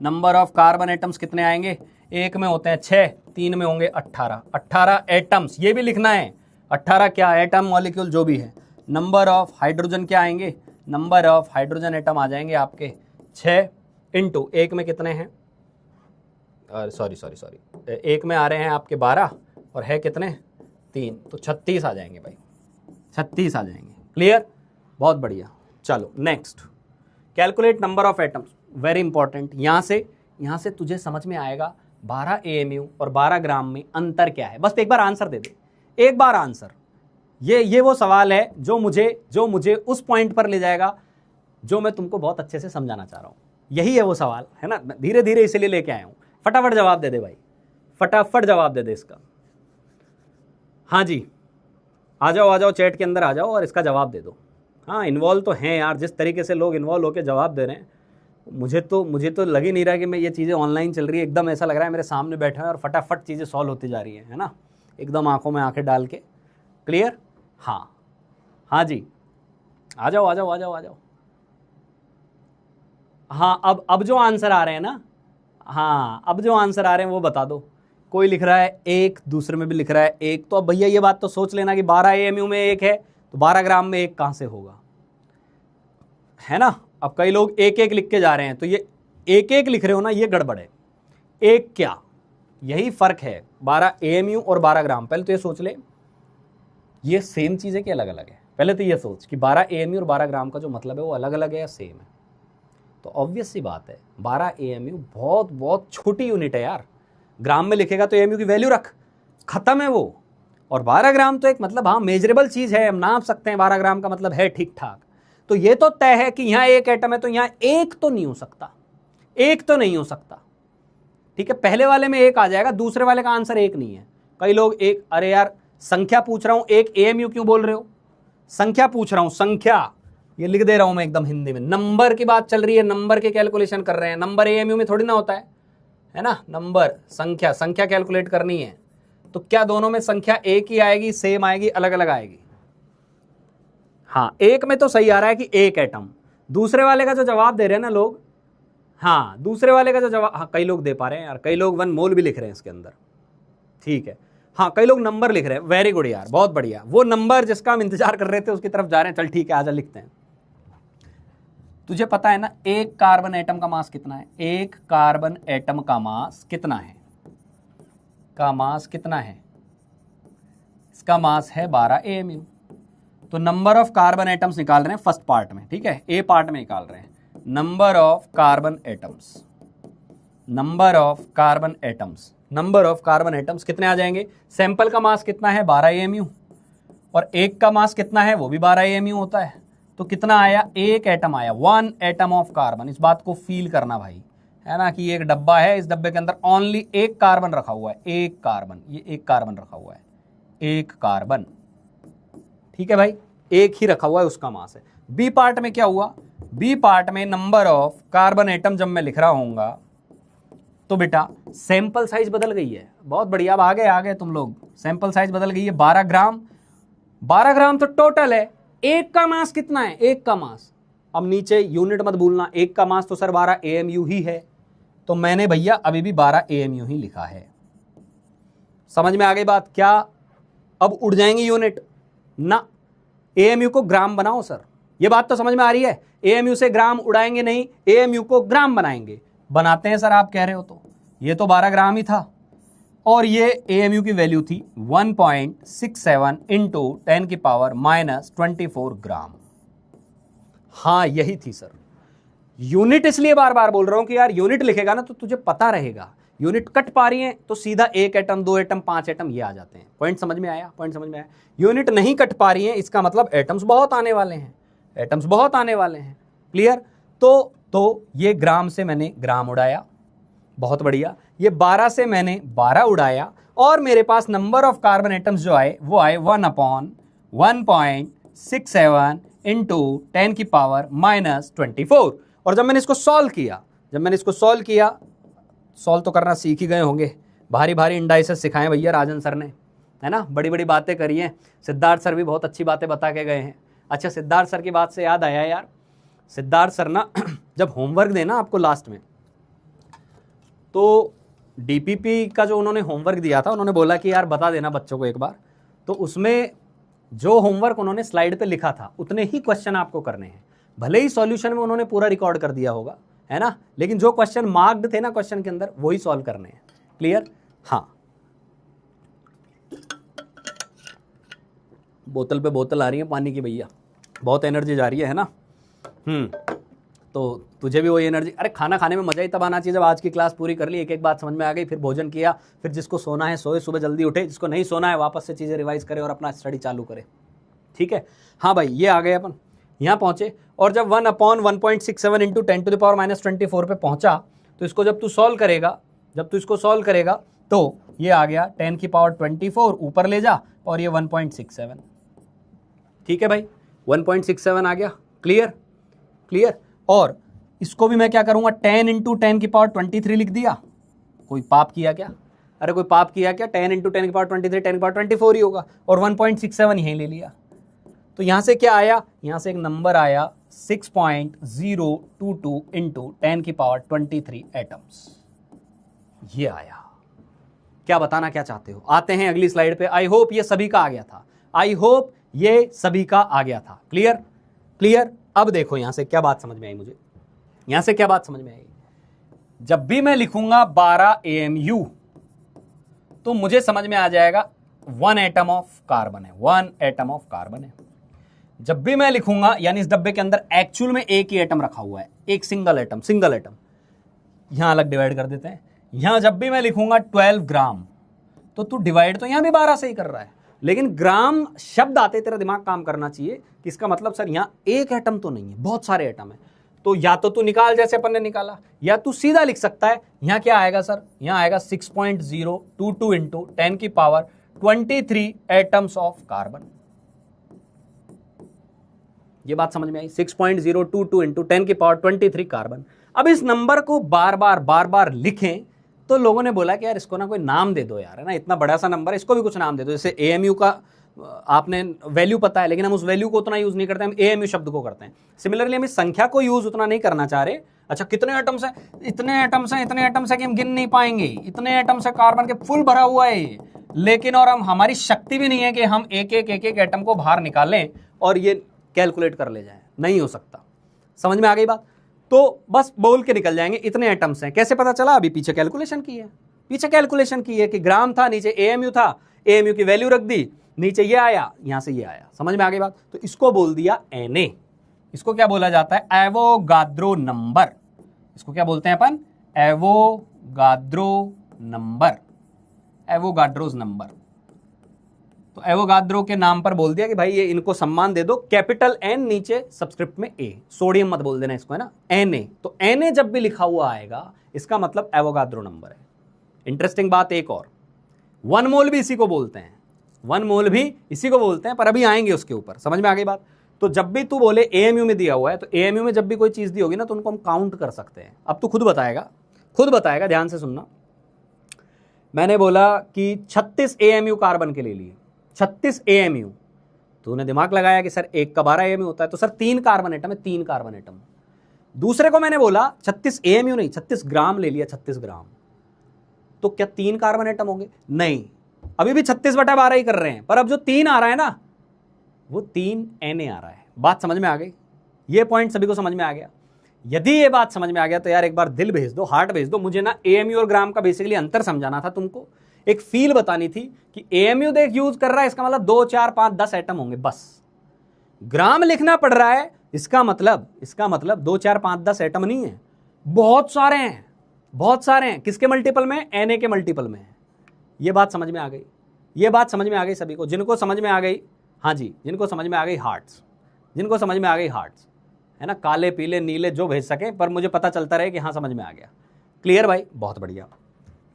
नंबर ऑफ कार्बन एटम्स कितने आएंगे? एक में होते हैं 6, 3 में होंगे 18 एटम्स, ये भी लिखना है। 18 क्या एटम, मॉलिक्यूल जो भी है। नंबर ऑफ हाइड्रोजन क्या आएंगे, नंबर ऑफ हाइड्रोजन एटम आ जाएंगे आपके 6 इंटू एक में कितने हैं, सॉरी एक में आ रहे हैं आपके 12 और है कितने 3, तो 36 आ जाएंगे भाई, 36 आ जाएंगे। क्लियर? बहुत बढ़िया। चलो next, calculate number of atoms, very important. यहां से तुझे समझ में आएगा 12 AMU और 12 ग्राम में अंतर क्या है। बस एक बार आंसर दे दे, एक बार आंसर। ये वो सवाल है जो मुझे उस पॉइंट पर ले जाएगा जो मैं तुमको बहुत अच्छे से समझाना चाह रहा हूं। यही है वो सवाल, है ना। धीरे धीरे इसलिए लेके आया हूं। फटाफट जवाब दे दे भाई, फटाफट जवाब दे दे इसका। हाँ जी, आ जाओ चैट के अंदर आ जाओ और इसका जवाब दे दो। हाँ, इन्वॉल्व तो हैं यार, जिस तरीके से लोग इन्वॉल्व होकर जवाब दे रहे हैं, मुझे तो लग ही नहीं रहा कि मैं ये चीज़ें ऑनलाइन चल रही है। एकदम ऐसा लग रहा है मेरे सामने बैठे हैं और फटाफट चीज़ें सॉल्व होती जा रही है ना, एकदम आंखों में आंखें डाल के। क्लियर? हाँ जी, आ जाओ। हाँ, अब जो आंसर आ रहे हैं ना, हाँ अब जो आंसर आ रहे हैं वो बता दो। कोई लिख रहा है 1, दूसरे में भी लिख रहा है 1। तो अब भैया ये बात तो सोच लेना कि 12 AMU में 1 है, तो 12 ग्राम में 1 कहाँ से होगा, है ना। अब कई लोग 1 लिख के जा रहे हैं, तो ये 1 लिख रहे हो ना, ये गड़बड़ है। 1 क्या, यही फर्क है 12 AMU और 12 ग्राम। पहले तो ये सोच ले, ये सेम चीज़ है कि अलग अलग है। पहले तो ये सोच कि 12 AMU और 12 ग्राम का जो मतलब है वो अलग अलग है या सेम है। तो ऑब्वियस सी बात है, 12 AMU बहुत छोटी यूनिट है यार। ग्राम में लिखेगा तो AMU की वैल्यू रख, खत्म है वो। और 12 ग्राम तो एक मतलब हाँ मेजरेबल चीज़ है, हम नाप सकते हैं 12 ग्राम का मतलब है ठीक ठाक। तो ये तो तय है कि यहाँ 1 एटम है, तो यहाँ 1 तो नहीं हो सकता, 1 तो नहीं हो सकता। ठीक है, पहले वाले में 1 आ जाएगा, दूसरे वाले का आंसर 1 नहीं है। कई लोग अरे यार संख्या पूछ रहा हूँ, 1 AMU क्यों बोल रहे हो? संख्या पूछ रहा हूँ, संख्या, ये लिख दे रहा हूं मैं एकदम हिंदी में। नंबर की बात चल रही है, नंबर के कैलकुलेशन कर रहे हैं। नंबर AMU में थोड़ी ना होता है ना। नंबर संख्या कैलकुलेट करनी है, तो क्या दोनों में संख्या एक ही आएगी, सेम आएगी, अलग अलग आएगी? हाँ, 1 में तो सही आ रहा है कि 1 एटम। दूसरे वाले का जो जवाब दे रहे हैं ना लोग, हाँ दूसरे वाले का जो जवाब, हाँ कई लोग दे पा रहे हैं यार, कई लोग 1 मोल भी लिख रहे हैं इसके अंदर। ठीक है, हाँ कई लोग नंबर लिख रहे हैं, वेरी गुड यार, बहुत बढ़िया। वो नंबर जिसका हम इंतजार कर रहे थे उसकी तरफ जा रहे हैं। चल ठीक है, आजा लिखते हैं। तुझे पता है ना एक कार्बन एटम का मास कितना है? एक कार्बन एटम का मास कितना है? इसका मास है 12 AMU। तो नंबर ऑफ कार्बन एटम्स निकाल रहे हैं फर्स्ट पार्ट में, ठीक है, ए पार्ट में निकाल रहे हैं। नंबर ऑफ कार्बन एटम्स कितने आ जाएंगे? सैंपल का मास कितना है? 12 AMU, और एक का मास कितना है? वो भी 12 AMU होता है। तो कितना आया? एक एटम आया, 1 एटम ऑफ कार्बन। इस बात को फील करना भाई, है ना, कि एक डब्बा है, इस डब्बे के अंदर ओनली एक कार्बन रखा हुआ है, एक कार्बन, ये एक कार्बन रखा हुआ है, एक कार्बन, ठीक है भाई, एक ही रखा हुआ है, उसका मास है। बी पार्ट में क्या हुआ? बी पार्ट में नंबर ऑफ कार्बन एटम जब मैं लिख रहा हूंगा तो बेटा सैंपल साइज बदल गई है। बहुत बढ़िया, अब आगे तुम लोग, सैंपल साइज बदल गई है। 12 ग्राम, 12 ग्राम तो टोटल है। एक का मास कितना है? एक का मास, अब नीचे यूनिट मत भूलना, एक का मास तो सर 12 AMU ही है, तो मैंने भैया अभी भी 12 AMU ही लिखा है। समझ में आ गई बात? क्या अब उड़ जाएंगी यूनिट? ना, AMU को ग्राम बनाओ सर, ये बात तो समझ में आ रही है। AMU से ग्राम उड़ाएंगे नहीं, AMU को ग्राम बनाएंगे। बनाते हैं सर, आप कह रहे हो तो ये तो 12 ग्राम ही था, और ये AMU की वैल्यू थी 1.67 इंटू 10 की पावर -24 ग्राम। हाँ यही थी सर। यूनिट इसलिए बार बार बोल रहा हूं कि यार यूनिट लिखेगा ना तो तुझे पता रहेगा। यूनिट कट पा रही है तो सीधा 1 एटम, 2 एटम, 5 एटम ये आ जाते हैं। पॉइंट समझ में आया? यूनिट नहीं कट पा रही है, इसका मतलब एटम्स बहुत आने वाले हैं। क्लियर? तो ये ग्राम से मैंने ग्राम उड़ाया, बहुत बढ़िया। ये 12 से मैंने 12 उड़ाया, और मेरे पास नंबर ऑफ कार्बन एटम्स जो आए वो आए 1/1.67 इंटू 10 की पावर -24। और जब मैंने इसको सॉल्व किया, सॉल्व तो करना सीख ही गए होंगे, भारी इंडाइसेस सिखाए भैया राजन सर ने, है ना, बड़ी बड़ी बातें करी हैं। सिद्धार्थ सर भी बहुत अच्छी बातें बता के गए हैं। अच्छा, सिद्धार्थ सर की बात से याद आया यार, सिद्धार्थ सर ना जब होमवर्क देना आपको लास्ट में, तो DPP का जो उन्होंने होमवर्क दिया था, उन्होंने बोला कि यार बता देना बच्चों को एक बार, तो उसमें जो होमवर्क उन्होंने स्लाइड पे लिखा था उतने ही क्वेश्चन आपको करने हैं। भले ही सॉल्यूशन में उन्होंने पूरा रिकॉर्ड कर दिया होगा, है ना, लेकिन जो क्वेश्चन मार्क्ड थे ना क्वेश्चन के अंदर, वही सॉल्व करने हैं। क्लियर? हाँ, बोतल पे बोतल आ रही है पानी की भैया, बहुत एनर्जी जा रही है ना। तो तुझे भी वही एनर्जी, अरे खाना खाने में मजा ही तब आना चाहिए जब आज की क्लास पूरी कर ली, एक एक बात समझ में आ गई, फिर भोजन किया, फिर जिसको सोना है सोए, सुबह जल्दी उठे, जिसको नहीं सोना है वापस से चीज़ें रिवाइज करे और अपना स्टडी चालू करे। ठीक है? हाँ भाई, ये आ गए अपन, यहाँ पहुँचे, और जब 1/1.67 इंटू 10 to the power -24 पे पहुँचा, तो इसको जब तू इसको सॉल्व करेगा तो ये आ गया 10 की पावर 24, ऊपर ले जा, और ये 1.67। ठीक है भाई, 1.67 आ गया। क्लियर? और इसको भी मैं क्या करूंगा, 10 इंटू 10 की पावर 23 लिख दिया। कोई पाप किया क्या? 10 इंटू 10 की पावर 23, 10 की पावर 24 ही होगा, और 1.67 यहीं ले लिया। तो यहां से क्या आया? यहां से एक नंबर आया 6.022 इंटू 10 की पावर 23 एटम्स। ये आया। क्या बताना क्या चाहते हो? आते हैं अगली स्लाइड पे। आई होप ये सभी का आ गया था। क्लियर? अब देखो यहां से क्या बात समझ में आई मुझे, जब भी मैं लिखूंगा 12 AMU तो मुझे समझ में आ जाएगा 1 एटम ऑफ कार्बन है। जब भी मैं लिखूंगा, यानी इस डब्बे के अंदर एक्चुअल में एक ही एटम रखा हुआ है, एक सिंगल एटम, यहां अलग डिवाइड कर देते हैं। यहां जब भी मैं लिखूंगा 12 ग्राम, तो तू डिवाइड तो यहां भी 12 से ही कर रहा है, लेकिन ग्राम शब्द आते तेरा दिमाग काम करना चाहिए कि इसका मतलब सर यहाँ एक एटम तो नहीं है, बहुत सारे एटम है। तो या तो तू निकाल जैसे अपन ने निकाला, या तू सीधा लिख सकता है। यहाँ क्या आएगा सर? यहाँ आएगा 6.022 इंटू 10 की पावर 23 एटम्स ऑफ कार्बन। ये बात समझ में आई? 6.022 इंटू 10 की पावर 23 कार्बन। अब इस नंबर को बार बार लिखें तो लोगों ने बोला कि यार इसको ना कोई नाम दे दो यार, है ना, इतना बड़ा सा नंबर है, इसको भी कुछ नाम दे दो। जैसे AMU का आपने वैल्यू पता है, लेकिन हम उस वैल्यू को उतना यूज नहीं करते, हम AMU शब्द को करते हैं। सिमिलरली हम इस संख्या को यूज उतना नहीं करना चाह रहे। अच्छा, कितने एटम्स हैं? इतने एटम्स हैं कि हम गिन नहीं पाएंगे। इतने एटम्स है, कार्बन के फुल भरा हुआ है ये, लेकिन और हम, हमारी शक्ति भी नहीं है कि हम एक एक एटम को बाहर निकालें और ये कैलकुलेट कर ले जाएं, नहीं हो सकता। समझ में आ गई बात? तो बस बोल के निकल जाएंगे, इतने एटम्स हैं। कैसे पता चला? अभी पीछे कैलकुलेशन की है, पीछे कैलकुलेशन की है कि ग्राम था, नीचे एएमयू था, एएमयू की वैल्यू रख दी, नीचे ये आया, यहां से ये आया। समझ में आ गई बात? तो इसको बोल दिया Na। इसको क्या बोला जाता है? Avogadro number. इसको क्या बोलते हैं अपन? Avogadro number, Avogadro's number. तो एवोगाद्रो के नाम पर बोल दिया कि भाई ये इनको सम्मान दे दो, कैपिटल एन, नीचे सबस्क्रिप्ट में ए, सोडियम मत बोल देना इसको, है ना, Na। तो Na जब भी लिखा हुआ आएगा इसका मतलब एवोगाद्रो नंबर है। इंटरेस्टिंग बात एक और, 1 मोल भी इसी को बोलते हैं, 1 मोल भी इसी को बोलते हैं, पर अभी आएंगे उसके ऊपर। समझ में आ गई बात? तो जब भी तू बोले एएमयू में दिया हुआ है, तो एएमयू में जब भी कोई चीज दी होगी ना, तो उनको हम काउंट कर सकते हैं। अब तू खुद बताएगा, ध्यान से सुनना। मैंने बोला कि 36 एएमयू कार्बन के ले लिए, 36 एएमयू। तूने दिमाग लगाया कि सर 1 का 12 एएमयू होता है, तो सर 3 कार्बन एटम है, 3 कार्बन एटम। दूसरे को मैंने बोला 36 एएमयू नहीं, 36 ग्राम ले लिया, 36 ग्राम। तो क्या 3 कार्बन एटम होंगे? नहीं, अभी भी 36/12 ही कर रहे हैं, पर अब जो 3 आ रहा है ना, वो 3 Na आ रहा है। बात समझ में आ गई? ये पॉइंट सभी को समझ में आ गया? यदि ये बात समझ में आ गया तो यार एक बार दिल भेज दो, हार्ट भेज दो। मुझे ना एएमयू और ग्राम का बेसिकली अंतर समझाना था तुमको, एक फील बतानी थी कि एएमयू देख यूज कर रहा है, इसका मतलब 2, 4, 5, 10 एटम होंगे बस। ग्राम लिखना पड़ रहा है, इसका मतलब 2, 4, 5, 10 एटम नहीं है, बहुत सारे हैं, बहुत सारे हैं। किसके मल्टीपल में? Na के मल्टीपल में। ये बात समझ में आ गई? ये बात समझ में आ गई सभी को? जिनको समझ में आ गई, हाँ जी, जिनको समझ में आ गई हार्ट्स, जिनको समझ में आ गई हार्ट्स, है ना, काले पीले नीले जो भेज सके, पर मुझे पता चलता रहे कि हाँ समझ में आ गया। क्लियर भाई? बहुत बढ़िया,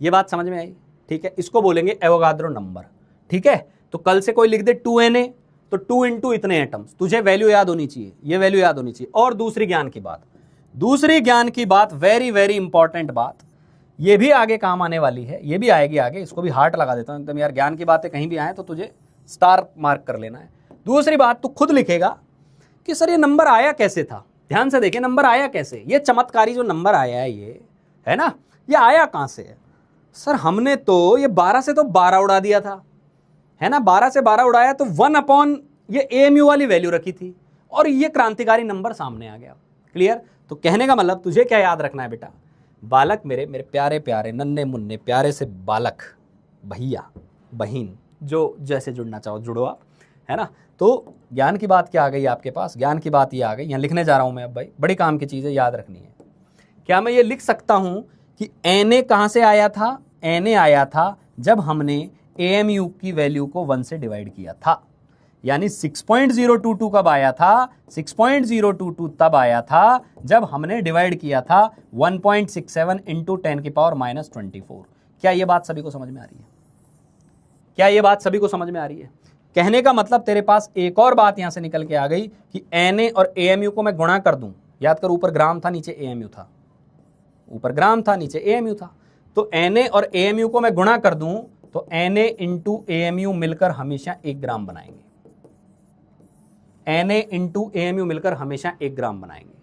ये बात समझ में आई। ठीक है, इसको बोलेंगे एवोगाद्रो नंबर। ठीक है, तो कल से कोई लिख दे 2Na, तो 2 इंटू इतने एटम्स, तुझे वैल्यू याद होनी चाहिए, ये वैल्यू याद होनी चाहिए। और दूसरी ज्ञान की बात, वेरी वेरी इंपॉर्टेंट बात, ये भी आगे काम आने वाली है, ये भी आएगी आगे, इसको भी हार्ट लगा देता हूं एकदम यार। ज्ञान की बातें कहीं भी आए तो तुझे स्टार मार्क कर लेना है। दूसरी बात, तू खुद लिखेगा कि सर ये नंबर आया कैसे था। ध्यान से देखें, नंबर आया कैसे, ये चमत्कारी जो नंबर आया है, ये है ना, ये आया कहां से है? सर हमने तो ये 12 से तो 12 उड़ा दिया था, है ना, 12 से 12 उड़ाया तो 1 ये एएमयू वाली वैल्यू रखी थी, और ये क्रांतिकारी नंबर सामने आ गया। क्लियर? तो कहने का मतलब तुझे क्या याद रखना है बेटा, बालक, मेरे प्यारे प्यारे नन्हे मुन्ने प्यारे से बालक, भैया बहन, जो जैसे जुड़ना चाहो जुड़ो आप, है ना। तो ज्ञान की बात क्या आ गई आपके पास? ज्ञान की बात ये आ गई, यहाँ लिखने जा रहा हूं मैं अब भाई, बड़ी काम की चीज़ है, याद रखनी है। क्या मैं ये लिख सकता हूं कि Na कहां से आया था? Na आया था जब हमने एएमयू की वैल्यू को 1 से डिवाइड किया था, यानी 6.022 कब आया था? 6.022 तब आया था जब हमने डिवाइड किया था 1.67 इंटू 10⁻⁻24। क्या ये बात सभी को समझ में आ रही है? क्या ये बात सभी को समझ में आ रही है? कहने का मतलब तेरे पास एक और बात यहां से निकल के आ गई कि Na और एएमयू को मैं गुणा कर दूं। याद कर, ऊपर ग्राम था, नीचे एएमयू था, ऊपर ग्राम था, नीचे एएमयू था। तो Na और एएमयू को मैं गुणा कर दूं तो Na इंटू एएमयू मिलकर हमेशा 1 ग्राम बनाएंगे। Na इंटू एएमयू मिलकर हमेशा 1 ग्राम बनाएंगे।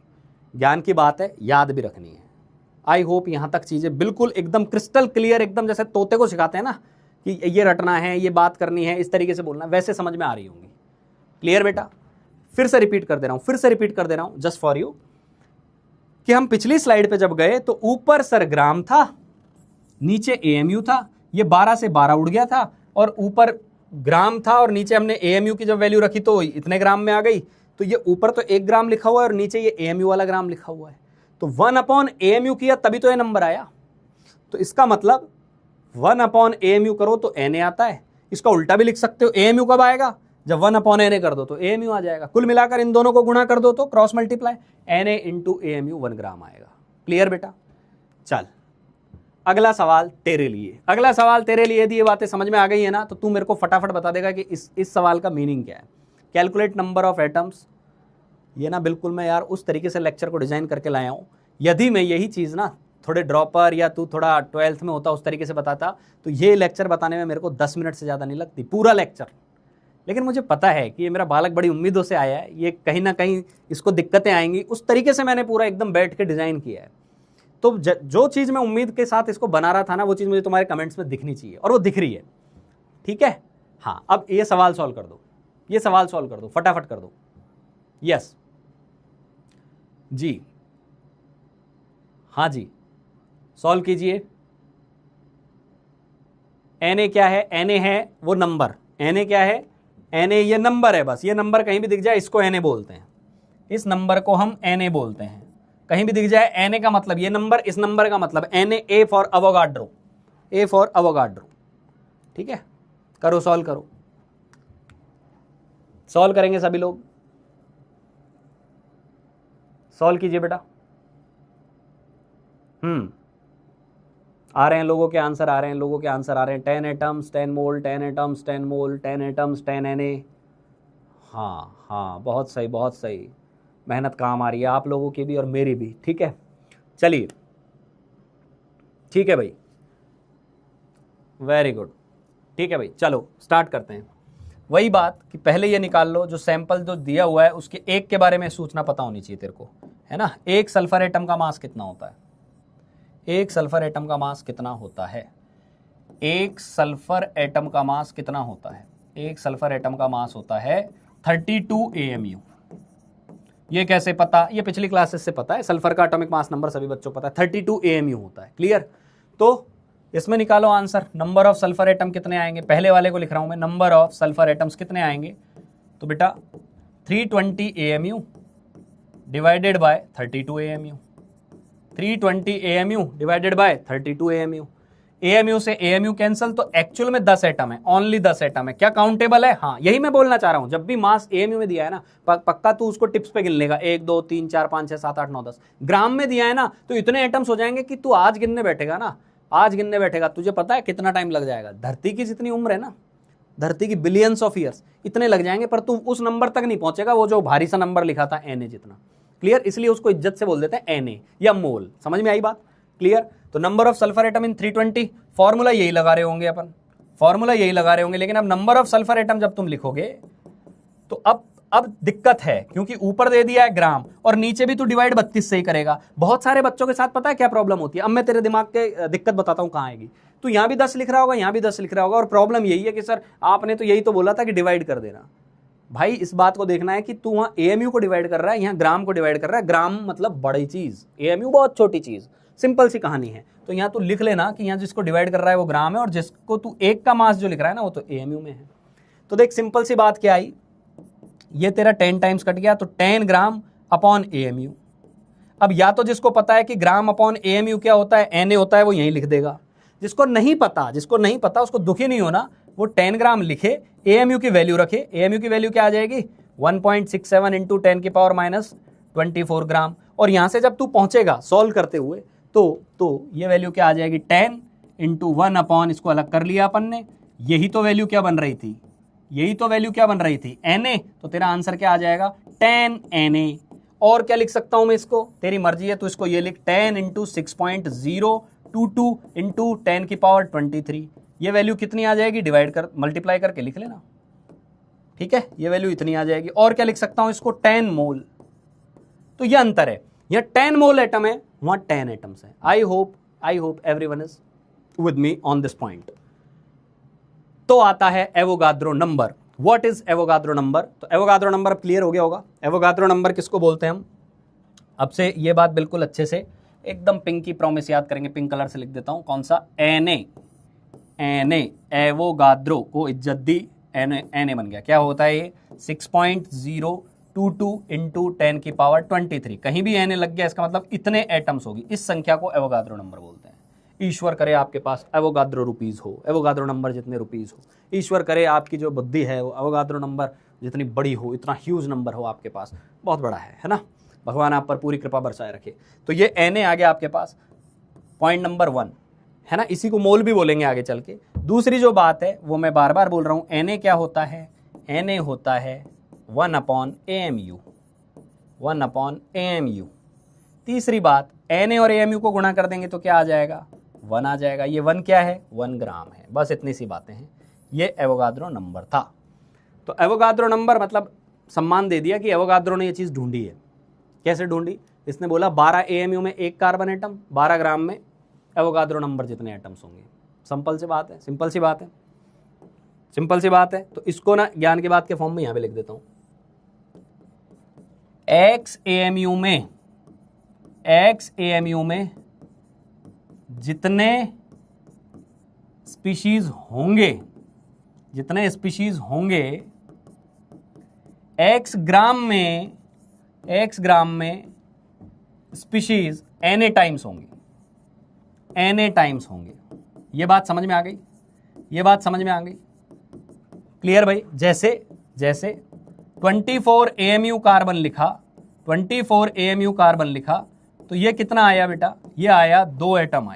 ज्ञान की बात है, याद भी रखनी है। आई होप यहां तक चीजें बिल्कुल एकदम क्रिस्टल क्लियर, एकदम जैसे तोते को सिखाते हैं ना कि ये रटना है, ये बात करनी है, इस तरीके से बोलना, वैसे समझ में आ रही होंगी। क्लियर बेटा? फिर से रिपीट कर दे रहा हूं जस्ट फॉर यू, कि हम पिछली स्लाइड पे जब गए तो ऊपर सर ग्राम था, नीचे एएमयू था, ये 12 से 12 उड़ गया था, और ऊपर ग्राम था और नीचे हमने एएमयू की जब वैल्यू रखी तो इतने ग्राम में आ गई। तो ये ऊपर तो 1 ग्राम लिखा हुआ है और नीचे ये एएमयू वाला ग्राम लिखा हुआ है, तो 1/AMU किया तभी तो ये नंबर आया। तो इसका मतलब 1/AMU करो तो Na आता है। इसका उल्टा भी लिख सकते हो, AMU कब आएगा? जब 1/Na कर दो तो AMU आ जाएगा। कुल मिलाकर इन दोनों को गुणा कर दो तो cross multiply, Na into AMU 1 ग्राम आएगा। क्लियर बेटा? चल अगला सवाल तेरे लिए। यदि ये बातें समझ में आ गई है ना, तो तू मेरे को फटाफट बता देगा कि इस सवाल का मीनिंग क्या है। कैलकुलेट नंबर ऑफ एटम्स, ये ना बिल्कुल मैं यार उस तरीके से लेक्चर को डिजाइन करके लाया हूँ। यदि मैं यही चीज़ ना थोड़े ड्रॉपर या तू थोड़ा 12th में होता उस तरीके से बताता, तो ये लेक्चर बताने में मेरे को 10 मिनट से ज़्यादा नहीं लगती, पूरा लेक्चर। लेकिन मुझे पता है कि ये मेरा बालक बड़ी उम्मीदों से आया है, ये कहीं ना कहीं इसको दिक्कतें आएंगी, उस तरीके से मैंने पूरा एकदम बैठ के डिज़ाइन किया है। तो जो चीज़ मैं उम्मीद के साथ इसको बना रहा था ना, वो चीज़ मुझे तुम्हारे कमेंट्स में दिखनी चाहिए, और वो दिख रही है। ठीक है? हाँ, अब ये सवाल सॉल्व कर दो, फटाफट कर दो। यस, जी, हाँ जी, सॉल्व कीजिए। Na क्या है? Na है वो नंबर। Na क्या है? Na ये नंबर है, बस ये नंबर कहीं भी दिख जाए इसको Na बोलते हैं, इस नंबर को हम Na बोलते हैं। कहीं भी दिख जाए Na का मतलब ये नंबर, इस नंबर का मतलब Na, A for Avogadro, A for Avogadro. ठीक है, करो सॉल्व करो, सॉल्व करेंगे सभी लोग, सॉल्व कीजिए बेटा। आ रहे हैं लोगों के आंसर, आ रहे हैं लोगों के आंसर, आ रहे हैं। 10 एटम्स 10 मोल, 10 एटम्स 10 मोल, 10 एटम्स 10 Na। हाँ हाँ, बहुत सही बहुत सही, मेहनत काम आ रही है आप लोगों की भी और मेरी भी। ठीक है, चलिए, ठीक है भाई, वेरी गुड। ठीक है भाई, चलो स्टार्ट करते हैं। वही बात कि पहले ये निकाल लो, जो सैंपल जो दिया हुआ है उसके एक के बारे में सूचना पता होनी चाहिए तेरे को, है ना। एक सल्फर एटम का मास कितना होता है? एक सल्फर एटम का मास कितना होता है? एक सल्फर एटम का मास कितना होता है? एक सल्फर एटम का मास होता है 32 AMU। ये कैसे पता? ये पिछली क्लासेस से पता है, सल्फर का एटॉमिक मास नंबर सभी बच्चों को पता है, 32 AMU होता है। क्लियर? तो इसमें निकालो answer, number of sulphur atom कितने आएंगे। पहले वाले को लिख रहा हूं मैं, नंबर ऑफ सल्फर एटम्स कितने आएंगे? तो बेटा 320 AMU divided by 32 AMU, 320 AMU divided by 32 AMU। AMU से AMU कैंसिल, तो एक्चुअल में 10 एटम है, ओनली 10 एटम है। क्या काउंटेबल है? हाँ, यही मैं बोलना चाह रहा हूं। जब भी मास AMU में दिया है ना, पक्का तू उसको टिप्स पे गिन लेगा, 1 2 3 4 5 6 7 8 9 10। ग्राम में दिया है ना, तो इतने एटम्स हो जाएंगे कि तू आज गिनने बैठेगा ना, आज गिनने बैठेगा, तुझे पता है कितना टाइम लग जाएगा? धरती की जितनी उम्र है ना, धरती की बिलियंस ऑफ ईयर्स, इतने लग जाएंगे, पर तू उस नंबर तक नहीं पहुंचेगा, वो जो भारी सा नंबर लिखा था Na जितना। क्लियर? इसलिए उसको इज्जत से बोल देते हैं Na या मोल। समझ में आई बात? क्लियर? तो number of sulphur atom in 320, formula यही लगा रहे होंगे अपन, फॉर्मूला यही लगा रहे होंगे। लेकिन अब नंबर ऑफ सल्फर एटम जब तुम लिखोगे तो अब दिक्कत है, क्योंकि ऊपर दे दिया है ग्राम और नीचे भी तू डिवाइड 32 से ही करेगा। बहुत सारे बच्चों के साथ पता है क्या प्रॉब्लम होती है? अब मैं तेरे दिमाग के दिक्कत बताता हूं कहां आएगी। तू यहां भी 10 लिख रहा होगा, यहां भी 10 लिख रहा होगा, और प्रॉब्लम यही है कि सर आपने तो यही तो बोला था कि डिवाइड कर देना। भाई इस बात को देखना है कि तू वहां AMU को डिवाइड कर रहा है, यहां ग्राम को डिवाइड कर रहा है। ग्राम मतलब बड़ी चीज, AMU बहुत छोटी चीज। सिंपल सी कहानी है। तो यहां तू लिख लेना कि यहां जिसको डिवाइड कर रहा है वो ग्राम है, और जिसको तू एक का मास जो लिख रहा है ना वो तो AMU में है। तो देख सिंपल सी बात क्या आई, ये तेरा 10 टाइम्स कट गया, तो 10 ग्राम अपॉन AMU। अब या तो जिसको पता है कि ग्राम अपॉन AMU क्या होता है, Na होता है, वो यहीं लिख देगा। जिसको नहीं पता उसको दुखी नहीं होना, वो 10 ग्राम लिखे, AMU की वैल्यू रखे। AMU की वैल्यू क्या आ जाएगी? 1.67 इंटू 10 की पावर माइनस 24 ग्राम। और यहां से जब तू पहुंचेगा सॉल्व करते हुए तो ये वैल्यू क्या आ जाएगी? 10 इंटू 1 अपॉन, इसको अलग कर लिया अपन ने, यही तो वैल्यू क्या बन रही थी? यही तो वैल्यू क्या बन रही थी? Na। तो तेरा आंसर क्या आ जाएगा? 10 Na। और क्या लिख सकता हूं मैं इसको? तेरी मर्जी है, तो इसको ये लिख 10 इंटू 6.022 इंटू 10 की पावर 23। ये वैल्यू कितनी आ जाएगी? डिवाइड कर, मल्टीप्लाई करके लिख लेना। ठीक है, ये वैल्यू इतनी आ जाएगी। और क्या लिख सकता हूं इसको? 10 मोल। तो ये अंतर है, यह 10 मोल एटम है, वहां 10 एटम्स है। I hope everyone is with me on this point. तो आता है Avogadro number. What is Avogadro number? तो एवोगाद्रो नंबर अब क्लियर हो गया होगा। एवोगाद्रो नंबर किसको बोलते हैं हम? अब से ये बात बिल्कुल अच्छे से एकदम पिंक की प्रॉमिस याद करेंगे। पिंक कलर से लिख देता हूं, कौन सा? Na। एवोगाद्रो को इज्जत दी, Na बन गया। क्या होता है ये? 6.022 इंटू 10 की पावर 23। कहीं भी Na लग गया, इसका मतलब इतने एटम्स होगी। इस संख्या को एवोगाद्रो नंबर बोलते हैं। ईश्वर करे आपके पास एवोगाद्रो रुपीज हो, एवोगाद्रो नंबर जितने रुपीज हो। ईश्वर करे आपकी जो बुद्धि है वो एवोगाद्रो नंबर जितनी बड़ी हो, इतना ह्यूज नंबर हो आपके पास, बहुत बड़ा है ना। भगवान आप पर पूरी कृपा बरसाए रखे। तो ये Na आ गया आपके पास, पॉइंट नंबर 1, है ना। इसी को मोल भी बोलेंगे आगे चल के। दूसरी जो बात है वो मैं बार बार बोल रहा हूं, Na क्या होता है? Na होता है 1 अपॉन AMU, 1 अपॉन AMU। तीसरी बात, Na और AMU को गुणा कर देंगे तो क्या आ जाएगा? 1 आ जाएगा। ये 1 क्या है? 1 ग्राम है। बस इतनी सी बातें हैं। ये एवोगाद्रो नंबर था। तो एवोगाद्रो नंबर मतलब सम्मान दे दिया कि एवोगाद्रो ने ये चीज़ ढूंढी है। कैसे ढूंढी? इसने बोला 12 AMU में 1 कार्बन एटम, 12 ग्राम में एवोगाद्रो नंबर जितने एटम्स होंगे। सिंपल सी बात है, सिंपल सी बात है, सिंपल सी बात है। तो इसको ना ज्ञान की बात के फॉर्म में यहाँ पे लिख देता हूँ। X AMU में एक्स AMU में जितने स्पीशीज होंगे, एक्स ग्राम में स्पीशीज NA टाइम्स होंगे, ये बात समझ में आ गई? क्लियर भाई? जैसे 24 AMU कार्बन लिखा, तो ये कितना आया बेटा? ये आया 2 एटम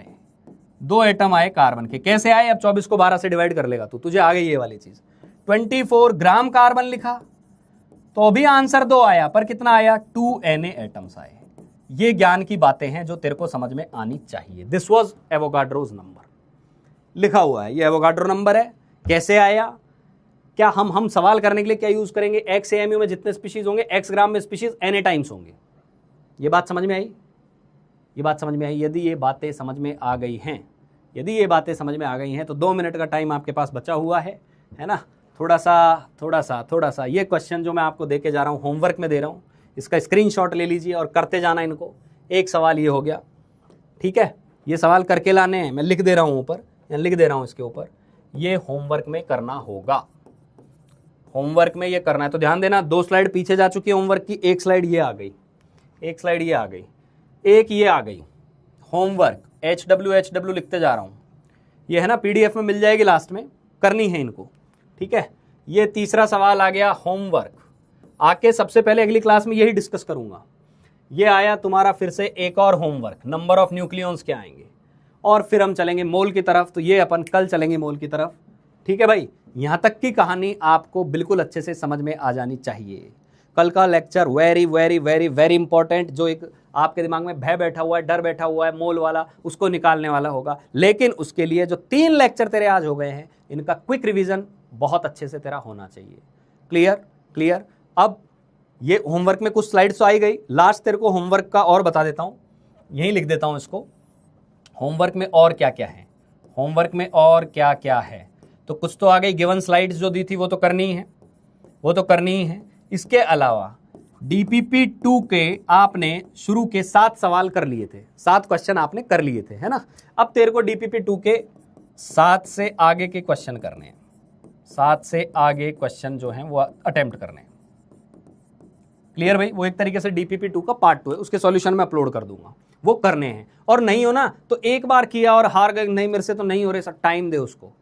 आए कार्बन के। कैसे आए? अब 24 को 12 से डिवाइड कर लेगा तुझे आ गई ये वाली चीज। 24 ग्राम कार्बन लिखा तो भी आंसर 2 आया, पर कितना आया? 2 Na एटम्स आए। ये ज्ञान की बातें हैं जो तेरे को समझ में आनी चाहिए। दिस वॉज एवोगाड्रोज नंबर, लिखा हुआ है, ये एवोगाड्रो नंबर है। कैसे आया? क्या हम सवाल करने के लिए क्या यूज करेंगे? एक्स AMU में जितने स्पीशीज होंगे, एक्स ग्राम में स्पीशीज NA टाइम्स होंगे। ये बात समझ में आई? यदि ये बातें समझ में आ गई हैं, तो 2 मिनट का टाइम आपके पास बचा हुआ है ना? थोड़ा सा ये क्वेश्चन जो मैं आपको दे के जा रहा हूँ, होमवर्क में दे रहा हूँ, इसका स्क्रीनशॉट ले लीजिए और करते जाना इनको। एक सवाल ये हो गया, ठीक है? ये सवाल करके लाने हैं, मैं लिख दे रहा हूँ इसके ऊपर। ये होमवर्क में करना होगा, ये करना है। तो ध्यान देना, 2 स्लाइड पीछे जा चुकी है होमवर्क की, एक स्लाइड ये आ गई, एक ये आ गई। होमवर्क HW लिखते जा रहा हूँ, ये है ना, PDF में मिल जाएगी, लास्ट में करनी है इनको, ठीक है? ये तीसरा सवाल आ गया होमवर्क। आके सबसे पहले अगली क्लास में यही डिस्कस करूंगा। ये आया तुम्हारा फिर से एक और होमवर्क, नंबर ऑफ न्यूक्लियॉन्स क्या आएंगे, और फिर हम चलेंगे मोल की तरफ। तो ये अपन कल चलेंगे मोल की तरफ, ठीक है भाई? यहां तक की कहानी आपको बिल्कुल अच्छे से समझ में आ जानी चाहिए। कल का lecture very very very very important, जो एक आपके दिमाग में भय बैठा हुआ है, डर बैठा हुआ है मोल वाला, उसको निकालने वाला होगा। लेकिन उसके लिए जो 3 लेक्चर तेरे आज हो गए हैं, इनका क्विक रिवीजन बहुत अच्छे से तेरा होना चाहिए। क्लियर? अब ये होमवर्क में कुछ स्लाइड्स तो आई गई, लास्ट तेरे को होमवर्क का और बता देता हूं, यहीं लिख देता हूं इसको। होमवर्क में और क्या क्या है, तो कुछ तो आ गई। गिवन स्लाइड्स जो दी थी वो तो करनी ही है। इसके अलावा DPP 2 के आपने शुरू के 7 सवाल कर लिए थे, 7 क्वेश्चन आपने कर लिए थे, है ना? अब तेरे को DPP 2 के 7 से आगे के क्वेश्चन करने हैं, 7 से आगे क्वेश्चन जो हैं वो अटेम्प्ट करने हैं। क्लियर भाई? वो एक तरीके से DPP 2 का पार्ट 2 है, उसके सॉल्यूशन में अपलोड कर दूंगा, वो करने हैं। और नहीं हो ना तो एक बार किया और हार गए, नहीं मेरे से तो नहीं हो रहे, सब टाइम दे उसको।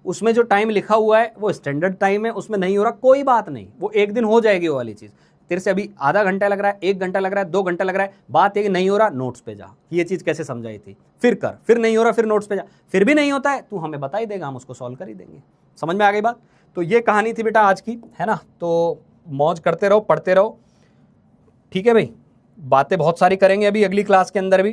उसमें जो टाइम लिखा हुआ है वो स्टैंडर्ड टाइम है, उसमें नहीं हो रहा कोई बात नहीं, वो एक दिन हो जाएगी वो वाली चीज। तेरे से अभी आधा घंटा लग रहा है, 1 घंटा लग रहा है, 2 घंटा लग रहा है, बात है कि नहीं हो रहा, नोट्स पे जा, ये चीज कैसे समझाई थी, फिर कर, फिर नहीं हो रहा, फिर नोट्स पे जा, फिर भी नहीं होता है, तू हमें बता ही देगा, हम उसको सॉल्व कर ही देंगे। समझ में आ गई बात? तो ये कहानी थी बेटा आज की, है ना? तो मौज करते रहो, पढ़ते रहो, ठीक है भाई? बातें बहुत सारी करेंगे अभी अगली क्लास के अंदर भी।